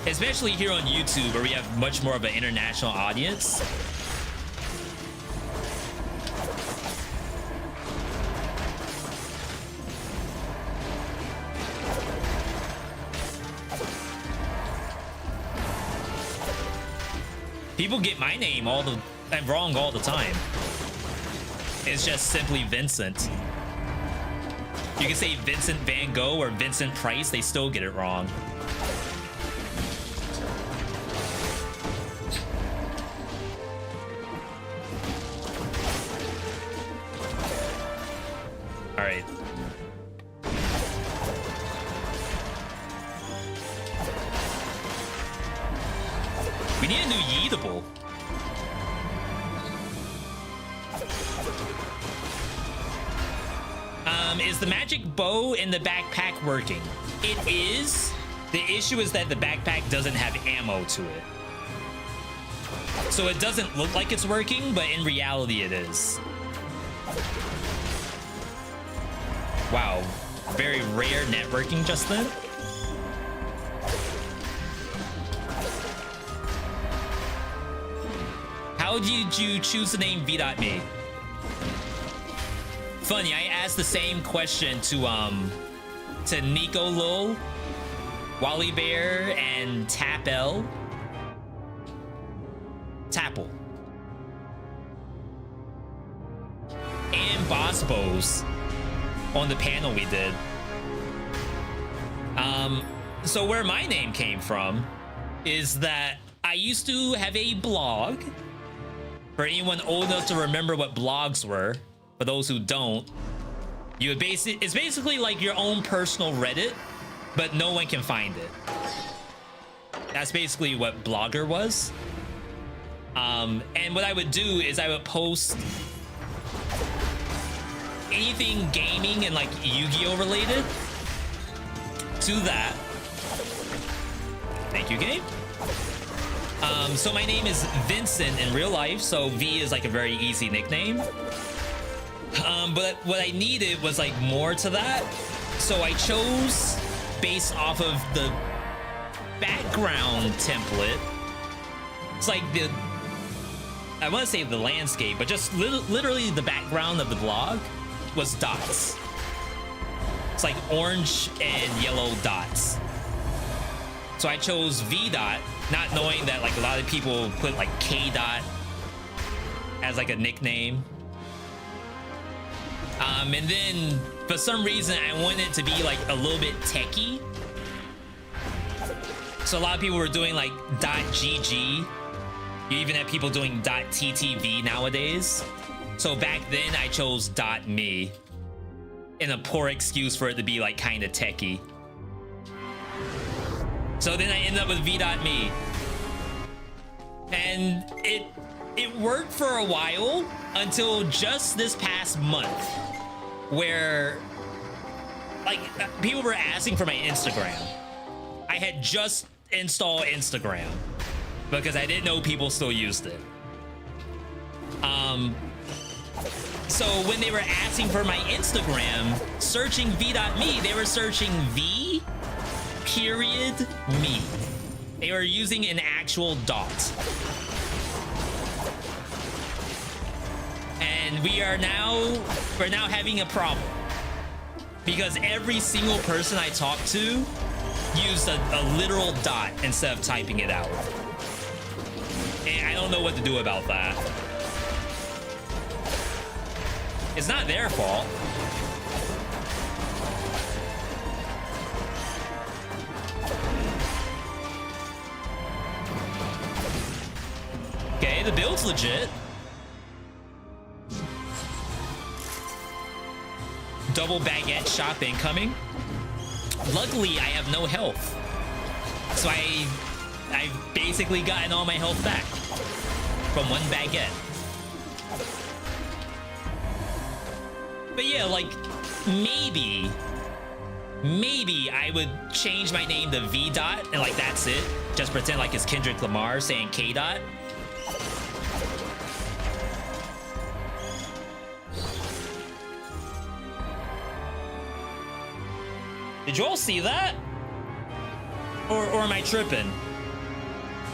Speaker 1: especially here on YouTube where we have much more of an international audience. People get my name wrong all the time. It's just simply Vincent. You can say Vincent Van Gogh or Vincent Price, they still get it wrong. All right. We need a new Yeetable. Is the magic bow in the backpack working? It is. The issue is that the backpack doesn't have ammo to it. So it doesn't look like it's working, but in reality it is. Wow. Very rare networking just then. How did you choose the name Veedotme? Funny, I asked the same question to Nico Lul, Wally Bear, and Tapple. And Boss Bows on the panel we did. So where my name came from is that I used to have a blog. For anyone old enough to remember what blogs were, for those who don't, it's basically like your own personal Reddit, but no one can find it. That's basically what Blogger was. And what I would do is I would post anything gaming and like Yu-Gi-Oh related to that. Thank you, game. So my name is Vincent in real life, so V is like a very easy nickname. But what I needed was like more to that, so I chose based off of the background template. It's like I want to say the landscape, but just literally the background of the blog was dots. It's like orange and yellow dots. So I chose V dot, not knowing that like a lot of people put like K dot as like a nickname. And then for some reason I wanted it to be like a little bit techie. So a lot of people were doing like .gg. You even have people doing .ttv nowadays. So back then I chose .me in a poor excuse for it to be like kind of techie. So then I ended up with V.me. And it worked for a while until just this past month, where like people were asking for my Instagram. I had just installed Instagram because I didn't know people still used it. So when they were asking for my Instagram, searching V.me, they were searching V period me. They were using an actual dot. And we're now having a problem because every single person I talk to used a literal dot instead of typing it out. And I don't know what to do about that. It's not their fault. Okay, the build's legit. Double baguette shop incoming. Luckily, I have no health. So I've basically gotten all my health back from one baguette. But yeah, like, maybe I would change my name to V dot and like that's it. Just pretend like it's Kendrick Lamar saying K dot. Did you all see that? Or am I tripping?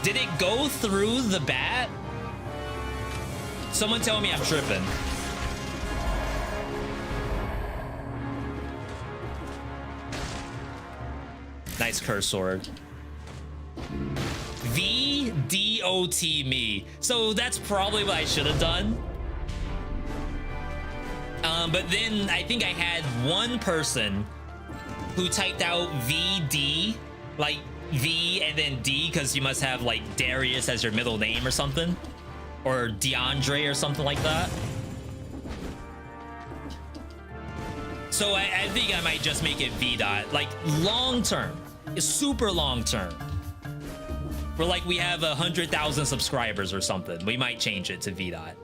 Speaker 1: Did it go through the bat? Someone tell me I'm tripping. Nice curse sword. Veedotme. So that's probably what I should have done. But then I think I had one person who typed out VD, like V and then D, because you must have like Darius as your middle name or something, or DeAndre or something like that. So I think I might just make it V dot, like long term. It's super long term. We're like, we have 100,000 subscribers or something. We might change it to V dot.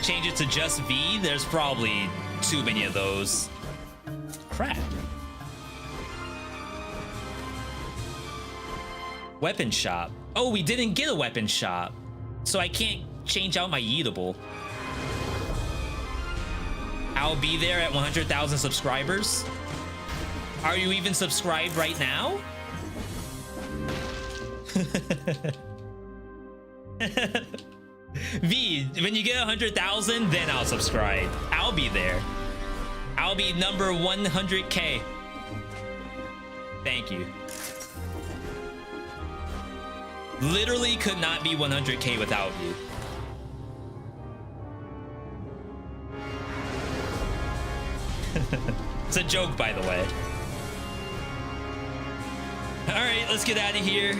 Speaker 1: Change it to just V. There's probably too many of those. Crap. Weapon shop. Oh, we didn't get a weapon shop, so I can't change out my eatable. I'll be there at 100,000 subscribers. Are you even subscribed right now? V, when you get 100,000, then I'll subscribe. I'll be there. I'll be number 100K. Thank you. Literally could not be 100K without you. It's a joke, by the way. All right, let's get out of here.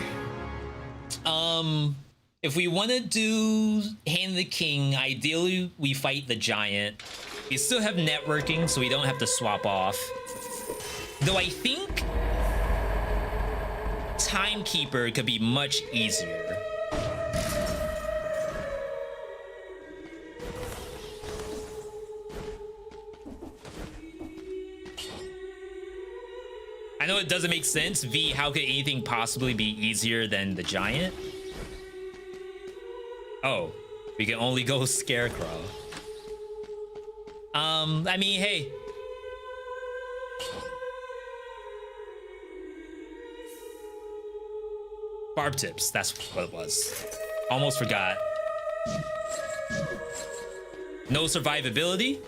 Speaker 1: If we want to do Hand the King, ideally we fight the giant. We still have networking, so we don't have to swap off. Though I think Timekeeper could be much easier. I know it doesn't make sense. V, how could anything possibly be easier than the giant? Oh, we can only go Scarecrow. I mean, hey. Barb tips, that's what it was. Almost forgot. No survivability.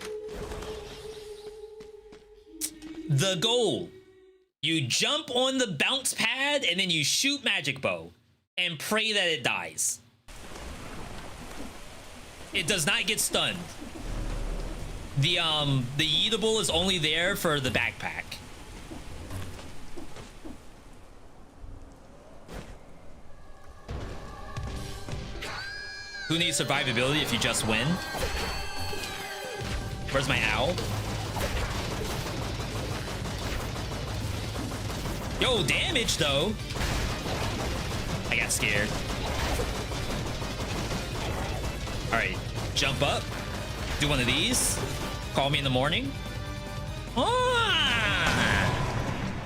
Speaker 1: The goal. You jump on the bounce pad and then you shoot magic bow and pray that it dies. It does not get stunned. The eatable is only there for the backpack. Who needs survivability if you just win? Where's my owl? Yo, damage though. I got scared. All right, jump up. Do one of these. Call me in the morning.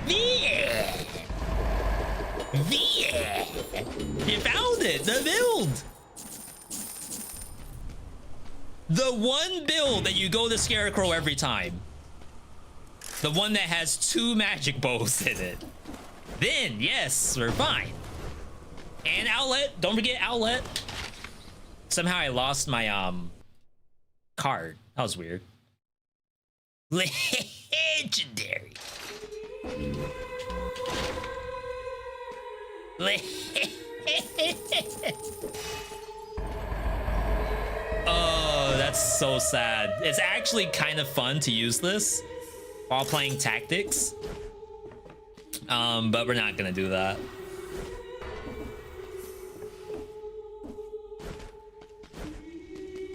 Speaker 1: Yeah. You found it. The build. The one build that you go to Scarecrow every time. The one that has 2 magic bows in it. Then, yes, we're fine. And outlet. Don't forget outlet. Somehow I lost my card. That was weird. Legendary. Oh, that's so sad. It's actually kind of fun to use this while playing tactics. But we're not gonna do that.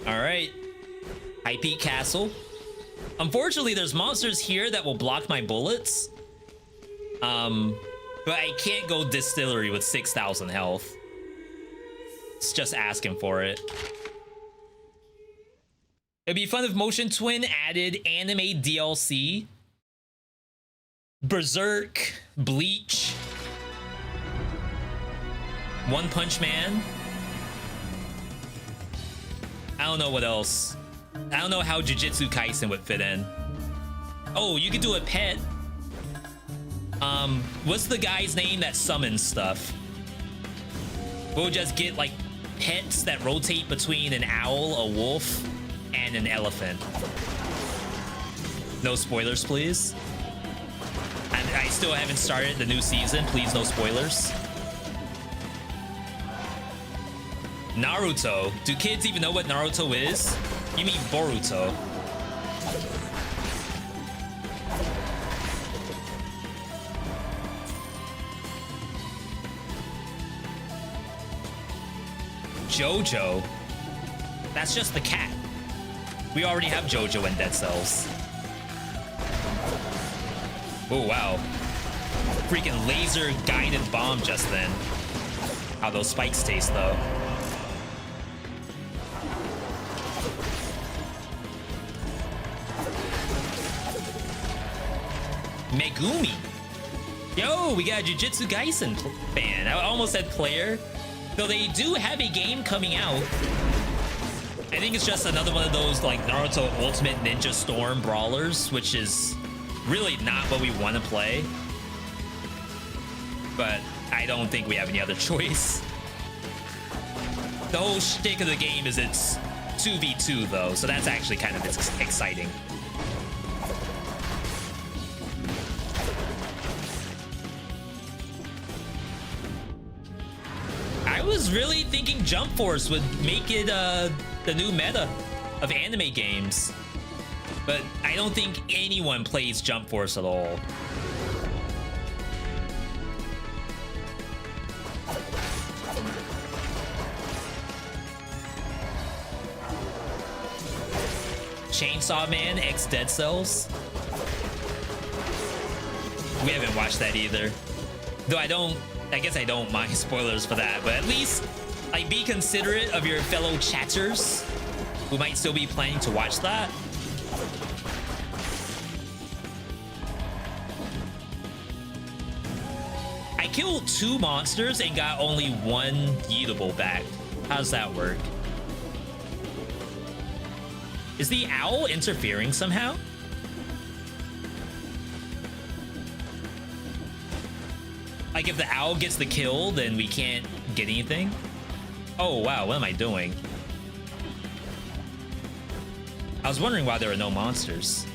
Speaker 1: All right, High Peak Castle. Unfortunately, there's monsters here that will block my bullets. But I can't go Distillery with 6,000 health. It's just asking for it. It'd be fun if Motion Twin added anime DLC. Berserk, Bleach, One Punch Man. I don't know what else. I don't know how Jujutsu Kaisen would fit in. Oh, you could do a pet. What's the guy's name that summons stuff? We'll just get like pets that rotate between an owl, a wolf, and an elephant. No spoilers, please. I still haven't started the new season. Please, no spoilers. Naruto. Do kids even know what Naruto is? You mean Boruto. Jojo? That's just the cat. We already have Jojo in Dead Cells. Oh, wow. Freaking laser guided bomb just then. How those spikes taste, though. Megumi. Yo, we got a Jujutsu Kaisen fan. I almost said player. Though they do have a game coming out. I think it's just another one of those like Naruto Ultimate Ninja Storm brawlers, which is really not what we want to play. But I don't think we have any other choice. The whole shtick of the game is it's 2v2 though, so that's actually kind of exciting. I was really thinking Jump Force would make it the new meta of anime games, but I don't think anyone plays Jump Force at all. Chainsaw Man X Dead Cells. We haven't watched that either. Though I guess I don't mind spoilers for that, but at least like be considerate of your fellow chatters who might still be planning to watch that. I killed 2 monsters and got only 1 eatable back. How does that work? Is the owl interfering somehow? Like if the owl gets the kill, then we can't get anything? Oh wow, what am I doing? I was wondering why there were no monsters.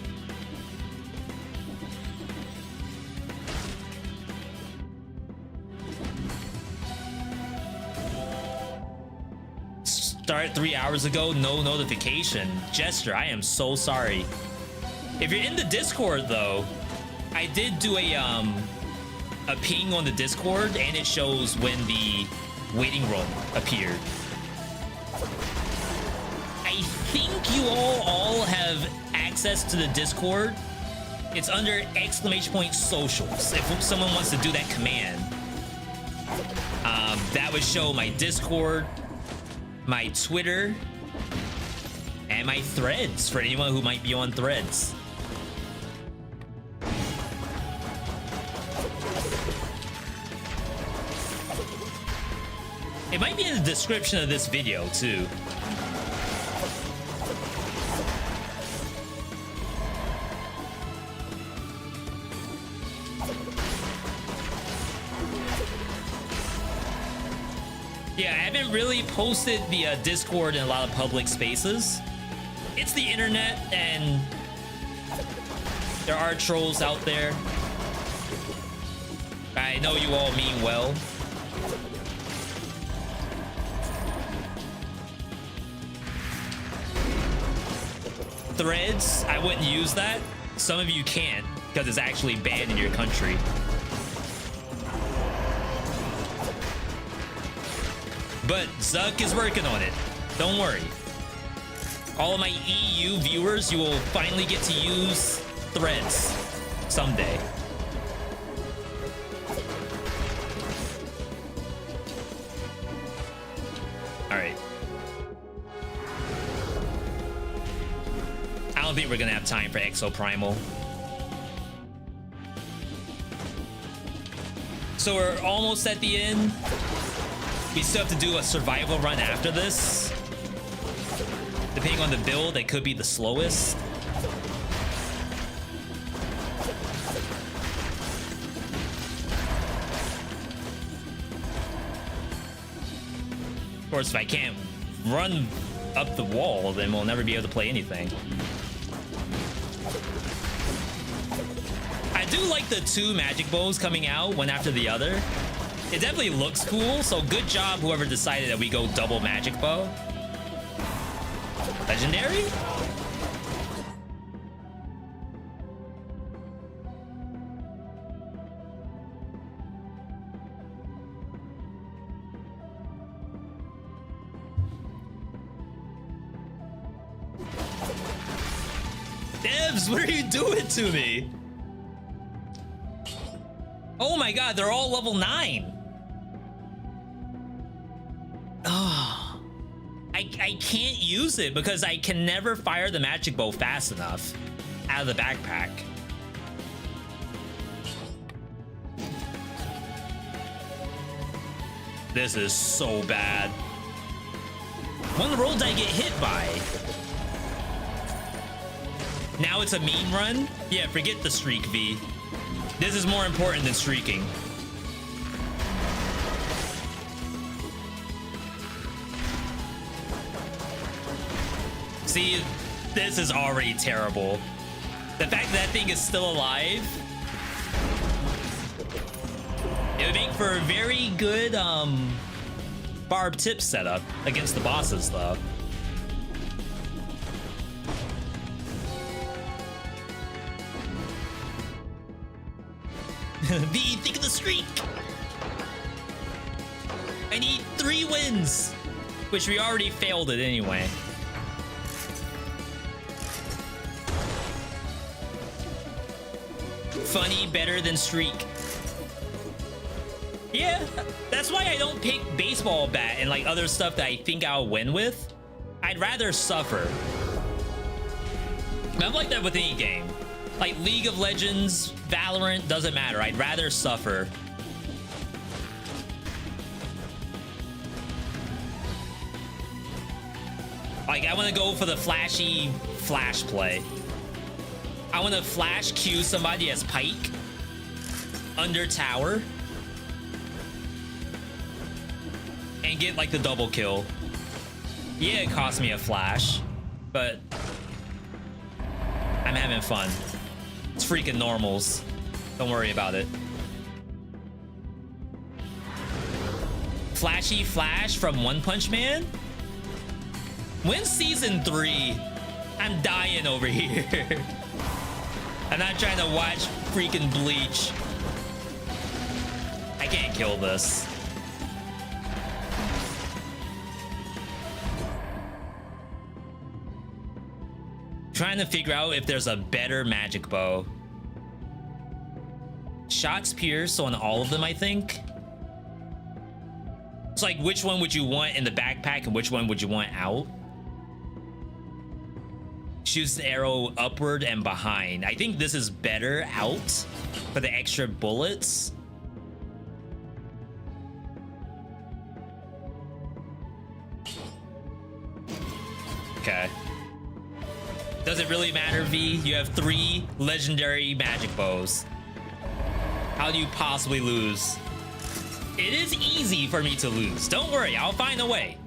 Speaker 1: Start 3 hours ago, no notification. Jester, I am so sorry. If you're in the Discord though, I did do a ping on the Discord and it shows when the waiting room appeared. I think you all have access to the Discord. It's under !socials. If someone wants to do that command, that would show my Discord, my Twitter, and my threads for anyone who might be on threads. It might be in the description of this video too. Yeah, I haven't really posted the Discord in a lot of public spaces. It's the internet and there are trolls out there. I know you all mean well. Threads, I wouldn't use that. Some of you can't because it's actually banned in your country. But Zuck is working on it. Don't worry. All of my EU viewers, you will finally get to use Threads someday. All right. I don't think we're gonna have time for Exoprimal. So we're almost at the end. We still have to do a survival run after this. Depending on the build, it could be the slowest. Of course, if I can't run up the wall, then we'll never be able to play anything. I do like the 2 magic bows coming out one after the other. It definitely looks cool, so good job whoever decided that we go double magic bow. Legendary? Devs, what are you doing to me? Oh my god, they're all level 9. Oh, I can't use it because I can never fire the magic bow fast enough out of the backpack. This is so bad. One roll did I get hit by? Now it's a meme run? Yeah, forget the streak, V. This is more important than streaking. See, this is already terrible. The fact that thing is still alive, it would make for a very good barb tip setup against the bosses, though. V, think of the streak. I need 3 wins, which we already failed it anyway. Funny, better than streak. Yeah, that's why I don't pick baseball bat and like other stuff that I think I'll win with. I'd rather suffer. I'm like that with any game. Like League of Legends, Valorant, doesn't matter. I'd rather suffer. Like, I want to go for the flashy flash play. I want to flash Q somebody as Pike under tower and get like the double kill. Yeah, it cost me a flash, but I'm having fun. It's freaking normals. Don't worry about it. Flashy flash from One Punch Man? When's season 3? I'm dying over here. I'm not trying to watch freaking Bleach. I can't kill this. Trying to figure out if there's a better magic bow. Shots pierce on all of them, I think. It's like, which one would you want in the backpack and which one would you want out? Shoots the arrow upward and behind. I think this is better out for the extra bullets. Okay. Does it really matter, V? You have 3 legendary magic bows. How do you possibly lose? It is easy for me to lose. Don't worry, I'll find a way.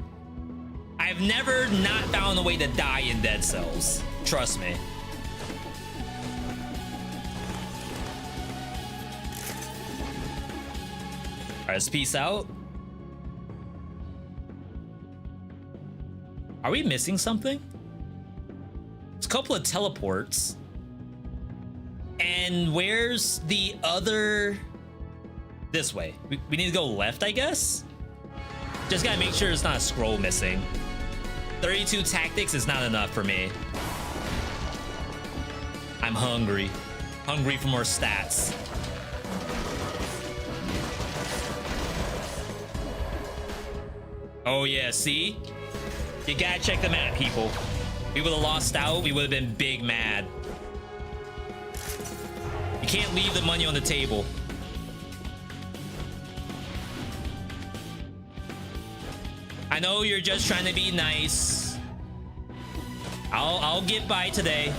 Speaker 1: I've never not found a way to die in Dead Cells. Trust me. All right, let's peace out. Are we missing something? There's a couple of teleports. And where's the other? This way. We need to go left, I guess? Just gotta make sure it's not a scroll missing. 32 tactics is not enough for me. I'm hungry. Hungry for more stats. Oh yeah, see? You gotta check the map, people. We would have lost out. We would have been big mad. You can't leave the money on the table. I know you're just trying to be nice. I'll get by today.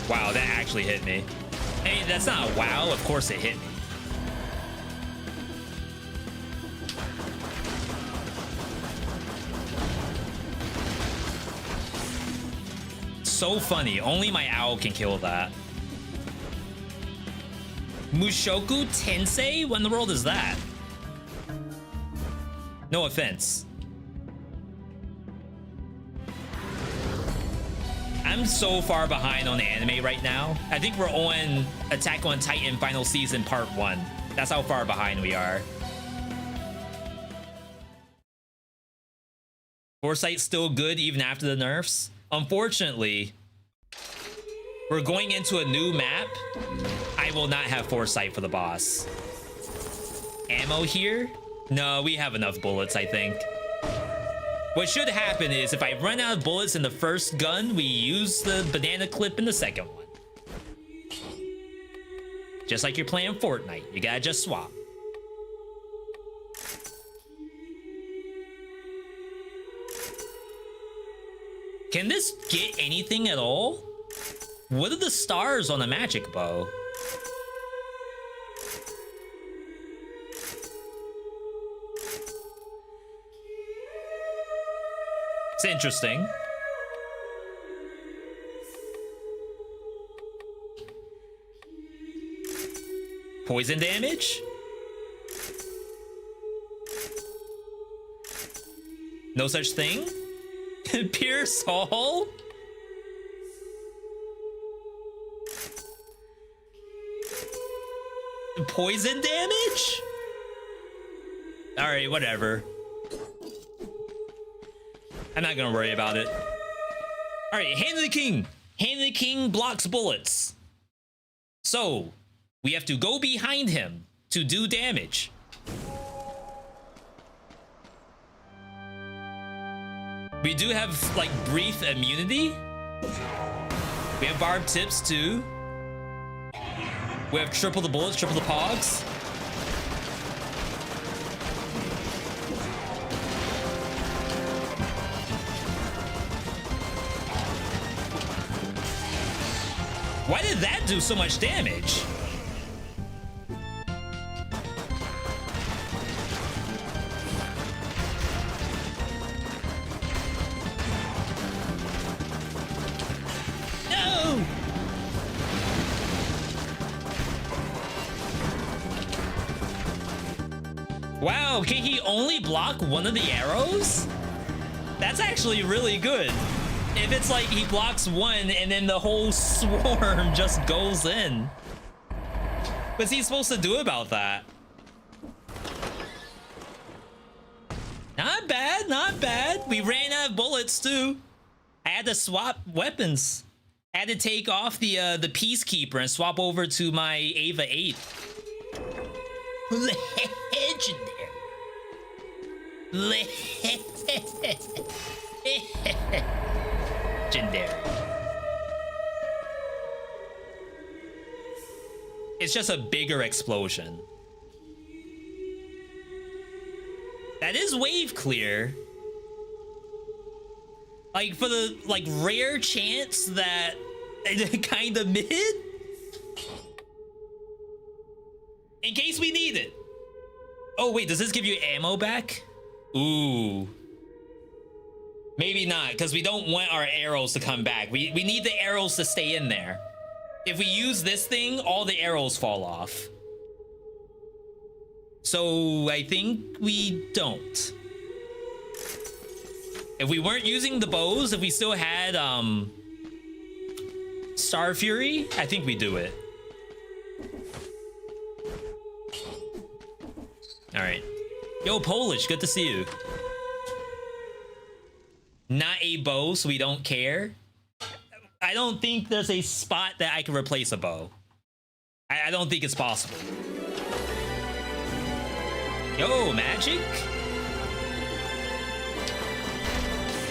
Speaker 1: Wow, that actually hit me. I mean, that's not a wow. Of course it hit me. So funny. Only my owl can kill that. Mushoku Tensei? What in the world is that? No offense. I'm so far behind on the anime right now. I think we're on Attack on Titan Final Season Part 1. That's how far behind we are. Foresight's still good even after the nerfs. Unfortunately, we're going into a new map. I will not have foresight for the boss. Ammo here? No, we have enough bullets, I think. What should happen is if I run out of bullets in the first gun, we use the banana clip in the second one. Just like you're playing Fortnite, you gotta just swap. Can this get anything at all? What are the stars on the magic bow? It's interesting. Poison damage? No such thing? Pierce all? Poison damage? Alright, whatever. I'm not gonna worry about it. Alright, Hand of the King. Hand of the King blocks bullets. So, we have to go behind him to do damage. We do have, like, brief immunity. We have barbed tips, too. We have triple the bullets, triple the pogs. Why did that do so much damage? No! Wow, can he only block one of the arrows? That's actually really good. If it's like he blocks one and then the whole swarm just goes in. What's he supposed to do about that? Not bad, not bad. We ran out of bullets too. I had to swap weapons. I had to take off the Peacekeeper and swap over to my Ava 8. Legendary. It's just a bigger explosion. That is wave clear. Like for the rare chance that kind of mid. In case we need it. Oh wait, does this give you ammo back? Ooh. Maybe not, because we don't want our arrows to come back. We need the arrows to stay in there. If we use this thing, all the arrows fall off. So I think we don't. If we weren't using the bows, if we still had Star Fury, I think we do it. All right. Yo, Polish, good to see you. Not a bow, so we don't care. I don't think there's a spot that I can replace a bow. I don't think it's possible. Yo, magic?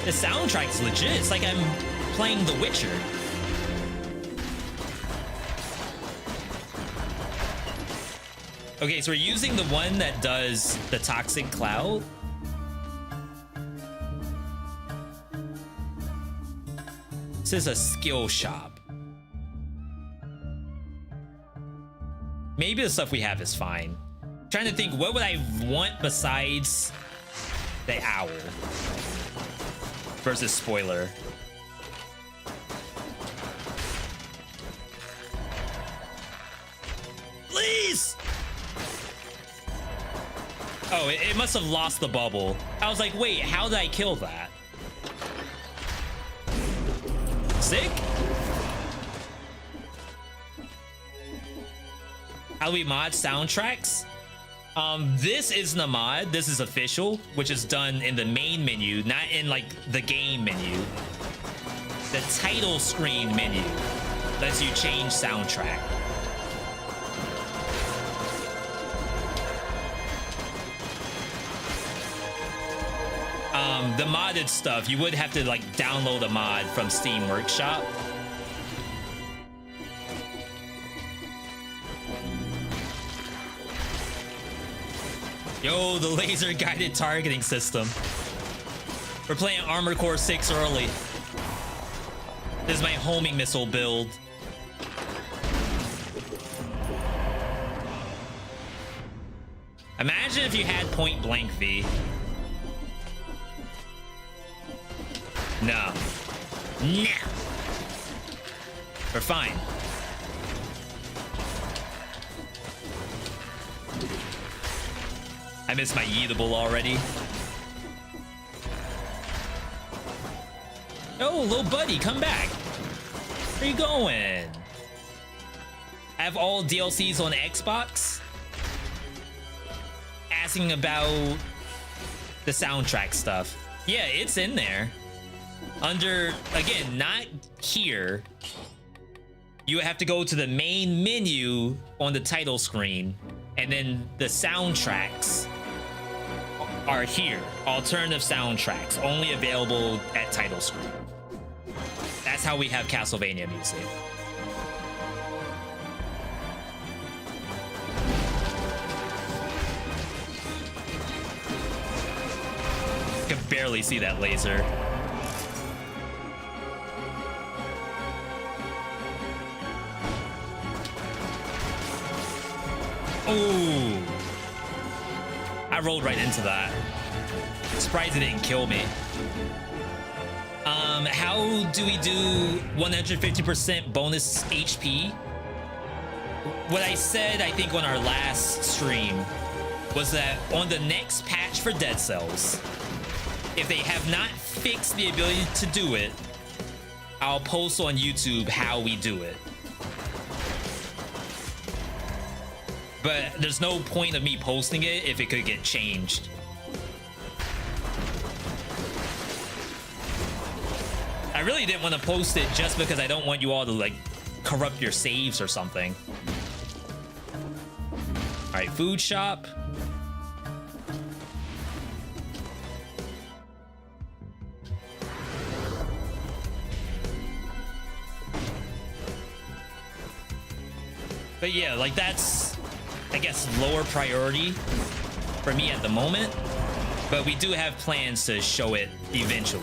Speaker 1: The soundtrack is legit. It's like I'm playing The Witcher. Okay, so we're using the one that does the toxic cloud. This is a skill shop. Maybe the stuff we have is fine. I'm trying to think, what would I want besides the owl versus spoiler? Please! Oh, it must have lost the bubble. I was like, wait, how did I kill that? Sick? How do we mod soundtracks? This isn't a mod. This is official, which is done in the main menu, not in like the game menu. The title screen menu lets you change soundtrack. The modded stuff, you would have to like download a mod from Steam Workshop. Yo, the laser guided targeting system. We're playing Armored Core 6 early. This is my homing missile build. Imagine if you had point blank V. No. No. We're fine. I missed my yeetable already. Oh, little buddy, come back. Where you going? I have all DLCs on Xbox. Asking about the soundtrack stuff. Yeah, it's in there. Under, again, not here. You have to go to the main menu on the title screen, and then the soundtracks are here. Alternative soundtracks, only available at title screen. That's how we have Castlevania music. Can barely see that laser. Ooh. I rolled right into that. Surprised it didn't kill me. How do we do 150% bonus HP? What I said, I think, on our last stream was that on the next patch for Dead Cells, if they have not fixed the ability to do it, I'll post on YouTube how we do it. But there's no point of me posting it if it could get changed. I really didn't want to post it just because I don't want you all to like corrupt your saves or something. All right, food shop. But yeah, like that's, I guess, lower priority for me at the moment, but we do have plans to show it eventually.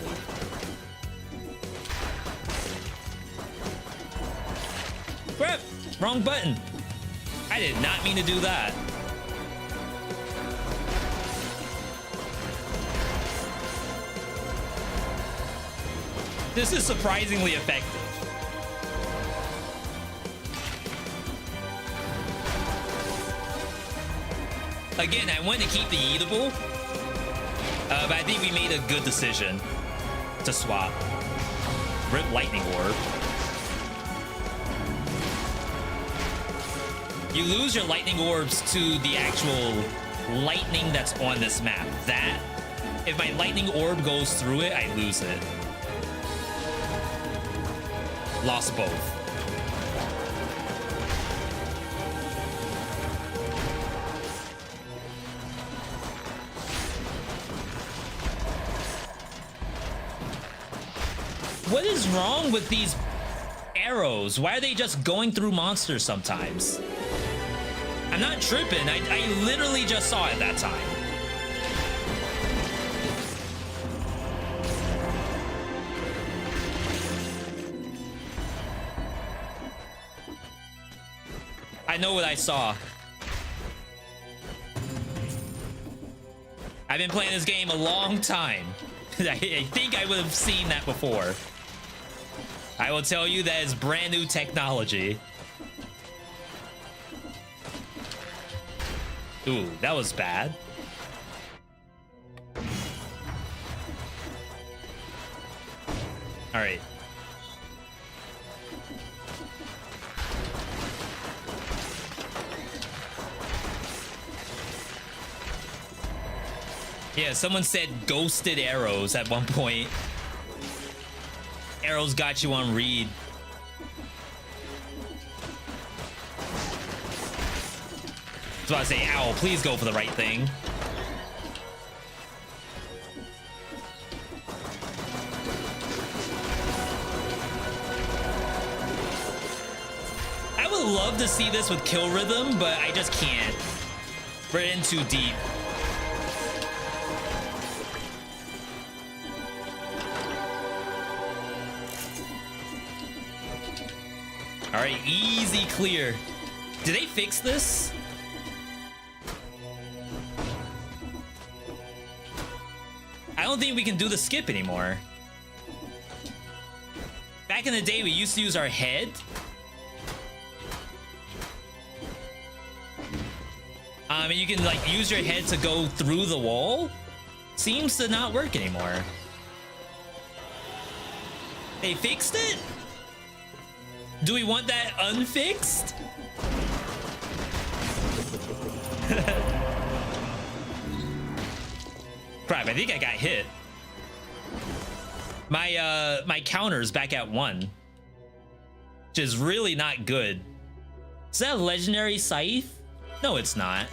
Speaker 1: Crap, wrong button. I did not mean to do that. This is surprisingly effective. Again, I wanted to keep the eatable, but I think we made a good decision to swap. Rip lightning orb. You lose your lightning orbs to the actual lightning that's on this map. That, if my lightning orb goes through it, I lose it. Lost both. What is wrong with these arrows? Why are they just going through monsters sometimes? I'm not tripping. I literally just saw it that time. I know what I saw. I've been playing this game a long time. I think I would have seen that before. I will tell you that it's brand new technology. Ooh, that was bad. All right. Yeah, someone said ghosted arrows at one point. Arrows got you on read. I was about to say, owl, please go for the right thing. I would love to see this with kill rhythm, but I just can't. We're in too deep. All right, easy clear. Did they fix this? I don't think we can do the skip anymore. Back in the day, we used to use our head. And you can like use your head to go through the wall. Seems to not work anymore. They fixed it? Do we want that unfixed? Crap, I think I got hit. My counter's back at 1. Which is really not good. Is that a legendary scythe? No, it's not.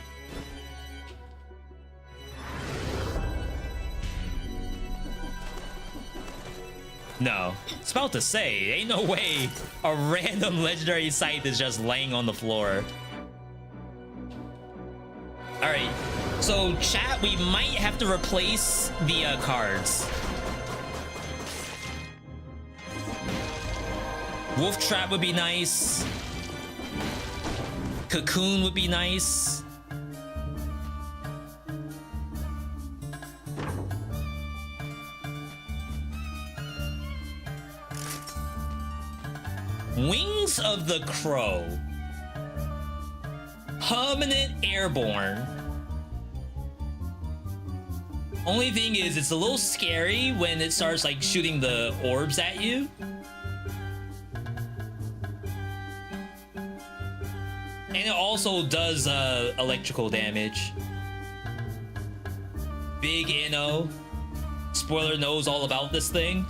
Speaker 1: No. It's about to say, ain't no way a random legendary scythe is just laying on the floor. All right. So, chat, we might have to replace the cards. Wolf Trap would be nice. Cocoon would be nice. Wings of the Crow. Permanent airborne. Only thing is, it's a little scary when it starts like shooting the orbs at you. And it also does electrical damage. Big Inno. Spoiler knows all about this thing.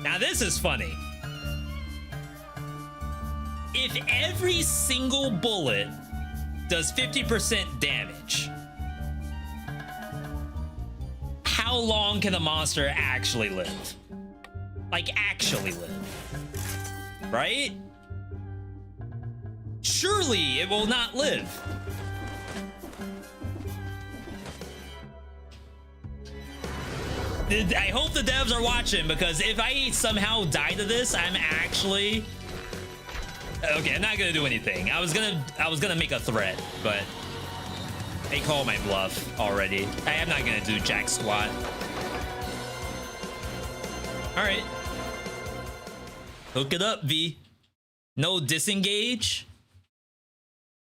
Speaker 1: Now this is funny. If every single bullet does 50% damage, how long can the monster actually live? Like actually live, right? Surely it will not live. I hope the devs are watching, because if I somehow die to this, I'm actually okay. I'm not gonna do anything. I was gonna make a threat, but they call my bluff already. I am not gonna do jack squat. All right, hook it up, V. No disengage.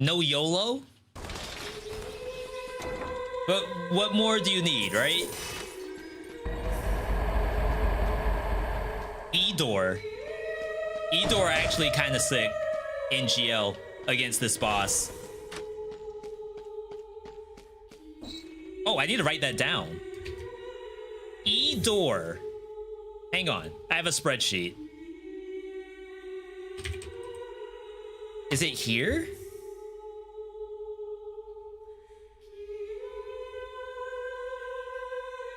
Speaker 1: No YOLO. But what more do you need, right? Edor. Edor actually kind of sick in GL against this boss. Oh, I need to write that down. Edor. Hang on. I have a spreadsheet. Is it here?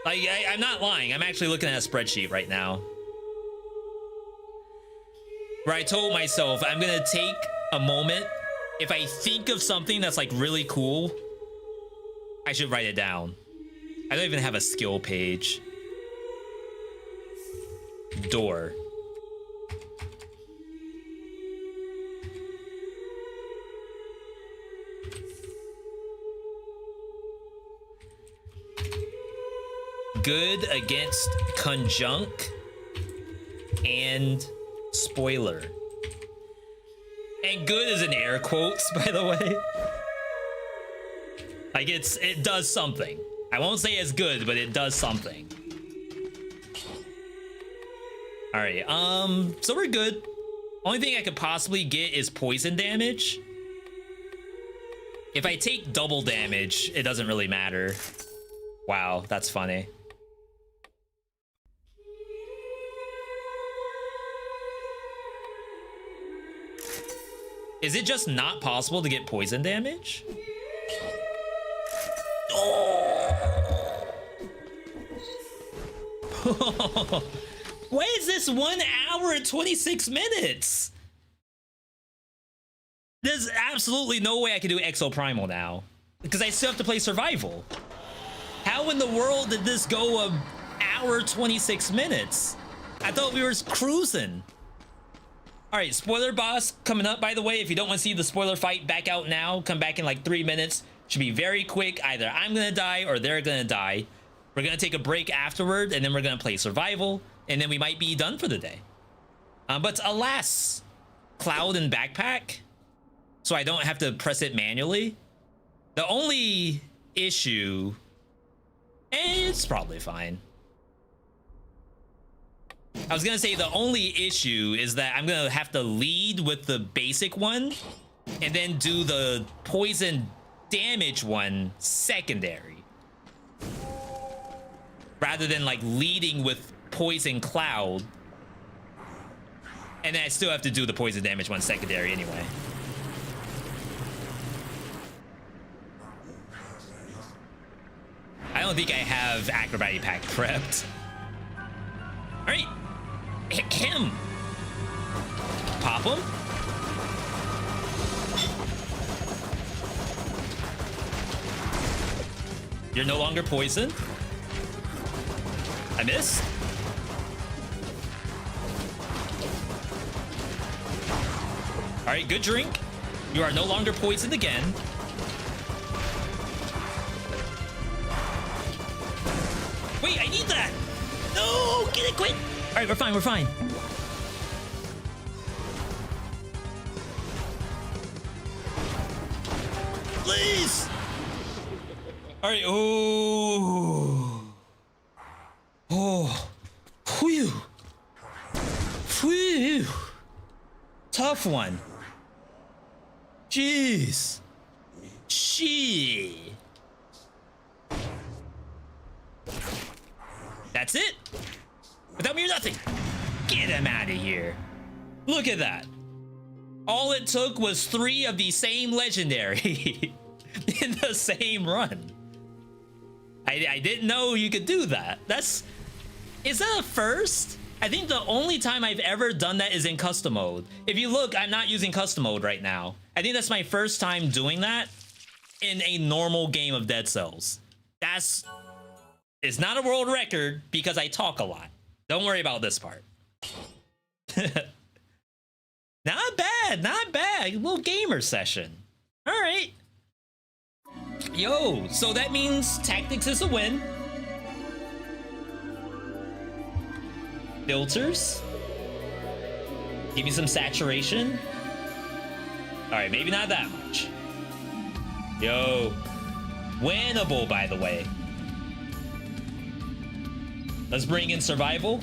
Speaker 1: Like, I'm not lying. I'm actually looking at a spreadsheet right now. Where I told myself I'm gonna take a moment. If I think of something that's like really cool, I should write it down. I don't even have a skill page. Door. Good against conjunct and spoiler. And good is in air quotes, by the way. Like it does something. I won't say it's good, but it does something. All right, so we're good. Only thing I could possibly get is poison damage. If I take double damage, it doesn't really matter. Wow, that's funny. Is it just not possible to get poison damage? Oh! Why is this 1 hour and 26 minutes? There's absolutely no way I can do Exoprimal now, because I still have to play Survival. How in the world did this go an hour 26 minutes? I thought we were cruising. All right, spoiler boss coming up, by the way. If you don't want to see the spoiler fight, back out now. Come back in like 3 minutes. Should be very quick. Either I'm gonna die or they're gonna die. We're gonna take a break afterward, and then we're gonna play Survival, and then we might be done for the day. But alas, Cloud and Backpack, so I don't have to press it manually. The only issue, and it's probably fine. I was gonna say the only issue is that I'm gonna have to lead with the basic one and then do the poison damage one secondary, rather than like leading with poison cloud, and then I still have to do the poison damage one secondary anyway. I don't think I have Acrobatic Pack prepped. All right. Hit him. Pop him. You're no longer poisoned. I missed. All right, good drink. You are no longer poisoned again. Wait, I need that. No, get it quick. All right, we're fine, we're fine. Please. All right, oh. Oh, whew. Whew. Tough one. Jeez. Gee. That's it. Without me or nothing. Get him out of here. Look at that. All it took was 3 of the same legendary in the same run. I didn't know you could do that. Is that a first? I think the only time I've ever done that is in custom mode. If you look, I'm not using custom mode right now. I think that's my first time doing that in a normal game of Dead Cells. It's not a world record because I talk a lot. Don't worry about this part. Not bad, not bad. A little gamer session. All right. Yo, so that means tactics is a win. Filters. Give me some saturation. All right, maybe not that much. Yo, winnable, by the way. Let's bring in survival.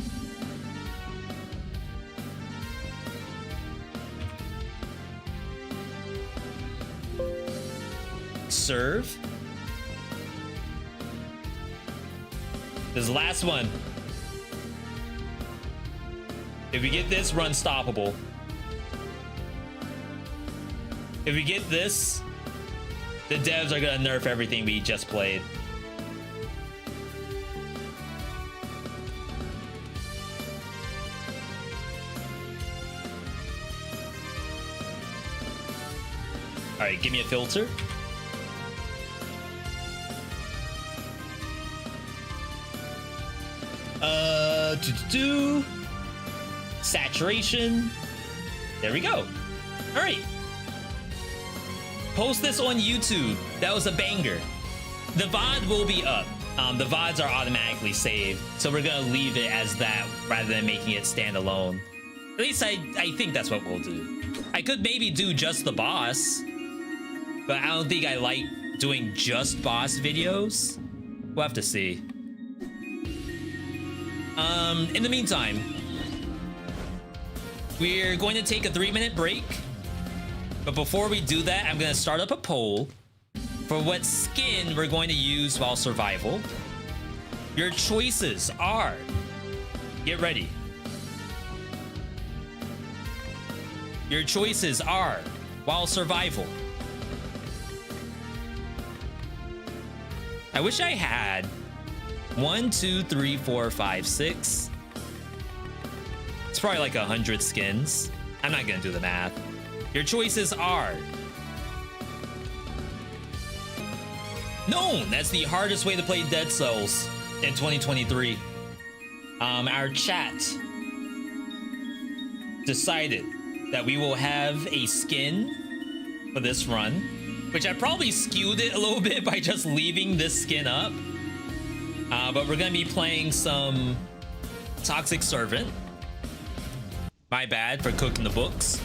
Speaker 1: Serve. This last one. If we get this, we're unstoppable. If we get this, the devs are gonna nerf everything we just played. All right, give me a filter. Saturation. There we go. All right. Post this on YouTube. That was a banger. The VOD will be up. The VODs are automatically saved, so we're gonna leave it as that rather than making it stand alone. At least I think that's what we'll do. I could maybe do just the boss, but I don't think I like doing just boss videos. We'll have to see. In the meantime, we're going to take a 3-minute break. But before we do that, I'm going to start up a poll for what skin we're going to use while survival. Your choices are... Get ready. Your choices are while survival. I wish I had 1, 2, 3, 4, 5, 6. It's probably like 100 skins. I'm not gonna do the math. Your choices are... No, that's the hardest way to play Dead Cells in 2023. Our chat decided that we will have a skin for this run, which I probably skewed it a little bit by just leaving this skin up. But we're gonna be playing some Toxic Servant. My bad for cooking the books.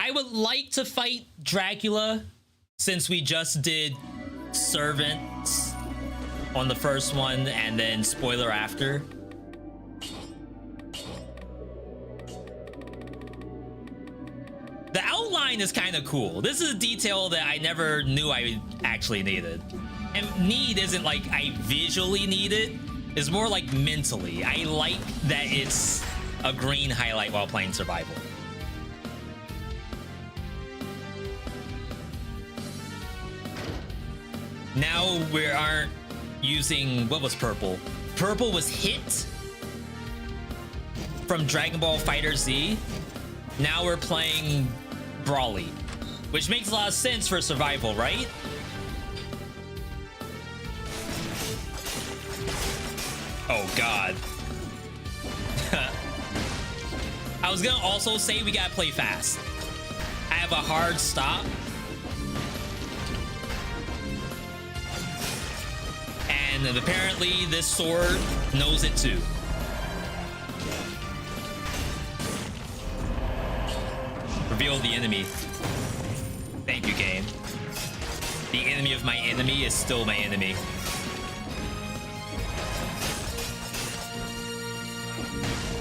Speaker 1: I would like to fight Dracula since we just did Servants on the first one and then spoiler after. The outline is kind of cool. This is a detail that I never knew I actually needed. And need isn't like I visually need it. It's more like mentally. I like that it's a green highlight while playing survival. Now we aren't using... What was purple? Purple was Hit from Dragon Ball FighterZ. Now we're playing Brawly, which makes a lot of sense for survival, right? Oh, God. I was gonna also say we gotta play fast. I have a hard stop. And apparently this sword knows it too. Reveal the enemy. Thank you, game. The enemy of my enemy is still my enemy.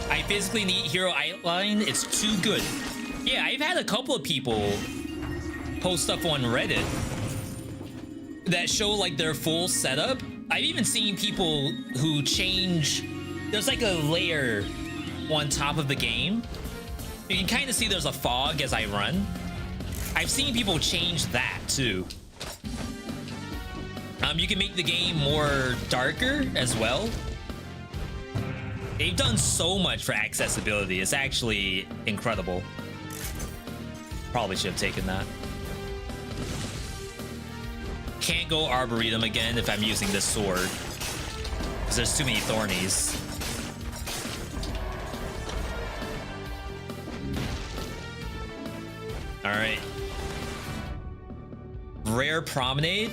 Speaker 1: I physically need hero outline. It's too good. Yeah, I've had a couple of people post stuff on Reddit that show like their full setup. I've even seen people who change... There's like a layer on top of the game. You can kind of see there's a fog as I run. I've seen people change that too. You can make the game more darker as well. They've done so much for accessibility. It's actually incredible. Probably should have taken that. Can't go Arboretum again if I'm using this sword, because there's too many Thornies. All right. Rare Promenade.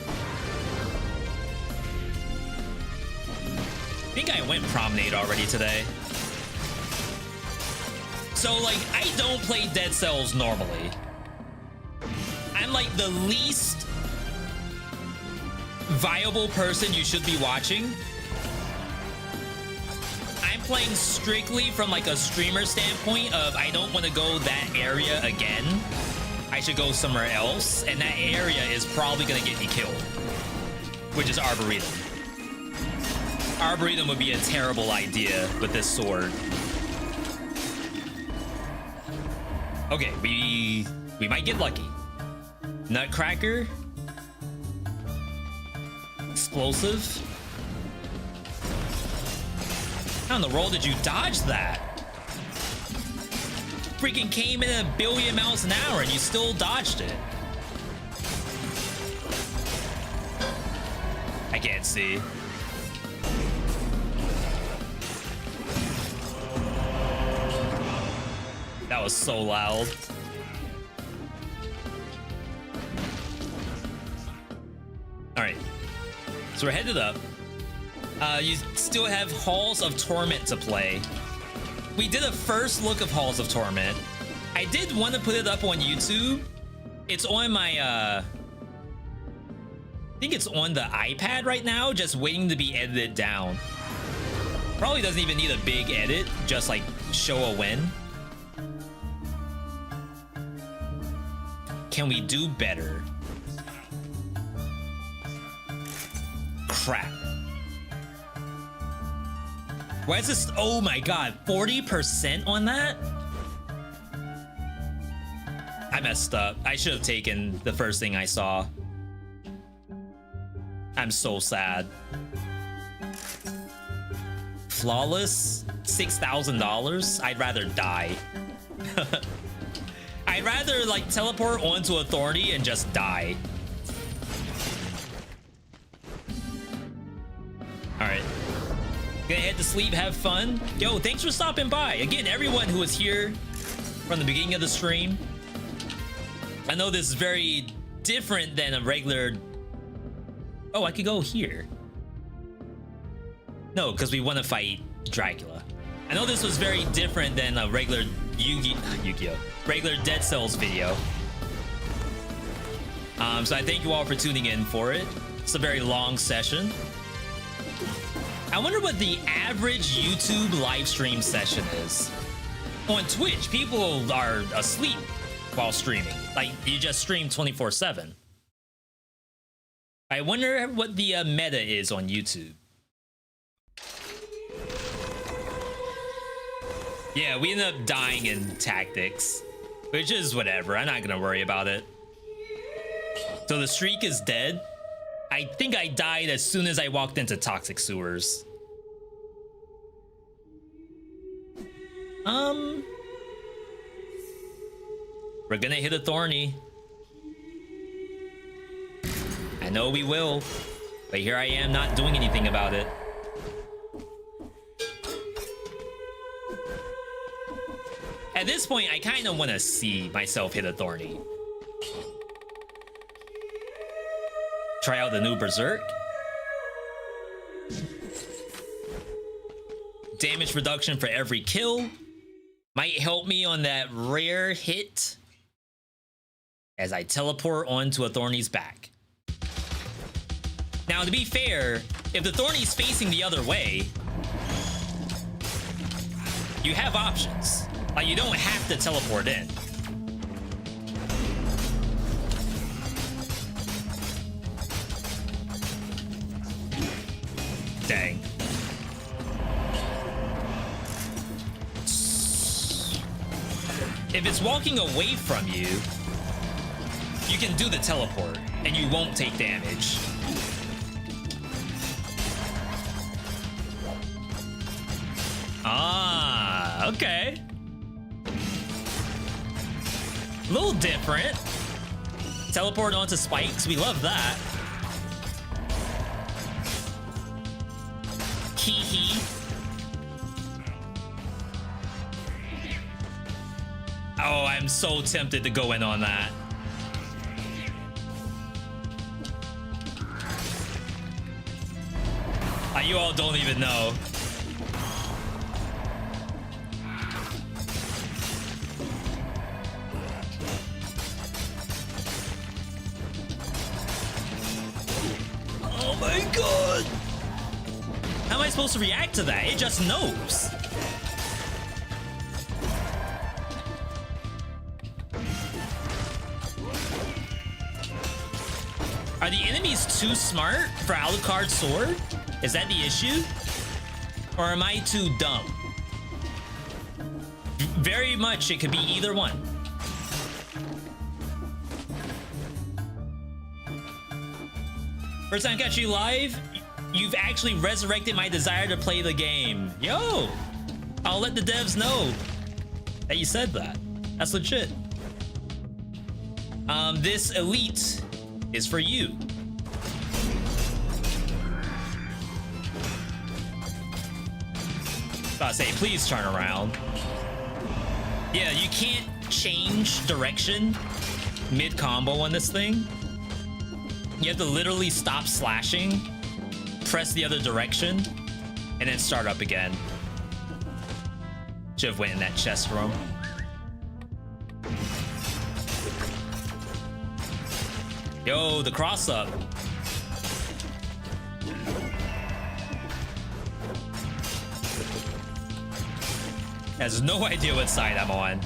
Speaker 1: I think I went Promenade already today. So, like, I don't play Dead Cells normally. I'm like the least viable person you should be watching. I'm playing strictly from like a streamer standpoint of I don't want to go that area again. I should go somewhere else, and that area is probably gonna get me killed, which is Arboretum. Arboretum would be a terrible idea with this sword. Okay, we might get lucky. Nutcracker. Explosive. How in the world did you dodge that? Freaking came in 1 billion miles an hour and you still dodged it. can't see. That was so loud. All right, so we're headed up. You still have Halls of Torment to play. We did a first look of Halls of Torment. I did want to put it up on YouTube. It's on my, I think it's on the iPad right now, just waiting to be edited down. Probably doesn't even need a big edit, just like show a win. Can we do better? Crap. Why is this? Oh my god, 40% on that? I messed up. I should have taken the first thing I saw. I'm so sad. Flawless? $6,000? I'd rather die. I'd rather like teleport onto Authority and just die. Alright. Gonna head to sleep, have fun. Yo, thanks for stopping by. Again, everyone who was here from the beginning of the stream. I know this is very different than a regular... Oh, I could go here. No, because we want to fight Dracula. I know this was very different than a regular Yu-Gi-Oh! Regular Dead Cells video. So I thank you all for tuning in for it. It's a very long session. I wonder what the average YouTube live stream session is. On Twitch, people are asleep while streaming. Like, you just stream 24/7. I wonder what the meta is on YouTube. Yeah, we ended up dying in tactics, which is whatever. I'm not gonna worry about it. So the streak is dead. I think I died as soon as I walked into toxic sewers. We're gonna hit a Thorny. I know we will, but here I am not doing anything about it. At this point, I kind of want to see myself hit a Thorny. Try out the new Berserk. Damage reduction for every kill. Might help me on that rare hit as I teleport onto a Thorny's back. Now, to be fair, if the Thorny's facing the other way, you have options. Like, you don't have to teleport in. Dang. If it's walking away from you, you can do the teleport and you won't take damage. Ah, okay. A little different. Teleport onto spikes, we love that. Hee hee. Oh, I'm so tempted to go in on that. You all don't even know. Oh my god! How am I supposed to react to that? It just knows. Are the enemies too smart for Alucard's sword? Is that the issue? Or am I too dumb? Very much, it could be either one. First time I got you live, you've actually resurrected my desire to play the game. Yo, I'll let the devs know that you said that. That's legit. This elite is for you. I say, please turn around. Yeah, you can't change direction mid-combo on this thing. You have to literally stop slashing, press the other direction, and then start up again. Should have went in that chest room. Yo, the cross up. Has no idea what side I'm on.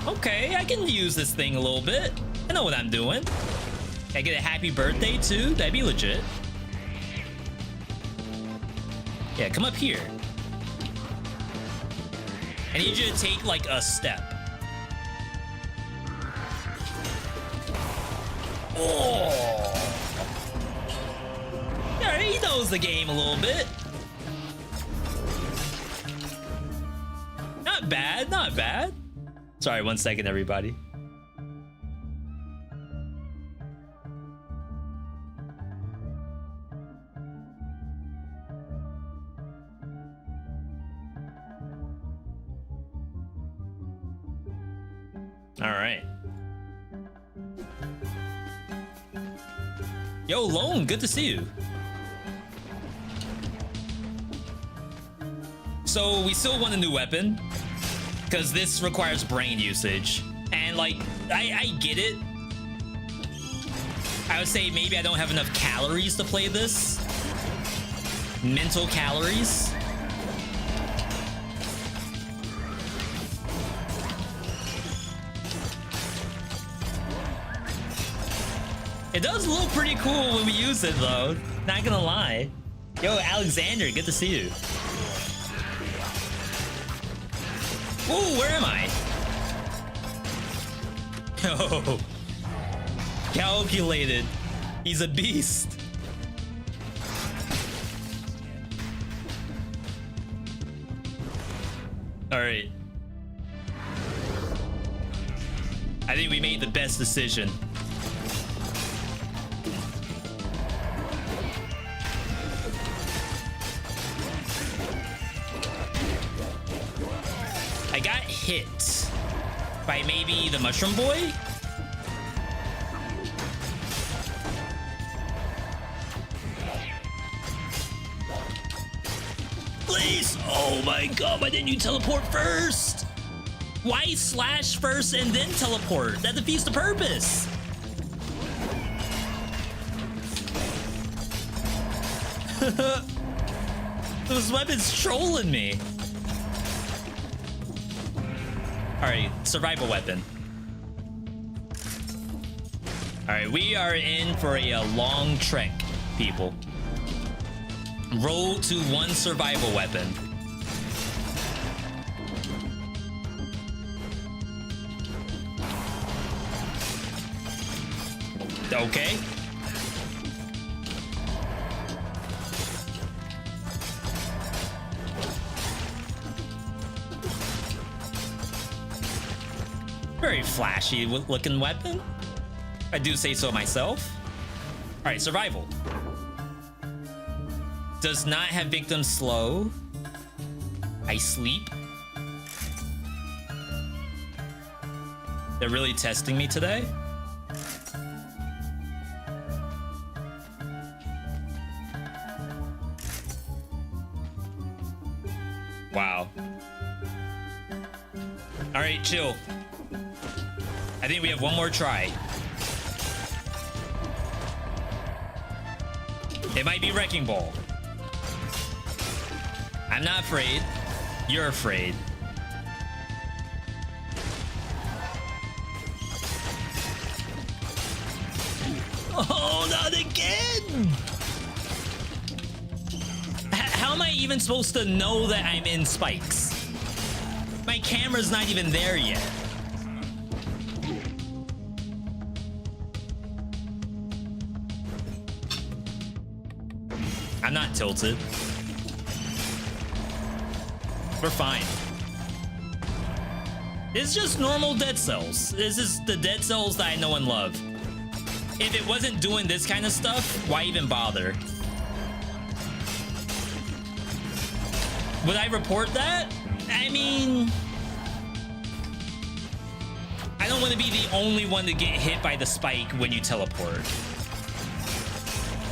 Speaker 1: Okay, I can use this thing a little bit. I know what I'm doing. Can I get a happy birthday too? That'd be legit. Yeah, come up here. I need you to take like a step. Oh! Yeah, he knows the game a little bit. Not bad, not bad. Sorry, 1 second, everybody. All right. Yo, Lone, good to see you. So we still want a new weapon because this requires brain usage, and like I get it. I would say maybe I don't have enough calories to play this. Mental calories. It does look pretty cool when we use it though, not gonna lie. Yo, Alexander, good to see you. Ooh, where am I? Yo, calculated. He's a beast. All right. I think we made the best decision. I got hit by maybe the mushroom boy. Please! Oh my god, why didn't you teleport first? Why slash first and then teleport? That defeats the purpose. This weapon's trolling me. Alright, survival weapon. Alright, we are in for a long trek, people. Roll to 1 survival weapon. Okay. Very flashy looking weapon. I do say so myself. All right, survival. Does not have victims slow. I sleep. They're really testing me today. Wow. All right, chill. I think we have one more try. It might be Wrecking Ball. I'm not afraid. You're afraid. Oh, not again! How am I even supposed to know that I'm in spikes? My camera's not even there yet. I'm not tilted. We're fine. It's just normal Dead Cells. This is the Dead Cells that I know and love. if it wasn't doing this kind of stuff, why even bother? Would I report that? I mean, I don't want to be the only one to get hit by the spike when you teleport.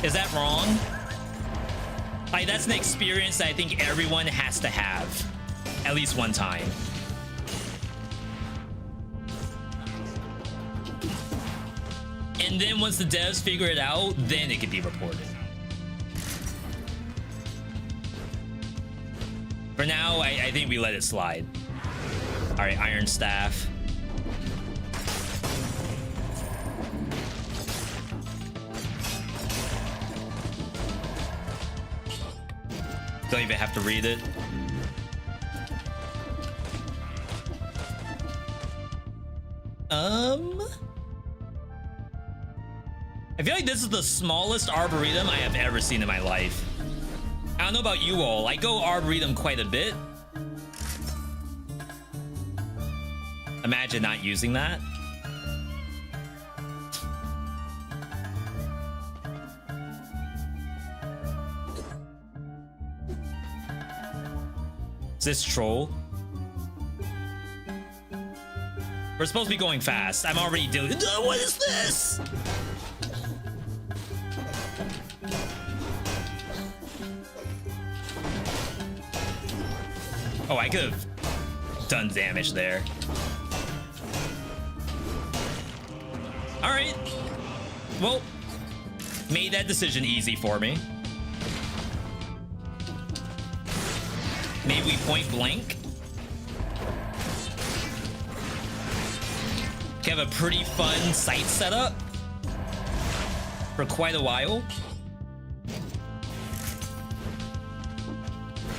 Speaker 1: Is that wrong? Like, that's an experience that I think everyone has to have at least one time. And then once the devs figure it out, then it can be reported. For now, I think we let it slide. All right, Iron Staff. Don't even have to read it. I feel like this is the smallest Arboretum I have ever seen in my life. I don't know about you all. I go Arboretum quite a bit. Imagine not using that. Is this troll? We're supposed to be going fast. I'm already doing. What is this? Oh, I could have done damage there. All right. Well, made that decision easy for me. Maybe we point blank. Have a pretty fun sight setup for quite a while.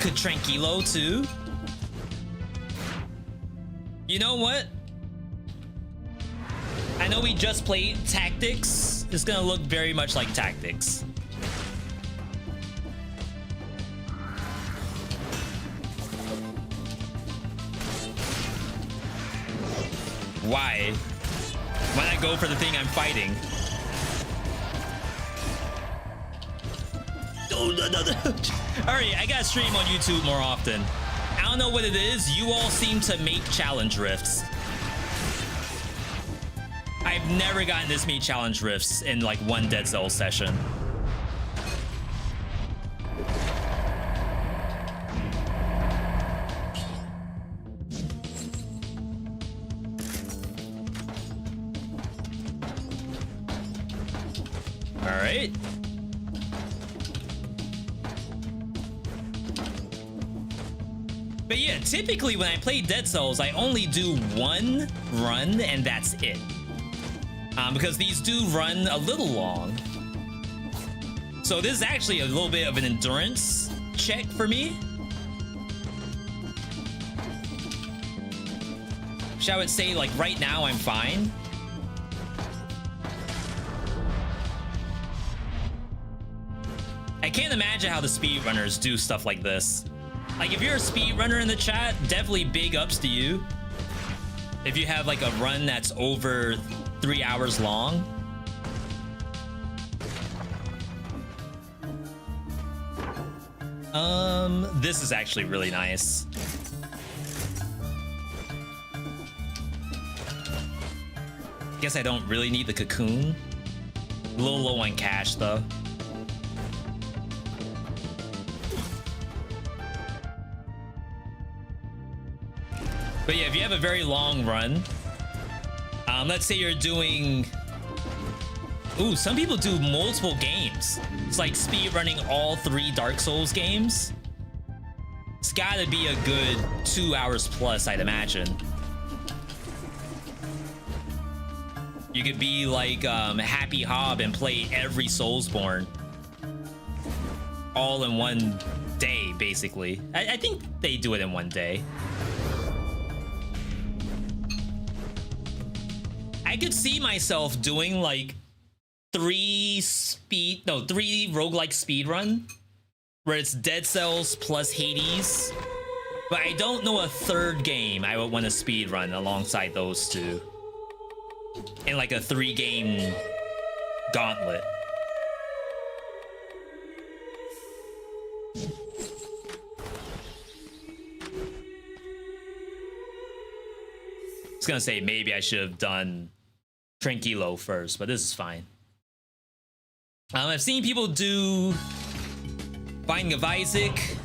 Speaker 1: Could Tranquilo too. You know what? I know we just played Tactics. It's gonna look very much like Tactics. Why? Why not go for the thing I'm fighting? Oh, no. All right, I gotta stream on YouTube more often. I don't know what it is. You all seem to make challenge rifts. I've never gotten this many challenge rifts in like one Dead Cells session. But yeah, typically when I play Dead Cells, I only do one run and that's it. Because these do run a little long. So this is actually a little bit of an endurance check for me. Shall I say, like, right now I'm fine. I can't imagine how the speedrunners do stuff like this. Like, if you're a speedrunner in the chat, definitely big ups to you. If you have like a run that's over 3 hours long. This is actually really nice. Guess I don't really need the cocoon. A little low on cash though. But yeah, if you have a very long run, let's say you're doing, ooh, some people do multiple games. It's like speed running all 3 Dark Souls games. It's gotta be a good 2 hours plus, I'd imagine. You could be like Happy Hob and play every Soulsborne all in one day, basically. I think they do it in one day. I could see myself doing like 3 roguelike speedrun where it's Dead Cells plus Hades, but I don't know a third game I would want to speedrun alongside those two in like a 3 game Gauntlet. I was gonna say maybe I should have done Tranquilo first, but this is fine. I've seen people do Binding of Isaac.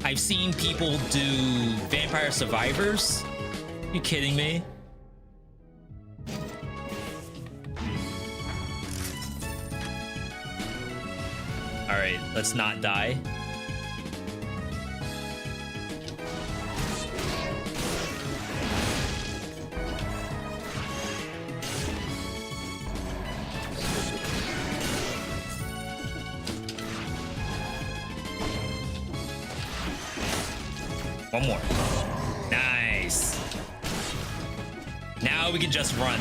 Speaker 1: I've seen people do Vampire Survivors. You kidding me? All right, let's not die. One more. Nice. Now we can just run.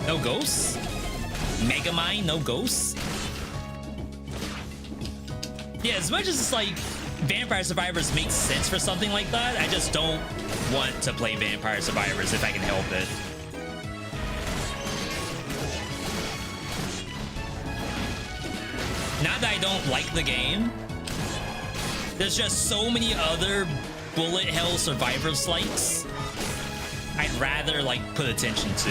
Speaker 1: No ghosts? Megamind, no ghosts? Yeah, as much as it's like Vampire Survivors makes sense for something like that, I just don't want to play Vampire Survivors if I can help it. Not that I don't like the game. There's just so many other bullet hell survivors likes I'd rather like put attention to.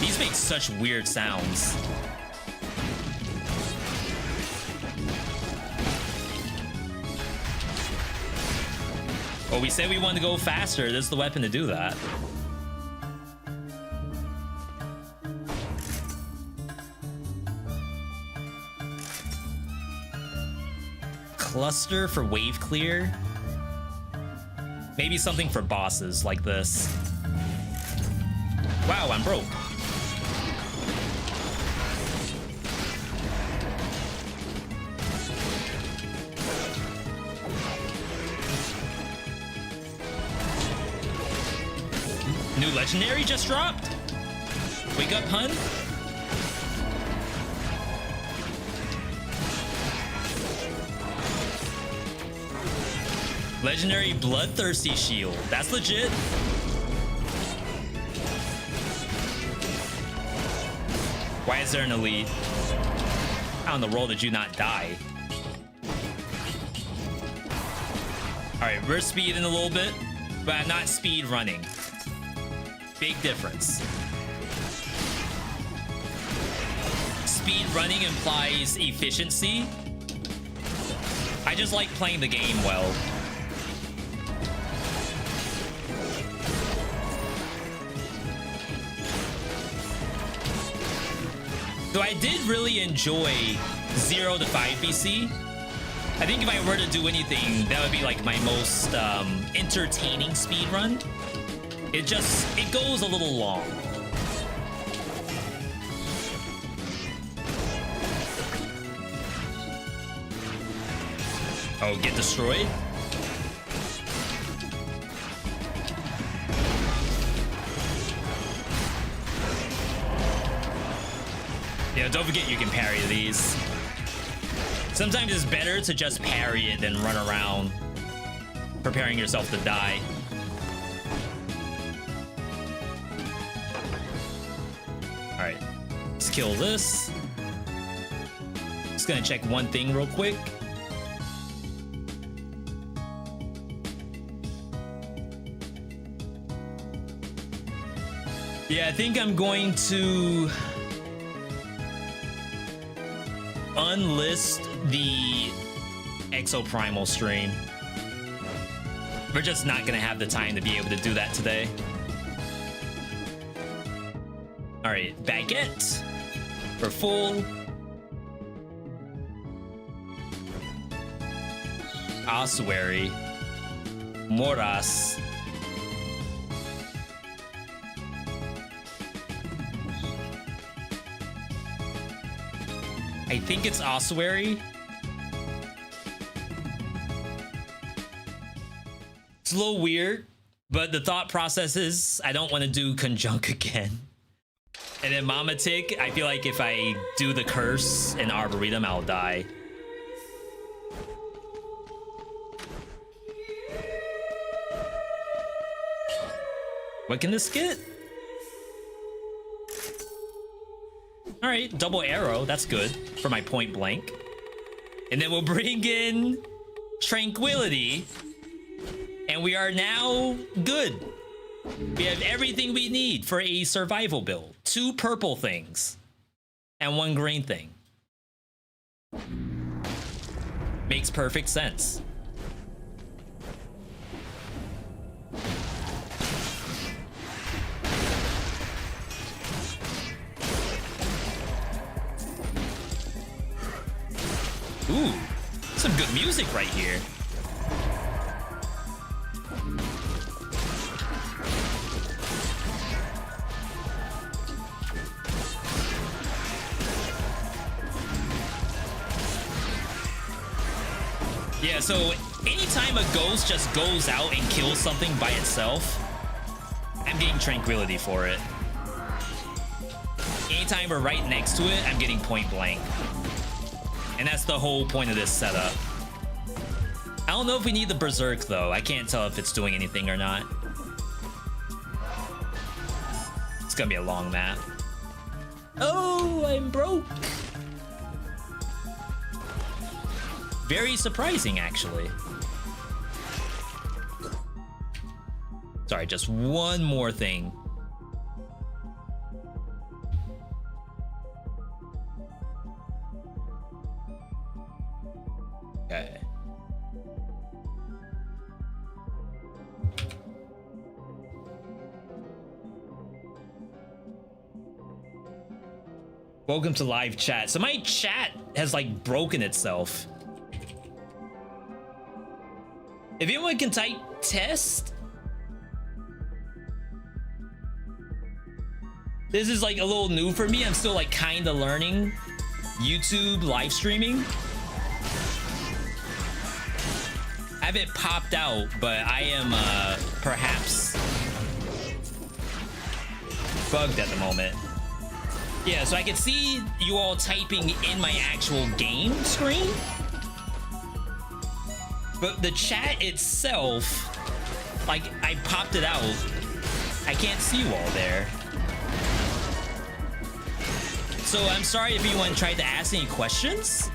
Speaker 1: These make such weird sounds. Well, we said we wanted to go faster. This is the weapon to do that. Cluster for wave clear. Maybe something for bosses like this. Wow, I'm broke. New legendary just dropped? Wake up, hun. Legendary Bloodthirsty Shield. That's legit. Why is there an elite? How in the world did you not die? Alright, we're speeding a little bit, but I'm not speed running. Big difference. Speed running implies efficiency. I just like playing the game well. So I did really enjoy 0 to 5 BC. I think if I were to do anything, that would be like my most entertaining speed run. It goes a little long. Oh, get destroyed? Yeah, don't forget you can parry these. Sometimes it's better to just parry it than run around preparing yourself to die. Alright, let's kill this. Just gonna check one thing real quick. Yeah, I think I'm going to unlist the Exoprimal stream. We're just not gonna have the time to be able to do that today. All right, baguette for full. Ossuary. Moras. I think it's ossuary. It's a little weird, but the thought process is I don't want to do conjunct again. And then Mama Tick, I feel like if I do the curse and Arboretum, I'll die. What can this get? All right, double arrow. That's good for my point blank. And then we'll bring in Tranquility. And we are now good. We have everything we need for a survival build. 2 purple things and 1 green thing. Makes perfect sense. Ooh, some good music right here. Yeah, so anytime a ghost just goes out and kills something by itself, I'm getting Tranquility for it. Anytime we're right next to it, I'm getting point blank. And that's the whole point of this setup. I don't know if we need the Berserk, though. I can't tell if it's doing anything or not. It's gonna be a long map. Oh, I'm broke. Very surprising, actually. Sorry, just one more thing. Okay. Welcome to live chat. So my chat has like broken itself. If anyone can type test. This is like a little new for me. I'm still like kind of learning YouTube live streaming. I haven't popped out, but I am perhaps bugged at the moment. Yeah, so I can see you all typing in my actual game screen. But the chat itself, like I popped it out. I can't see you all there. So I'm sorry if anyone tried to ask any questions.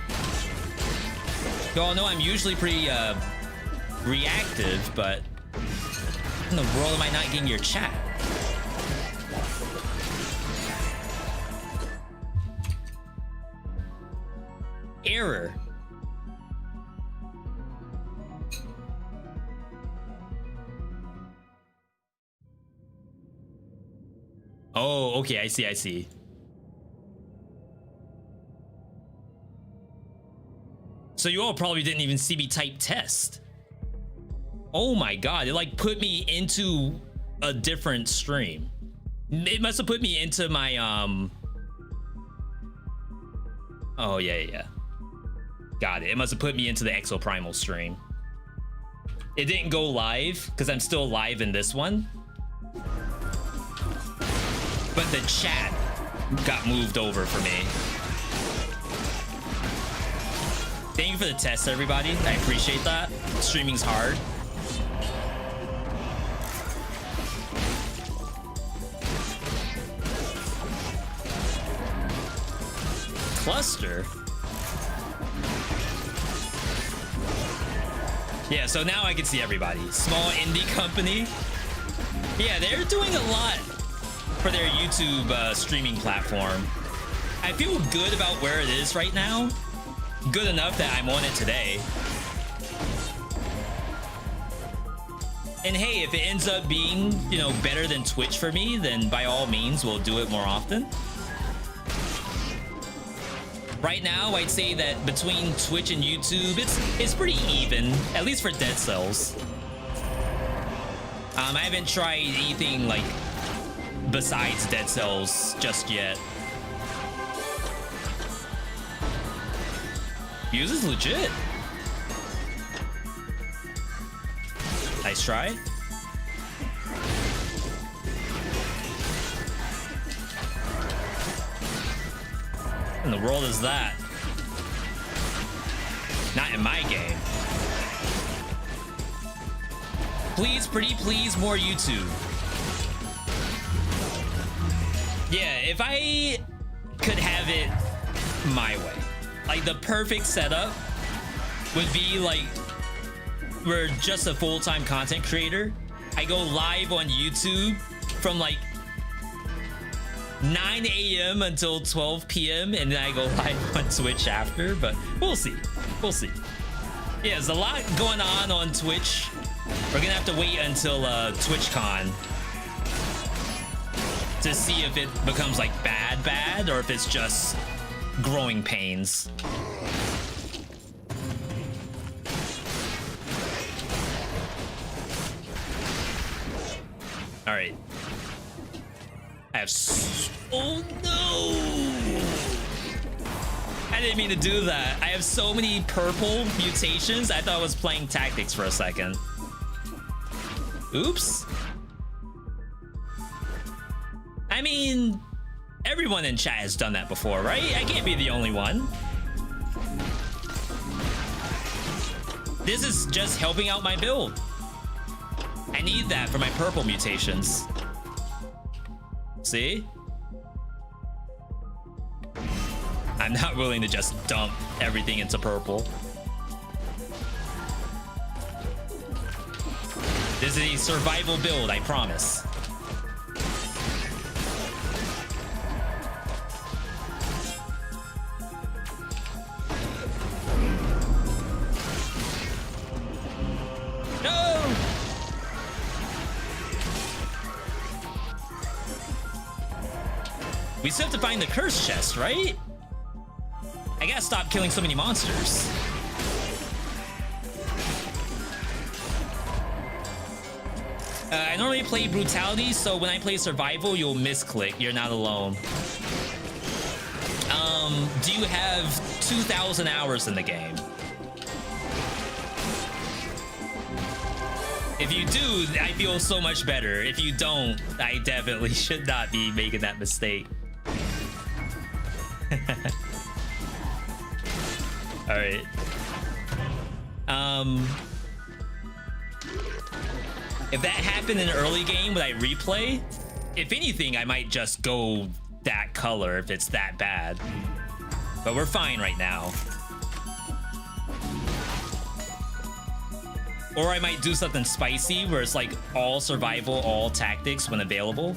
Speaker 1: You all know I'm usually pretty reactive, but in the world am I not getting your chat? Error. Oh, okay, I see. So you all probably didn't even see me type test. Oh my god, it like put me into a different stream. It must have put me into my oh yeah. Got it. It must have put me into the Exoprimal stream. It didn't go live because I'm still live in this one. But the chat got moved over for me. Thank you for the test, everybody. I appreciate that. Streaming's hard. Cluster? Yeah, so now I can see everybody. Small indie company. Yeah, they're doing a lot for their YouTube streaming platform. I feel good about where it is right now. Good enough that I'm on it today. And hey, if it ends up being, you know, better than Twitch for me, then by all means, we'll do it more often. Right now, I'd say that between Twitch and YouTube, it's pretty even, at least for Dead Cells. I haven't tried anything like besides Dead Cells just yet. Fuse is legit. Nice try. in the world is that? Not in my game. Please, pretty please, more YouTube. Yeah, if I could have it my way, like the perfect setup would be like we're just a full-time content creator. I go live on YouTube from like 9 a.m. until 12 p.m. and then I go live on Twitch after, but we'll see. We'll see. Yeah, there's a lot going on Twitch. We're gonna have to wait until TwitchCon to see if it becomes like bad or if it's just growing pains. All right. Oh no! I didn't mean to do that. I have so many purple mutations. I thought I was playing tactics for a second. Oops. I mean, everyone in chat has done that before, right? I can't be the only one. This is just helping out my build. I need that for my purple mutations. See? I'm not willing to just dump everything into purple. This is a survival build, I promise. No! We still have to find the curse chest, right? I gotta stop killing so many monsters. I normally play Brutality, so when I play Survival, you'll misclick. You're not alone. Do you have 2,000 hours in the game? If you do, I feel so much better. If you don't, I definitely should not be making that mistake. All right. If that happened in an early game, would I replay? If anything, I might just go that color if it's that bad. But we're fine right now. Or I might do something spicy where it's like all survival, all tactics when available.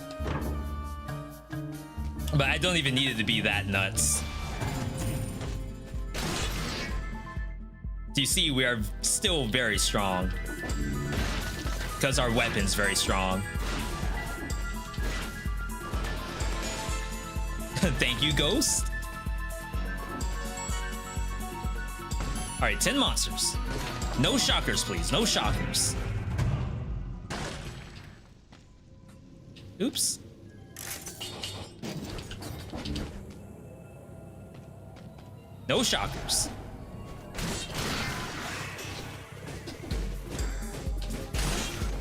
Speaker 1: But I don't even need it to be that nuts. Do you see, we are still very strong. Because our weapon's very strong. Thank you, Ghost. All right, 10 monsters. No shockers, please. No shockers. Oops. No shockers.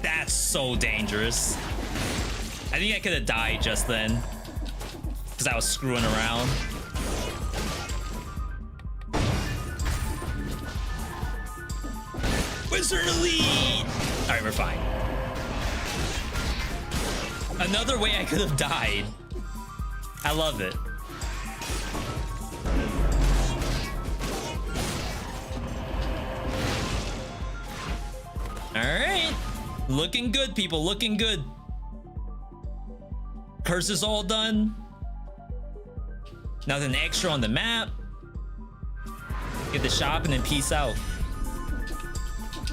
Speaker 1: That's so dangerous. I think I could have died just then because I was screwing around. Wizard Elite! All right, we're fine. Another way I could have died. I love it. All right. Looking good, people. Looking good. Curse is all done. Nothing extra on the map. Get the shop and then peace out.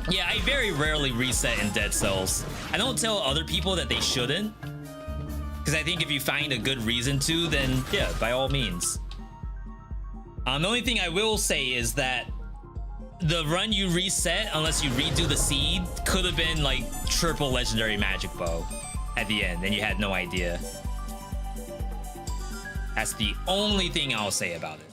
Speaker 1: Yeah, I very rarely reset in Dead Cells. I don't tell other people that they shouldn't, because I think if you find a good reason to, then yeah, by all means. The only thing I will say is that the run you reset, unless you redo the seed, could have been like triple legendary magic bow at the end, and you had no idea. That's the only thing I'll say about it.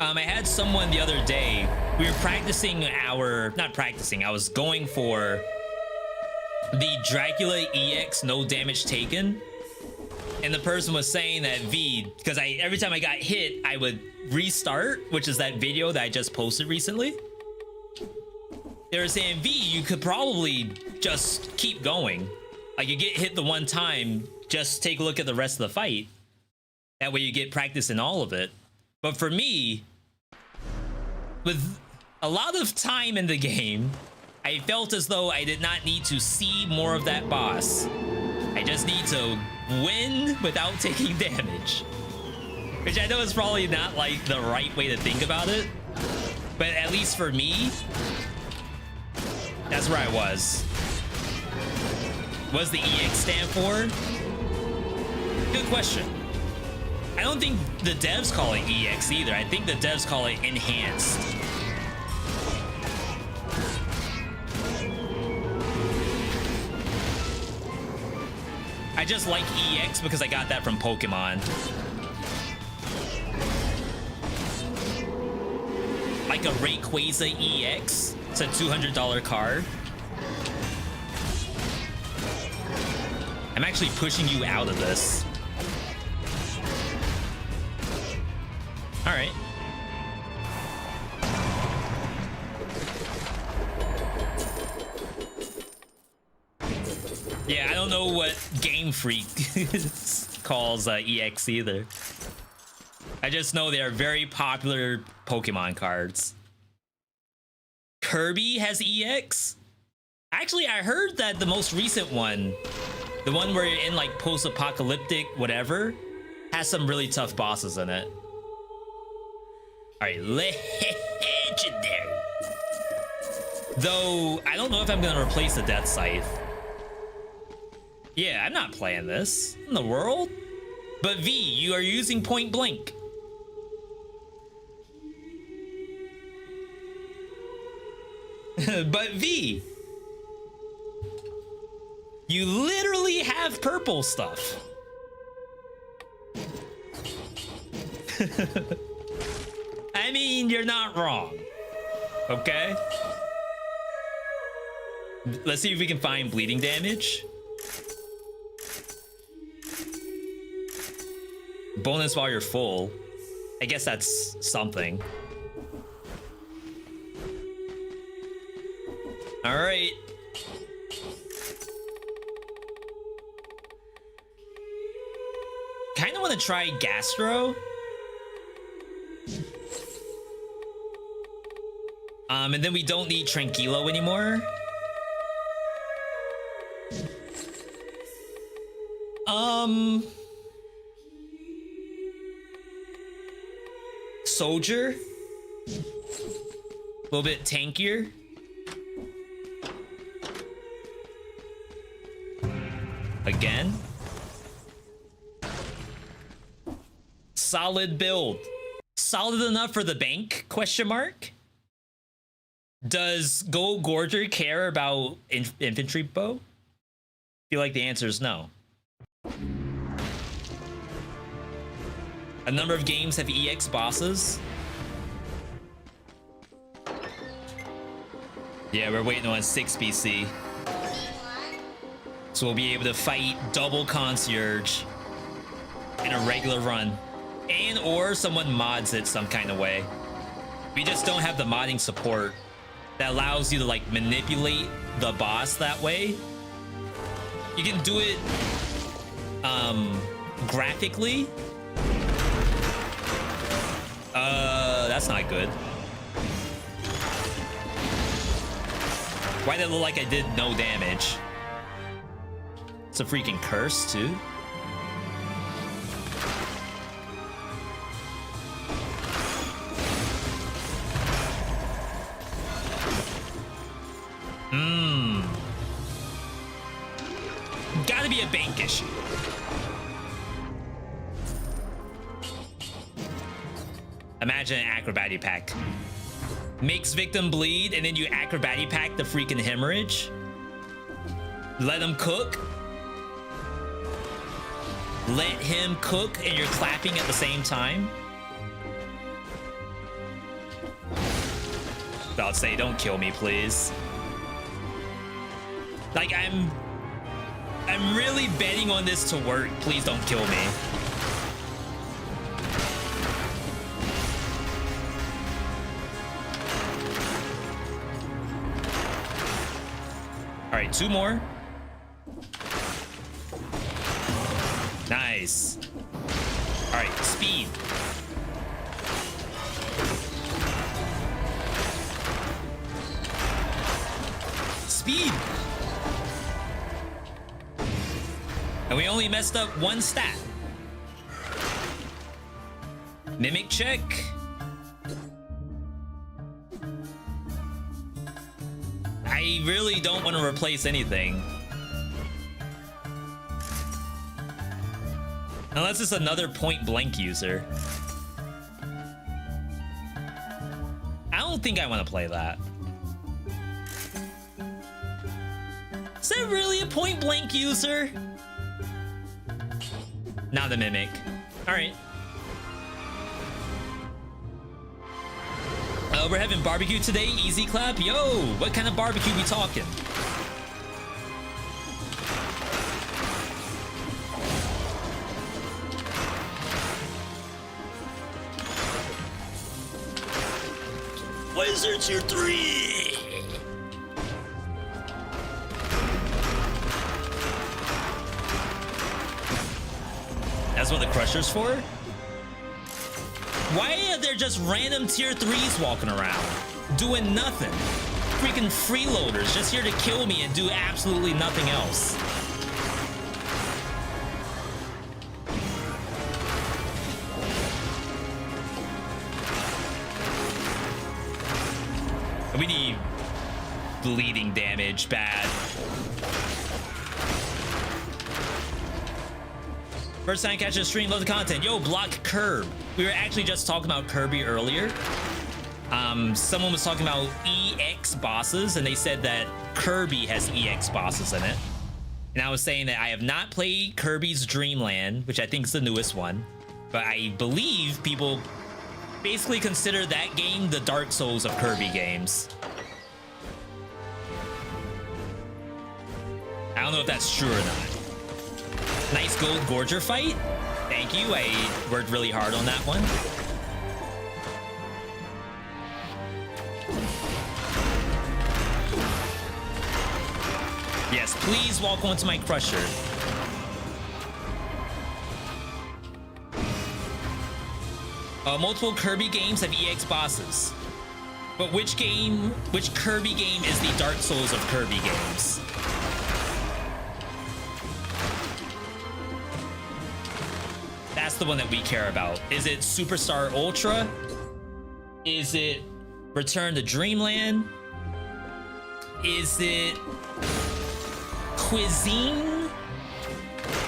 Speaker 1: I had someone the other day. We were practicing not practicing. I was going for the Dracula EX no damage taken, and the person was saying that V, because every time I got hit, I would restart, which is that video that I just posted recently. They were saying, V, you could probably just keep going. Like, you get hit the one time, just take a look at the rest of the fight. That way you get practice in all of it. But for me, with a lot of time in the game, I felt as though I did not need to see more of that boss. I just need to win without taking damage. Which I know is probably not like the right way to think about it. But at least for me, that's where I was. What does the EX stand for? Good question. I don't think the devs call it EX either. I think the devs call it enhanced. I just like EX because I got that from Pokemon. Like a Rayquaza EX. It's a $200 card. I'm actually pushing you out of this. All right. Yeah, I don't know what Game Freak calls EX either. I just know they are very popular Pokemon cards. Kirby has EX? Actually, I heard that the most recent one, the one where you're in like post-apocalyptic whatever, has some really tough bosses in it. All right, legendary. Though, I don't know if I'm gonna replace the Death Scythe. Yeah, I'm not playing this in the world. But V, you are using point blank. But V, you literally have purple stuff. I mean, you're not wrong. Okay? Let's see if we can find bleeding damage. Bonus while you're full. I guess that's something. All right. Kind of want to try Gastro. And then we don't need Tranquilo anymore. Soldier. A little bit tankier. Again. Solid build. Solid enough for the bank? Question mark. Does Gold Gorger care about infantry bow? I feel like the answer is no. A number of games have EX bosses. Yeah, we're waiting on 6 BC. So we'll be able to fight double concierge in a regular run. And or someone mods it some kind of way. We just don't have the modding support that allows you to like manipulate the boss that way. You can do it graphically. That's not good. Why did it look like I did no damage? It's a freaking curse too. Gotta be a bank issue. Imagine an acrobatic pack. Makes victim bleed, and then you acrobatic pack the freaking hemorrhage. Let him cook. Let him cook, and you're clapping at the same time. about to say, don't kill me, please. Like, I'm really betting on this to work. Please don't kill me. All right, 2 more. Nice. All right, speed. Speed. And we only messed up 1 stat. Mimic check. I really don't want to replace anything. Unless it's another point blank user. I don't think I want to play that. Is that really a point blank user? Not the mimic. All right. We're having barbecue today. Easy clap. Yo, what kind of barbecue we talking? Wizard tier 3. That's what the crusher's for? Why are there just random tier 3s walking around doing nothing? Freaking freeloaders just here to kill me and do absolutely nothing else. We need bleeding damage bad. First time catching a stream, love the content. Yo, block Curb. We were actually just talking about Kirby earlier. Someone was talking about EX bosses, and they said that Kirby has EX bosses in it. And I was saying that I have not played Kirby's Dream Land, which I think is the newest one, but I believe people basically consider that game the Dark Souls of Kirby games. I don't know if that's true or not. Nice gold Gorger fight. Thank you. I worked really hard on that one. Yes, please walk onto my crusher. Multiple Kirby games have EX bosses. But which Kirby game is the Dark Souls of Kirby games? That's the one that we care about. Is it Superstar Ultra? Is it Return to Dreamland? Is it Cuisine?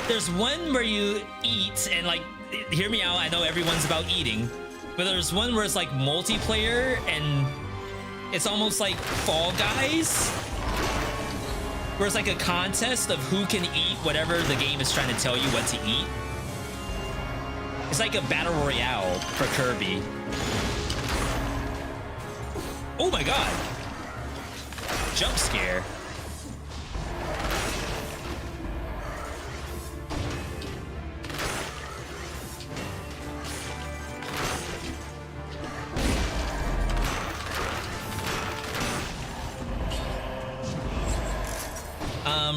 Speaker 1: There's one where you eat and, like, hear me out, I know everyone's about eating, but there's one where it's like multiplayer and it's almost like Fall Guys, where it's like a contest of who can eat whatever the game is trying to tell you what to eat. It's like a battle royale for Kirby. Oh my god. Jump scare.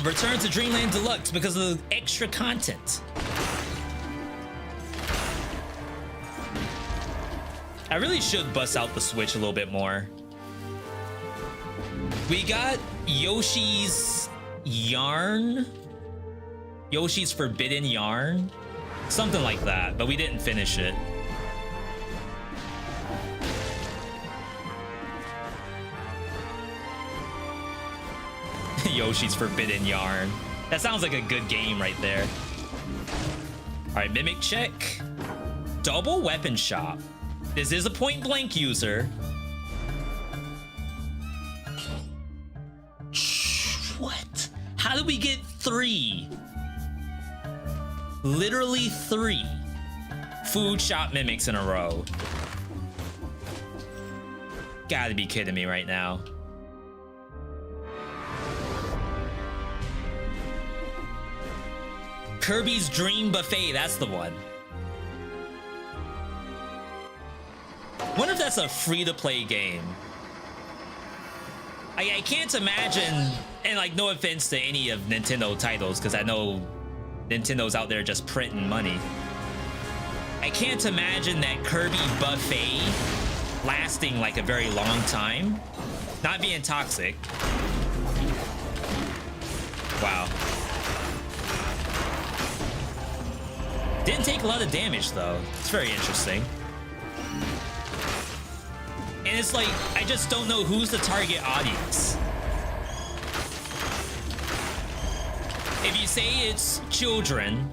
Speaker 1: Return to Dreamland Deluxe because of the extra content. I really should bust out the Switch a little bit more. We got Yoshi's Yarn. Yoshi's Forbidden Yarn. Something like that, but we didn't finish it. Yoshi's Forbidden Yarn. That sounds like a good game right there. All right, Mimic check. Double weapon shop. This is a point blank user. What? How did we get 3? Literally 3 food shop mimics in a row. Gotta be kidding me right now. Kirby's Dream Buffet, that's the one. Wonder if that's a free-to-play game. I can't imagine, and like no offense to any of Nintendo titles, because I know Nintendo's out there just printing money. I can't imagine that Kirby Buffet lasting like a very long time. Not being toxic. Wow. Didn't take a lot of damage though. It's very interesting. And it's like, I just don't know who's the target audience. If you say it's children,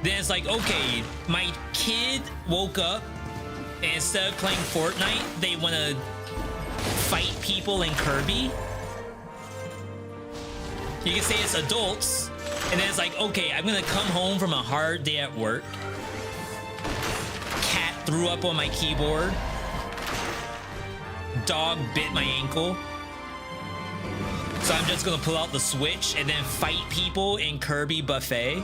Speaker 1: then it's like, okay, my kid woke up and instead of playing Fortnite, they want to fight people in Kirby. You can say it's adults, and then it's like, okay, I'm gonna come home from a hard day at work. Cat threw up on my keyboard. Dog bit my ankle. So I'm just gonna pull out the Switch and then fight people in Kirby Buffet.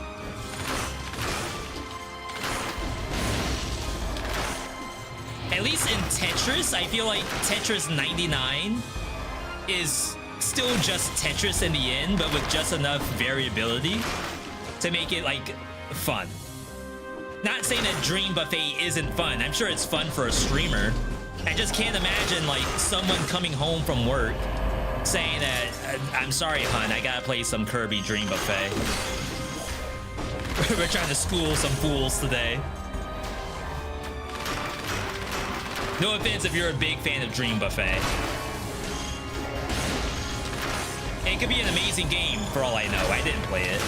Speaker 1: At least in Tetris, I feel like Tetris 99 is still just Tetris in the end, but with just enough variability to make it like fun. Not saying that Dream Buffet isn't fun. I'm sure it's fun for a streamer. I just can't imagine like someone coming home from work saying that, I'm sorry, hun, I gotta play some Kirby Dream Buffet. We're trying to school some fools today. No offense if you're a big fan of Dream Buffet. It could be an amazing game for all I know. I didn't play it.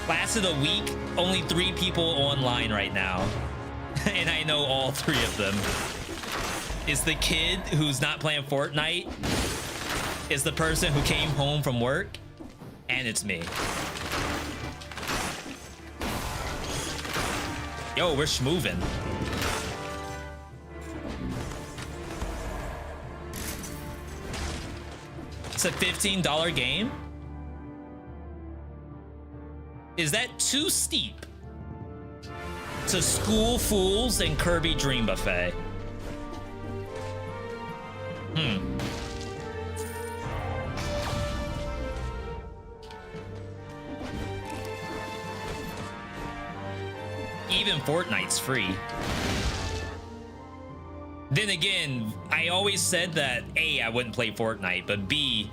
Speaker 1: Lasted a week, only 3 people online right now. And I know all 3 of them. Is the kid who's not playing Fortnite, is the person who came home from work, and it's me. Yo, we're schmoovin'. It's a $15 game? Is that too steep to school fools and Kirby Dream Buffet? Even Fortnite's free. Then again, I always said that A, I wouldn't play Fortnite, but B,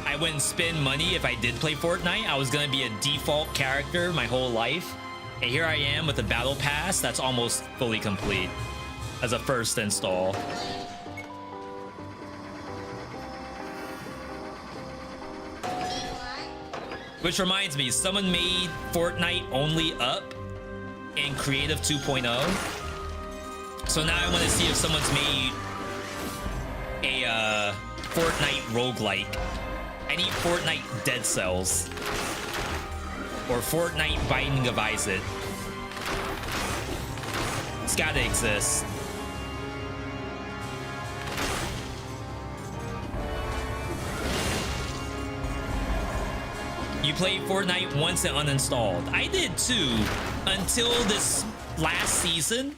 Speaker 1: I wouldn't spend money if I did play Fortnite. I was gonna be a default character my whole life. And here I am with a battle pass that's almost fully complete as a first install. Which reminds me, someone made Fortnite only up in Creative 2.0. So now I want to see if someone's made a Fortnite roguelike. I need Fortnite Dead Cells. Or Fortnite Binding of Isaac. It's gotta exist. You played Fortnite once and uninstalled. I did too, until this last season,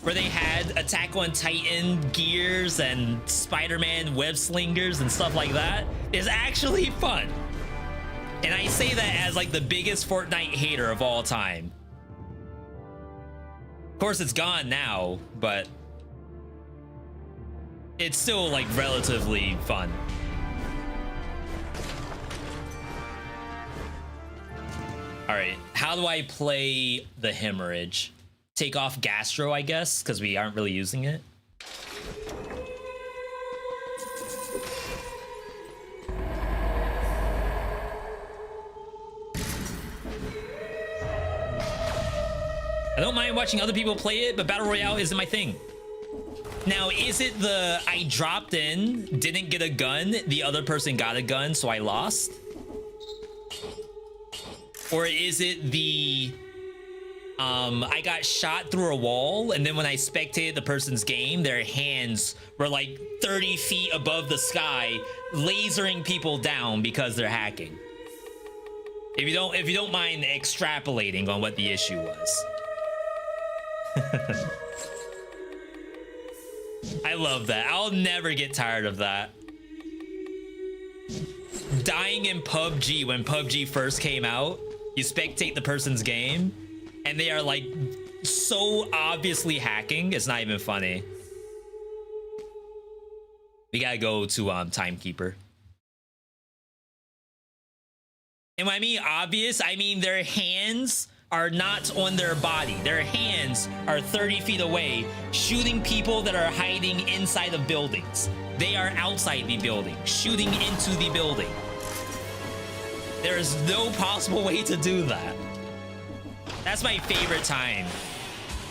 Speaker 1: where they had Attack on Titan gears and Spider-Man web slingers and stuff like that. Is actually fun. And I say that as like the biggest Fortnite hater of all time. Of course, it's gone now, but it's still like relatively fun. All right, how do I play the hemorrhage? Take off gastro, I guess, because we aren't really using it. I don't mind watching other people play it, but Battle Royale isn't my thing. Now, is it the I dropped in, didn't get a gun, the other person got a gun, so I lost? Or is it the I got shot through a wall, and then when I spectated the person's game, their hands were like 30 feet above the sky, lasering people down because they're hacking. If you don't mind extrapolating on what the issue was. I love that. I'll never get tired of that. Dying in PUBG when PUBG first came out, you spectate the person's game, and they are like so obviously hacking, it's not even funny. We gotta go to Timekeeper. And when I mean obvious, I mean their hands are not on their body. Their hands are 30 feet away, shooting people that are hiding inside of buildings. They are outside the building, shooting into the building. There is no possible way to do that. That's my favorite time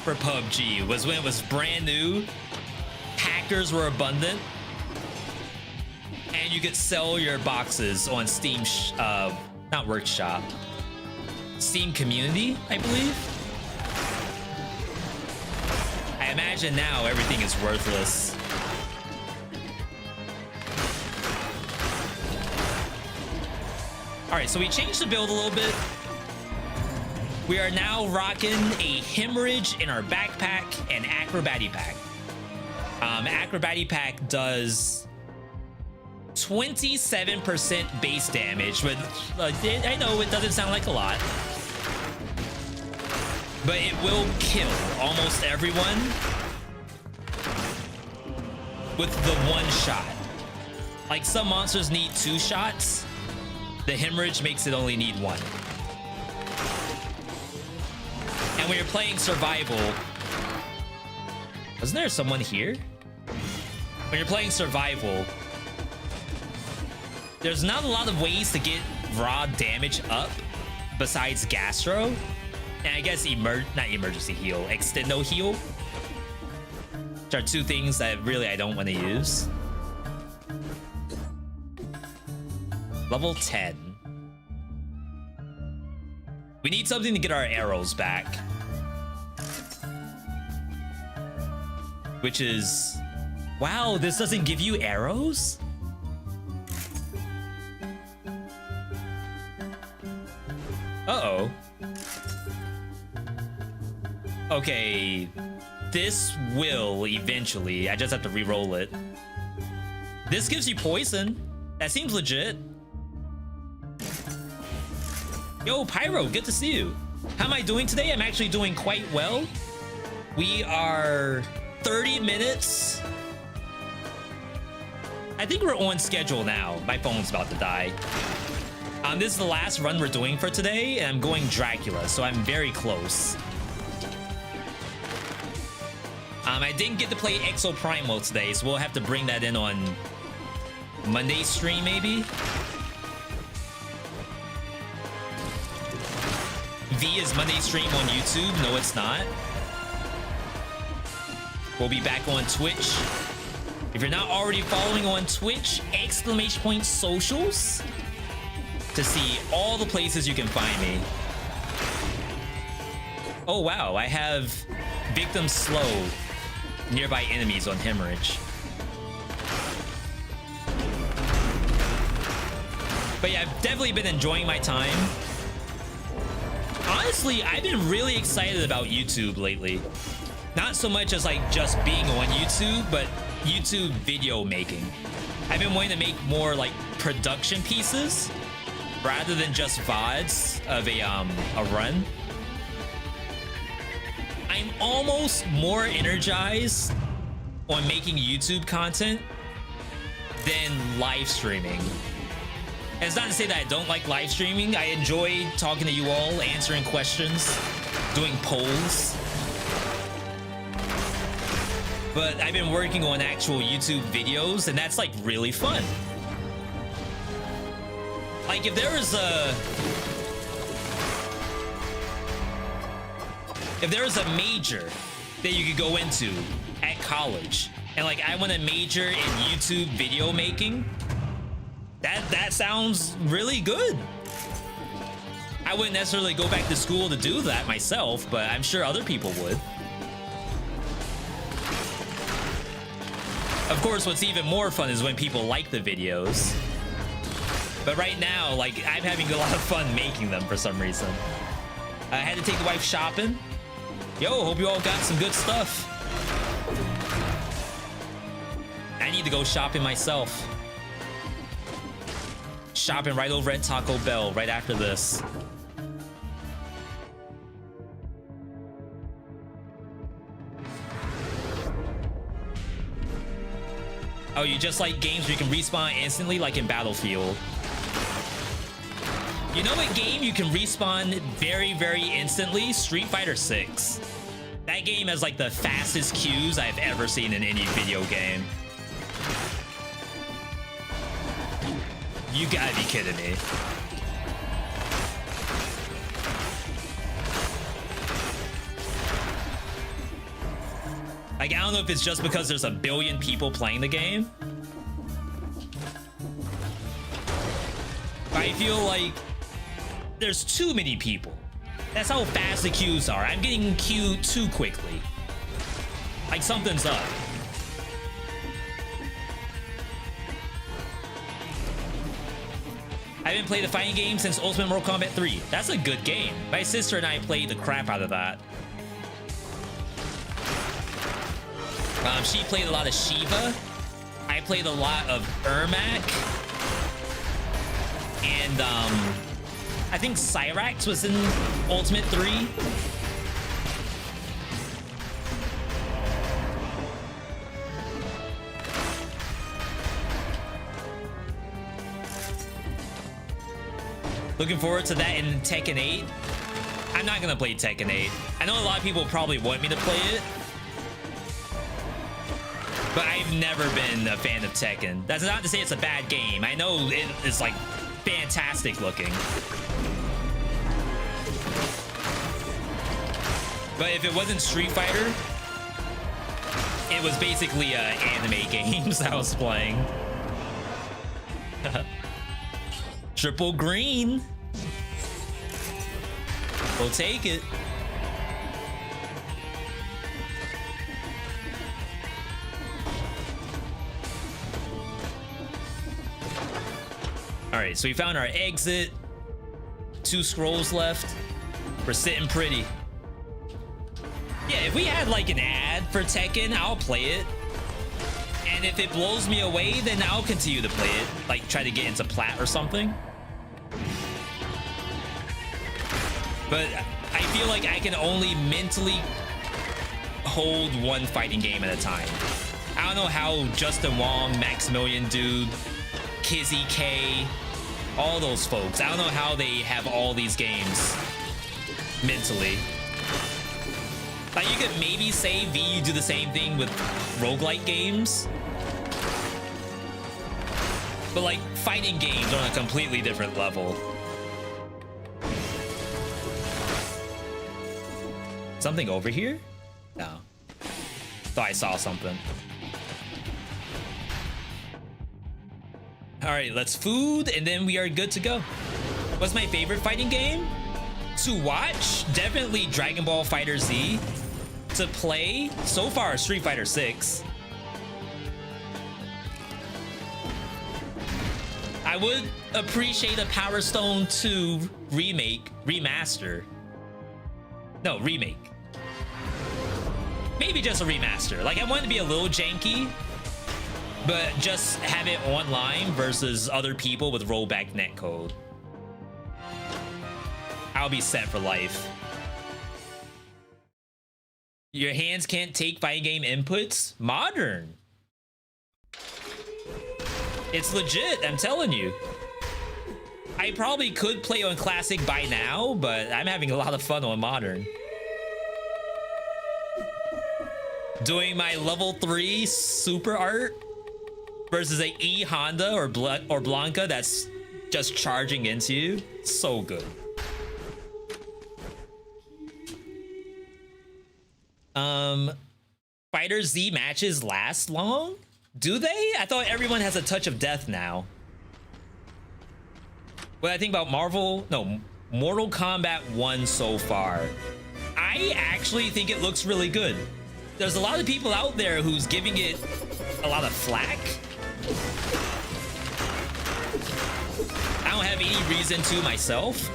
Speaker 1: for PUBG, was when it was brand new, hackers were abundant, and you could sell your boxes on Steam, not Workshop, Steam Community, I believe. I imagine now everything is worthless. All right, so we changed the build a little bit. We are now rocking a hemorrhage in our backpack and acrobatic pack. Acrobatic pack does 27% base damage, but I know it doesn't sound like a lot, but it will kill almost everyone with the one shot. Like some monsters need 2 shots. The hemorrhage makes it only need 1. And when you're playing survival, wasn't there someone here? When you're playing survival, there's not a lot of ways to get raw damage up besides gastro, and I guess not emergency heal, extendo heal, which are 2 things that really I don't want to use. Level 10. We need something to get our arrows back, which is, wow, this doesn't give you arrows? Uh-oh. Okay, this will eventually, I just have to re-roll it. This gives you poison. That seems legit. Yo, Pyro, good to see you. How am I doing today? I'm actually doing quite well. We are 30 minutes. I think we're on schedule now. My phone's about to die. This is the last run we're doing for today, and I'm going Dracula, so I'm very close. I didn't get to play Exo Primal today, so we'll have to bring that in on Monday's stream, maybe. V is Monday stream on YouTube. No, it's not. We'll be back on Twitch. If you're not already following on Twitch, !socials to see all the places you can find me. Oh wow, I have victim slow nearby enemies on hemorrhage. But yeah, I've definitely been enjoying my time. Honestly, I've been really excited about YouTube lately. Not so much as like just being on YouTube, but YouTube video making. I've been wanting to make more like production pieces rather than just VODs of a run. I'm almost more energized on making YouTube content than live streaming. And it's not to say that I don't like live streaming. I enjoy talking to you all, answering questions, doing polls. But I've been working on actual YouTube videos, and that's like really fun. Like if there was a major that you could go into at college, and like I want to major in YouTube video making, that sounds really good. I wouldn't necessarily go back to school to do that myself, but I'm sure other people would. Of course, what's even more fun is when people like the videos. But right now, like, I'm having a lot of fun making them for some reason. I had to take the wife shopping. Yo, hope you all got some good stuff. I need to go shopping myself. Shopping right over at Taco Bell right after this. Oh, you just like games where you can respawn instantly, like in Battlefield. You know what game you can respawn very, very instantly? Street Fighter 6. That game has like the fastest queues I've ever seen in any video game. You gotta be kidding me. Like, I don't know if it's just because there's a billion people playing the game. But I feel like there's too many people. That's how fast the queues are. I'm getting queued too quickly. Like, something's up. I haven't played a fighting game since Ultimate Mortal Kombat 3. That's a good game. My sister and I played the crap out of that. She played a lot of Shiva. I played a lot of Ermac. And I think Cyrax was in Ultimate 3. Looking forward to that in Tekken 8. I'm not gonna play Tekken 8. I know a lot of people probably want me to play it, but I've never been a fan of Tekken. That's not to say it's a bad game. I know it's like fantastic looking. But if it wasn't Street Fighter, it was basically anime games I was playing. Triple green. We'll take it. All right, so we found our exit. 2 scrolls left. We're sitting pretty. Yeah, if we had like an ad for Tekken, I'll play it. And if it blows me away, then I'll continue to play it. Like, try to get into Plat or something. But I feel like I can only mentally hold one fighting game at a time. I don't know how Justin Wong, Maximilian Dude, Kizzy K, all those folks, I don't know how they have all these games mentally. Like, you could maybe say, V, you do the same thing with roguelike games. But like, fighting games are on a completely different level. Something over here? No. Thought I saw something. All right, let's food, and then we are good to go. What's my favorite fighting game? To watch? Definitely Dragon Ball FighterZ. To play? So far, Street Fighter 6. I would appreciate a Power Stone 2 remaster. No, remake. Maybe just a remaster. Like, I want it to be a little janky, but just have it online versus other people with rollback netcode. I'll be set for life. Your hands can't take fighting game inputs? Modern. It's legit, I'm telling you. I probably could play on classic by now, but I'm having a lot of fun on modern. Doing my level 3 super art versus a E Honda or Blanca that's just charging into you. So good. Fighter Z matches last long? Do they? I thought everyone has a touch of death now. What I think about Marvel? No, Mortal Kombat 1 so far. I actually think it looks really good. There's a lot of people out there who's giving it a lot of flack. I don't have any reason to myself.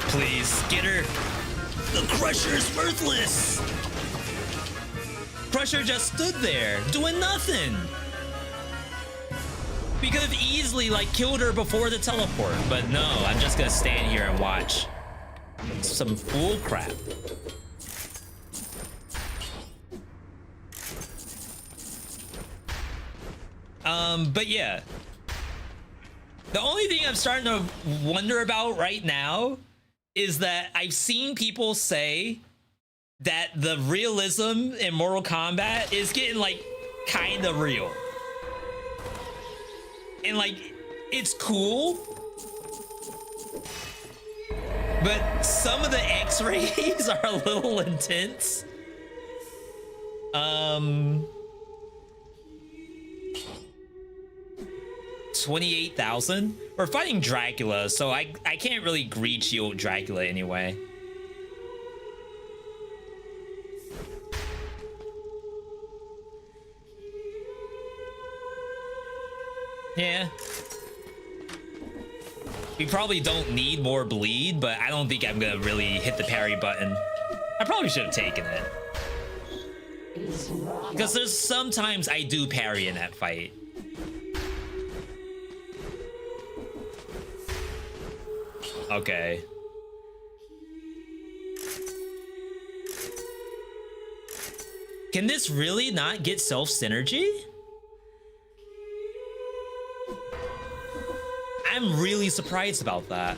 Speaker 1: Please, get her. The Crusher's worthless. Crusher just stood there, doing nothing. We could have easily, like, killed her before the teleport, but no, I'm just gonna stand here and watch some fool crap. But yeah. The only thing I'm starting to wonder about right now is that I've seen people say that the realism in Mortal Kombat is getting, like, kind of real. And, like, it's cool. But some of the X-rays are a little intense. 28,000? We're fighting Dracula, so I can't really greed shield Dracula anyway. Yeah. We probably don't need more bleed, but I don't think I'm gonna really hit the parry button. I probably should have taken it. Because there's sometimes I do parry in that fight. Okay. Can this really not get self-synergy? I'm really surprised about that.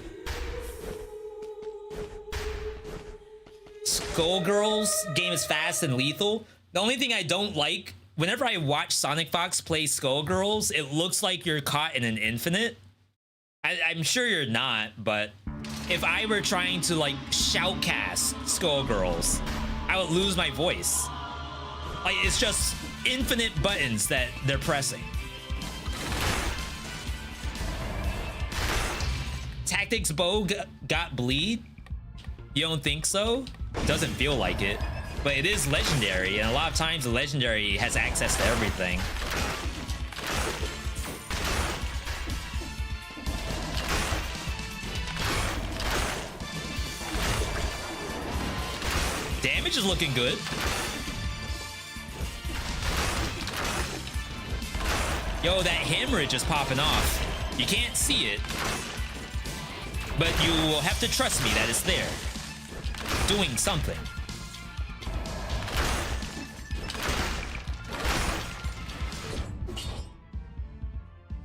Speaker 1: Skullgirl's game is fast and lethal. The only thing I don't like, whenever I watch Sonic Fox play Skullgirls, it looks like you're caught in an infinite. I'm sure you're not, but if I were trying to, like, shoutcast Skullgirls, I would lose my voice. Like, it's just infinite buttons that they're pressing. Tactics Bow got bleed? You don't think so? Doesn't feel like it. But it is legendary, and a lot of times the legendary has access to everything. Damage is looking good. Yo, that hemorrhage is popping off. You can't see it, but you will have to trust me that it's there. Doing something.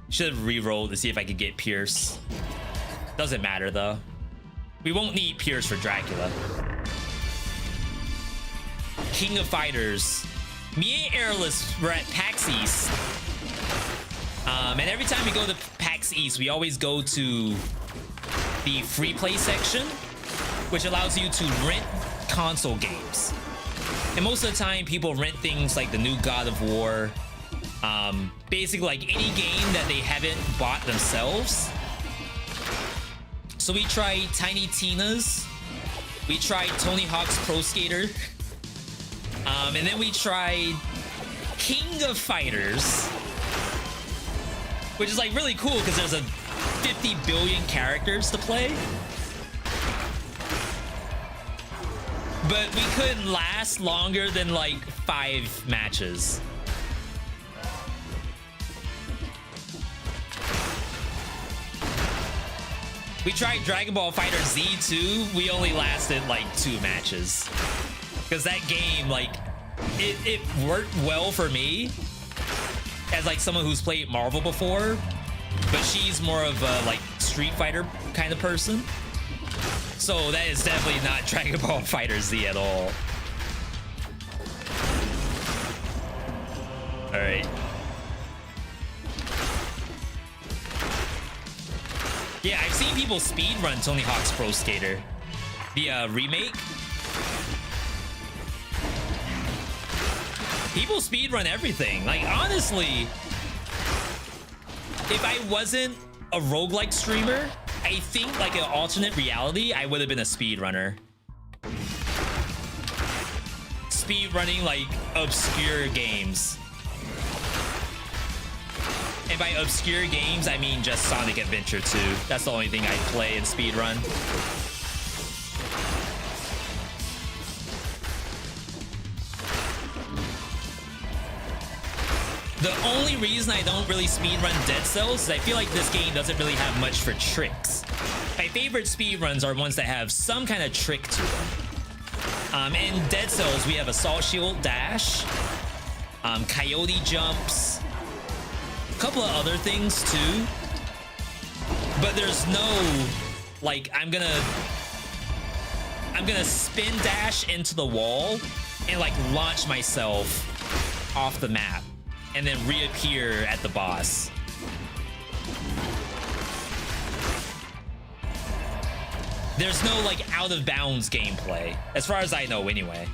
Speaker 1: Should have re-rolled to see if I could get Pierce. Doesn't matter though. We won't need Pierce for Dracula. King of Fighters. Me and Airless were at PAX East. And every time we go to PAX East, we always go to the free play section, which allows you to rent console games. And most of the time, people rent things like the new God of War, basically like any game that they haven't bought themselves. So we tried Tiny Tina's, we tried Tony Hawk's Pro Skater, and then we tried King of Fighters, which is like really cool because there's a 50 billion characters to play. But we couldn't last longer than like 5 matches. We tried Dragon Ball Fighter Z2. We only lasted like 2 matches. Because that game, like, it worked well for me as like someone who's played Marvel before, but she's more of a like Street Fighter kind of person. So that is definitely not Dragon Ball Fighter Z at all. All right. Yeah, I've seen people speedrun Tony Hawk's Pro Skater, the remake. People speedrun everything. Like, honestly, if I wasn't a roguelike streamer, I think like an alternate reality, I would have been a speedrunner. Speedrunning like obscure games. And by obscure games, I mean just Sonic Adventure 2. That's the only thing I play in speedrun. The only reason I don't really speedrun Dead Cells is I feel like this game doesn't really have much for tricks. My favorite speedruns are ones that have some kind of trick to them. In Dead Cells, we have Assault Shield Dash, Coyote Jumps, a couple of other things too. But there's no, like, I'm gonna spin dash into the wall and like launch myself off the map and then reappear at the boss. There's no like out of bounds gameplay, as far as I know anyway.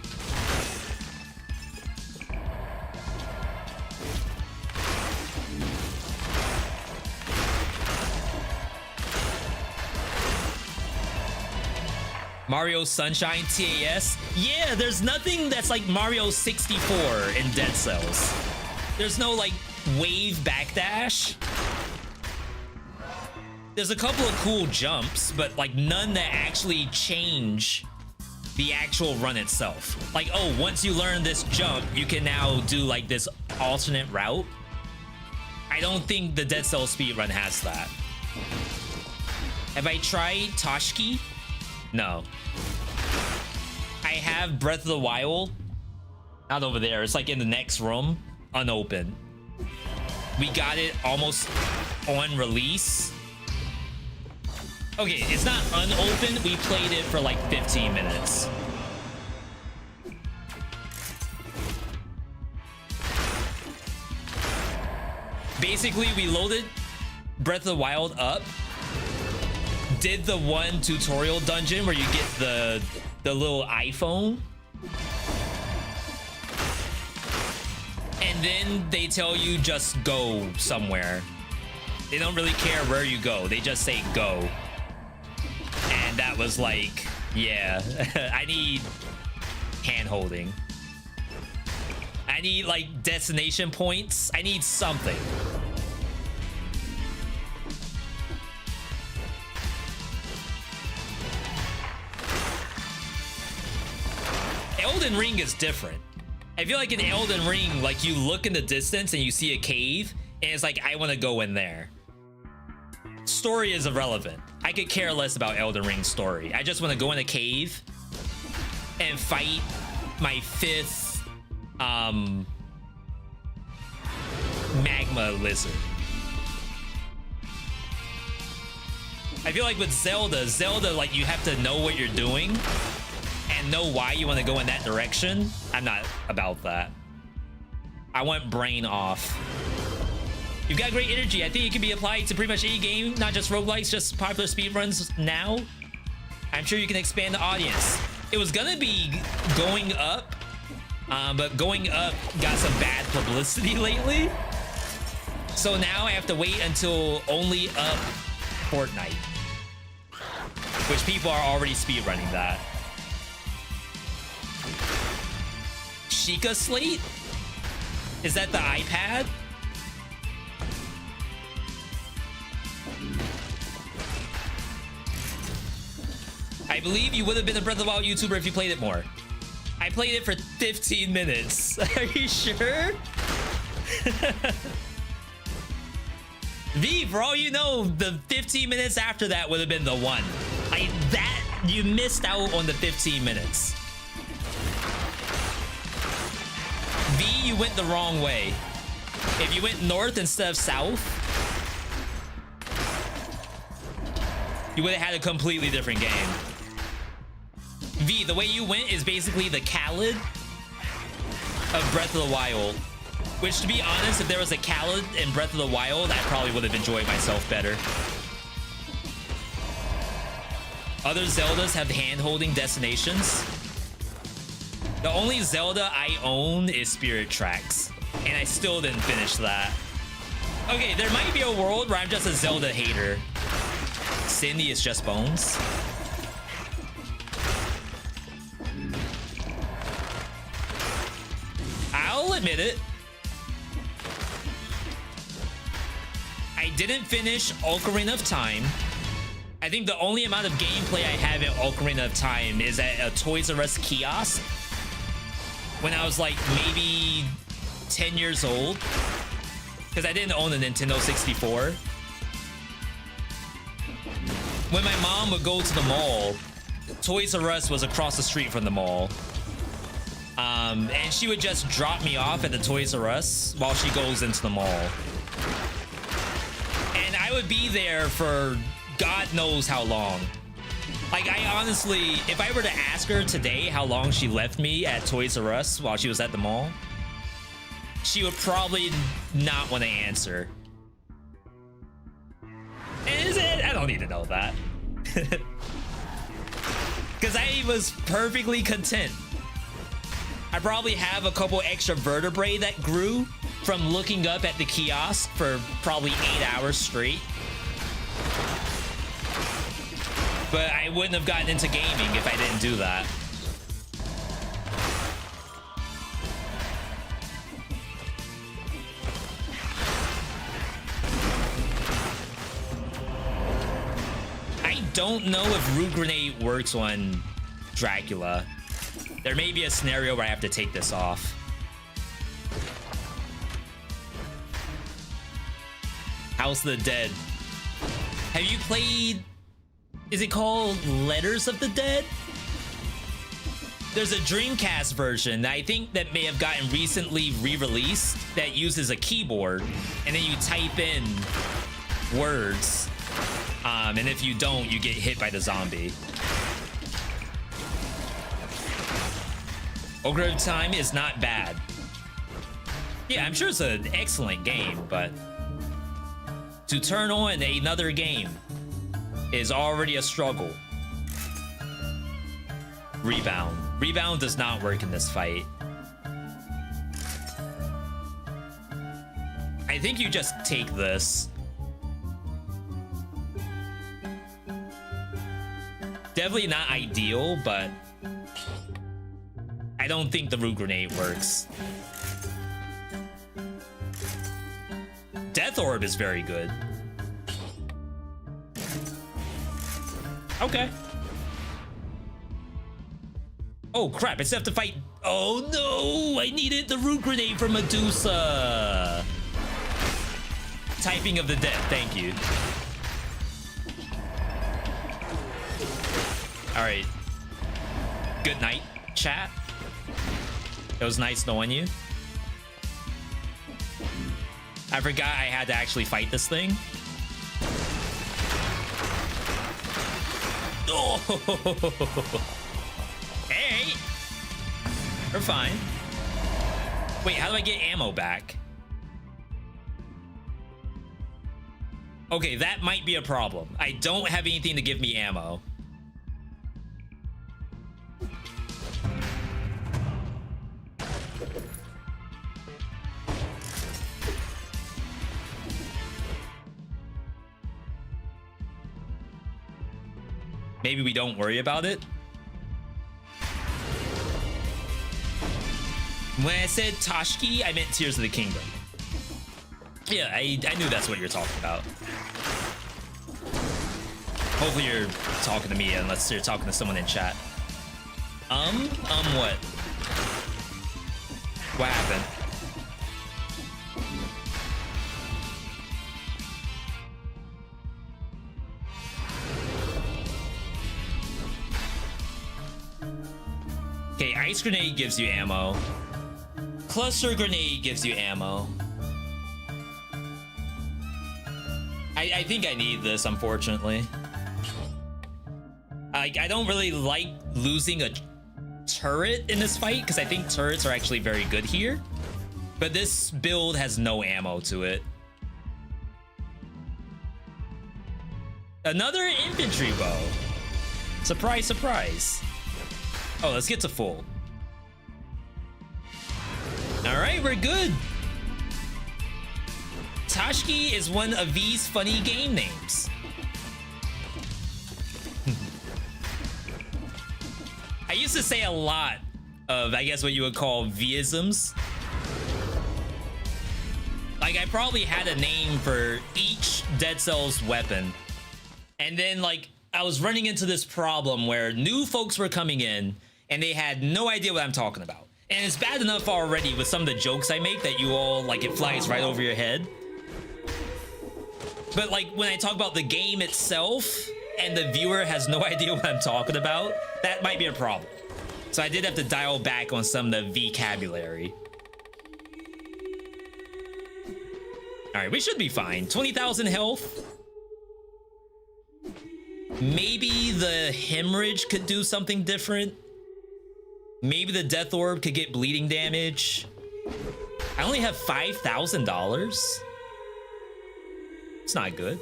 Speaker 1: Mario Sunshine TAS. Yeah, there's nothing that's like Mario 64 in Dead Cells. There's no like wave backdash. There's a couple of cool jumps, but like none that actually change the actual run itself. Like, oh, once you learn this jump, you can now do like this alternate route. I don't think the Dead Cells speedrun has that. Have I tried Toshki? No. I have Breath of the Wild. Not over there. It's like in the next room. Unopened. We got it almost on release. Okay, it's not unopened. We played it for like 15 minutes. Basically, we loaded Breath of the Wild up, did the one tutorial dungeon where you get the little iPhone, and then they tell you just go somewhere. They don't really care where you go. They just say go. And that was like, yeah, I need hand-holding. I need like destination points. I need something. Elden Ring is different. I feel like in Elden Ring, like you look in the distance and you see a cave and it's like, I want to go in there. Story is irrelevant. I could care less about Elden Ring's story. I just want to go in a cave and fight my 5th magma lizard. I feel like with Zelda, like you have to know what you're doing and know why you want to go in that direction. I'm not about that. I want brain off. You've got great energy. I think it can be applied to pretty much any game, not just roguelikes, just popular speedruns now. I'm sure you can expand the audience. It was gonna be going up, but going up got some bad publicity lately. So now I have to wait until only up Fortnite, which people are already speedrunning that. Sheikah Slate? Is that the iPad? I believe you would have been a Breath of the Wild YouTuber if you played it more. I played it for 15 minutes. Are you sure? V, for all you know, the 15 minutes after that would have been the one. You missed out on the 15 minutes. V, you went the wrong way. If you went north instead of south, you would have had a completely different game. V, the way you went is basically the Khaled of Breath of the Wild. Which, to be honest, if there was a Khaled in Breath of the Wild, I probably would have enjoyed myself better. Other Zeldas have hand-holding destinations. The only Zelda I own is Spirit Tracks, and I still didn't finish that. Okay, there might be a world where I'm just a Zelda hater. Cindy is just bones. I'll admit it. I didn't finish Ocarina of Time. I think the only amount of gameplay I have in Ocarina of Time is at a Toys R Us kiosk when I was like maybe 10 years old, because I didn't own a Nintendo 64. When my mom would go to the mall, Toys R Us was across the street from the mall. And she would just drop me off at the Toys R Us while she goes into the mall. And I would be there for God knows how long. Like, I honestly, if I were to ask her today how long she left me at Toys R Us while she was at the mall, she would probably not want to answer. Is it? I don't need to know that. Because I was perfectly content. I probably have a couple extra vertebrae that grew from looking up at the kiosk for probably 8 hours straight. But I wouldn't have gotten into gaming if I didn't do that. I don't know if Root Grenade works on Dracula. There may be a scenario where I have to take this off. House of the Dead. Have you played... Is it called Letters of the Dead? There's a Dreamcast version that I think that may have gotten recently re-released that uses a keyboard, and then you type in words. And if you don't, you get hit by the zombie. Ocarina of Time is not bad. Yeah, I'm sure it's an excellent game, but to turn on another game is already a struggle. Rebound. Rebound does not work in this fight. I think you just take this. Definitely not ideal, but I don't think the Root Grenade works. Death Orb is very good. Okay. Oh crap, I still have to fight. Oh no, I needed the Root Grenade for Medusa. Typing of the Dead, thank you. All right. Good night, chat. It was nice knowing you. I forgot I had to actually fight this thing. Oh! Hey! We're fine. Wait, how do I get ammo back? Okay, that might be a problem. I don't have anything to give me ammo. Maybe we don't worry about it. When I said Tashki, I meant Tears of the Kingdom. Yeah, I knew that's what you're talking about. Hopefully you're talking to me unless you're talking to someone in chat. What? What happened? Okay, Ice Grenade gives you ammo. Cluster Grenade gives you ammo. I think I need this, unfortunately. I don't really like losing a turret in this fight because I think turrets are actually very good here. But this build has no ammo to it. Another infantry bow. Surprise, surprise. Oh, let's get to full. All right, we're good. Tashki is one of these funny game names. I used to say a lot of, I guess, what you would call V-isms. Like, I probably had a name for each Dead Cells weapon. And then, like, I was running into this problem where new folks were coming in and they had no idea what I'm talking about. And it's bad enough already with some of the jokes I make that you all, like, it flies right over your head. But, like, when I talk about the game itself and the viewer has no idea what I'm talking about, that might be a problem. So I did have to dial back on some of the vocabulary. All right, we should be fine. 20,000 health. Maybe the hemorrhage could do something different. Maybe the death orb could get bleeding damage. I only have $5,000. It's not good.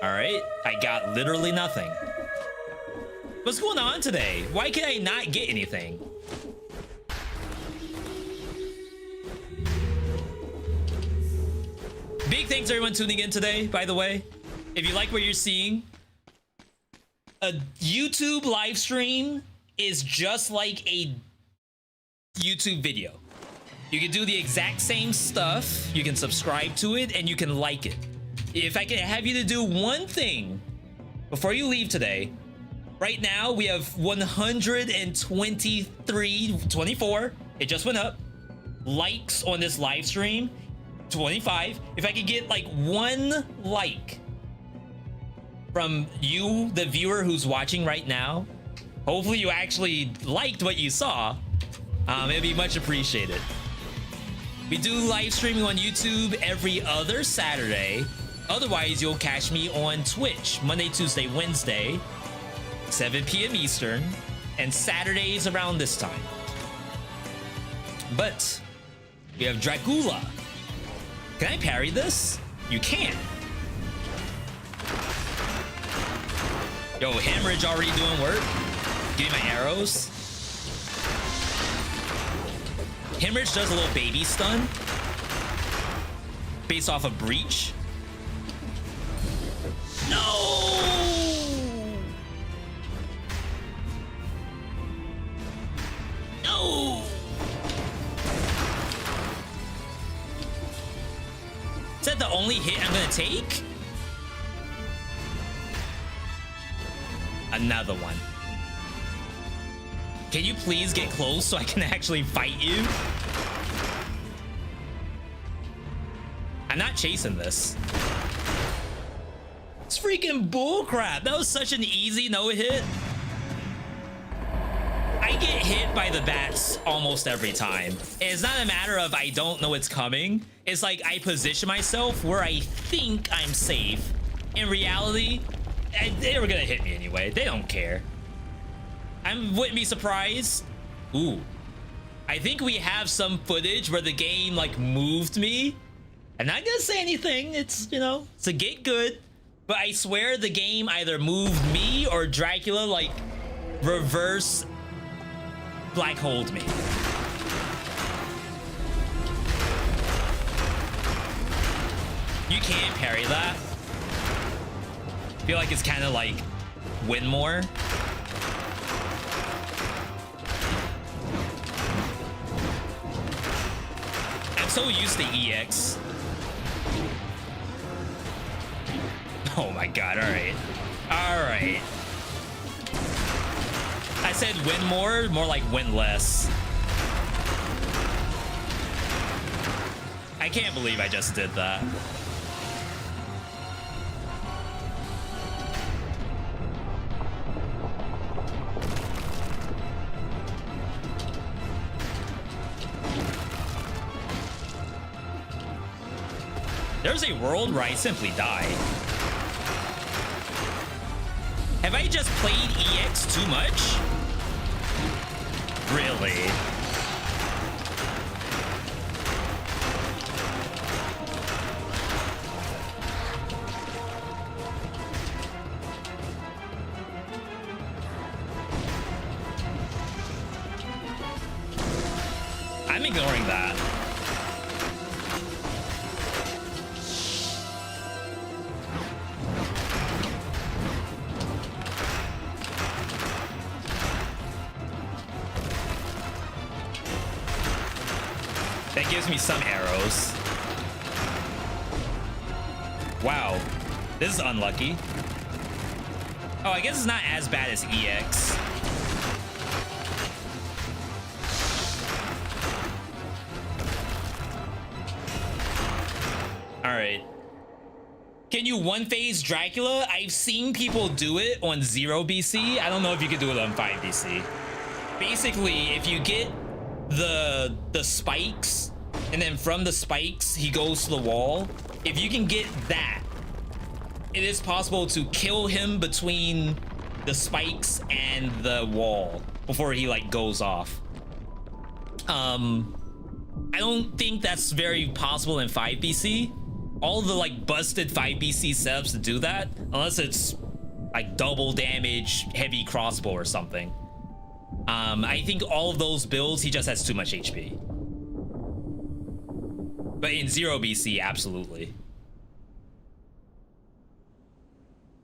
Speaker 1: All right, I got literally nothing. What's going on today? Why can I not get anything? Big thanks everyone tuning in today, by the way. If you like what you're seeing, a YouTube live stream is just like a YouTube video. You can do the exact same stuff, you can subscribe to it, and you can like it. If I can have you to do one thing before you leave today, right now we have 24, it just went up, likes on this live stream. 25. If I could get like one like from you, the viewer who's watching right now, hopefully you actually liked what you saw. It'd be much appreciated. We do live streaming on YouTube every other Saturday. Otherwise, you'll catch me on Twitch Monday, Tuesday, Wednesday, 7 p.m. Eastern, and Saturdays around this time. But we have Dracula. Can I parry this? You can. Yo, hemorrhage already doing work. Give me my arrows. Hemorrhage does a little baby stun based off of breach. No! No! Is that the only hit I'm gonna take? Another one. Can you please get close so I can actually fight you? I'm not chasing this. It's freaking bullcrap. That was such an easy no-hit. I get hit by the bats almost every time. And it's not a matter of I don't know it's coming. It's like I position myself where I think I'm safe. In reality, they were gonna hit me anyway. They don't care. I wouldn't be surprised. Ooh. I think we have some footage where the game like moved me. I'm not gonna say anything. It's, you know, it's a get good. But I swear the game either moved me or Dracula like reverse black holed me. You can't parry that. I feel like it's kind of like win more. I'm so used to EX. Oh my god, all right. All right. I said win more like win less. I can't believe I just did that. There's a world where I simply die. Have I just played EX too much? Really? ignoring that. That gives me some arrows. Wow, this is unlucky. Oh, I guess it's not as bad as EX. All right. Can you one phase Dracula? I've seen people do it on 0 BC. I don't know if you could do it on 5 BC. Basically, if you get the spikes, and then from the spikes, he goes to the wall. If you can get that, it is possible to kill him between the spikes and the wall before he like goes off. I don't think that's very possible in 5 BC. All the like busted 5 BC setups to do that, unless it's like double damage, heavy crossbow or something. I think all of those builds, he just has too much HP. But in 0 BC, absolutely.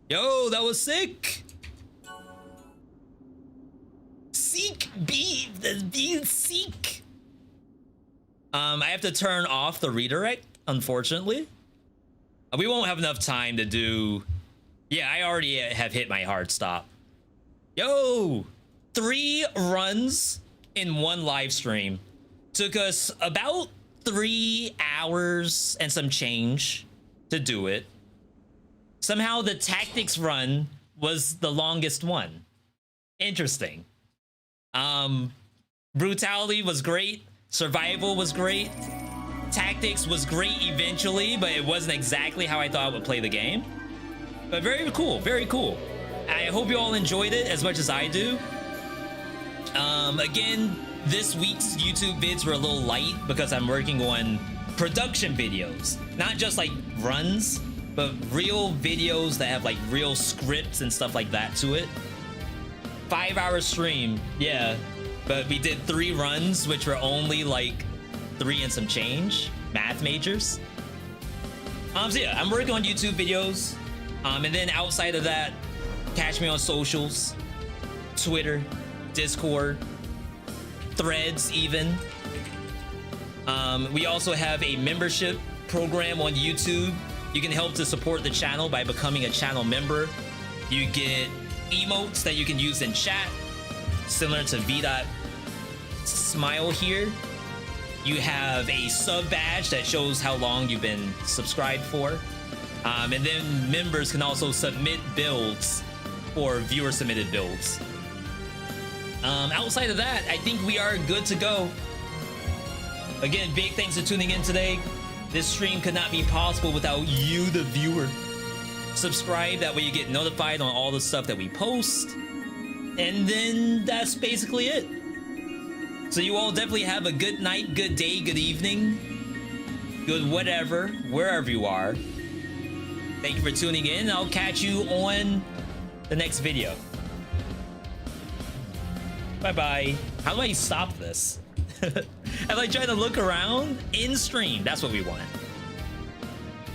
Speaker 1: Yo, that was sick. Seek B, the B seek. I have to turn off the redirect, unfortunately. We won't have enough time to do. Yeah, I already have hit my hard stop. Yo, 3 runs in 1 live stream. Took us about 3 hours and some change to do it. Somehow the tactics run was the longest one. Interesting. Brutality was great. Survival was great. Tactics was great eventually, but it wasn't exactly how I thought I would play the game. But very cool, very cool. I hope you all enjoyed it as much as I do. Again, this week's YouTube vids were a little light because I'm working on production videos. Not just like runs, but real videos that have like real scripts and stuff like that to it. 5-hour stream, yeah. But we did 3 runs, which were only like 3 and some change, math majors. So yeah, I'm working on YouTube videos. And then outside of that, catch me on socials, Twitter, Discord, Threads even. We also have a membership program on YouTube. You can help to support the channel by becoming a channel member. You get emotes that you can use in chat, similar to Veedotme smile here. You have a sub badge that shows how long you've been subscribed for. And then members can also submit builds or viewer submitted builds. Outside of that, I think we are good to go. Again, big thanks for tuning in today. This stream could not be possible without you, the viewer. Subscribe, that way you get notified on all the stuff that we post. And then that's basically it. So you all definitely have a good night, good day, good evening, good whatever, wherever you are. Thank you for tuning in. I'll catch you on the next video. Bye-bye. How do I stop this? I'm like trying to look around in stream. That's what we want.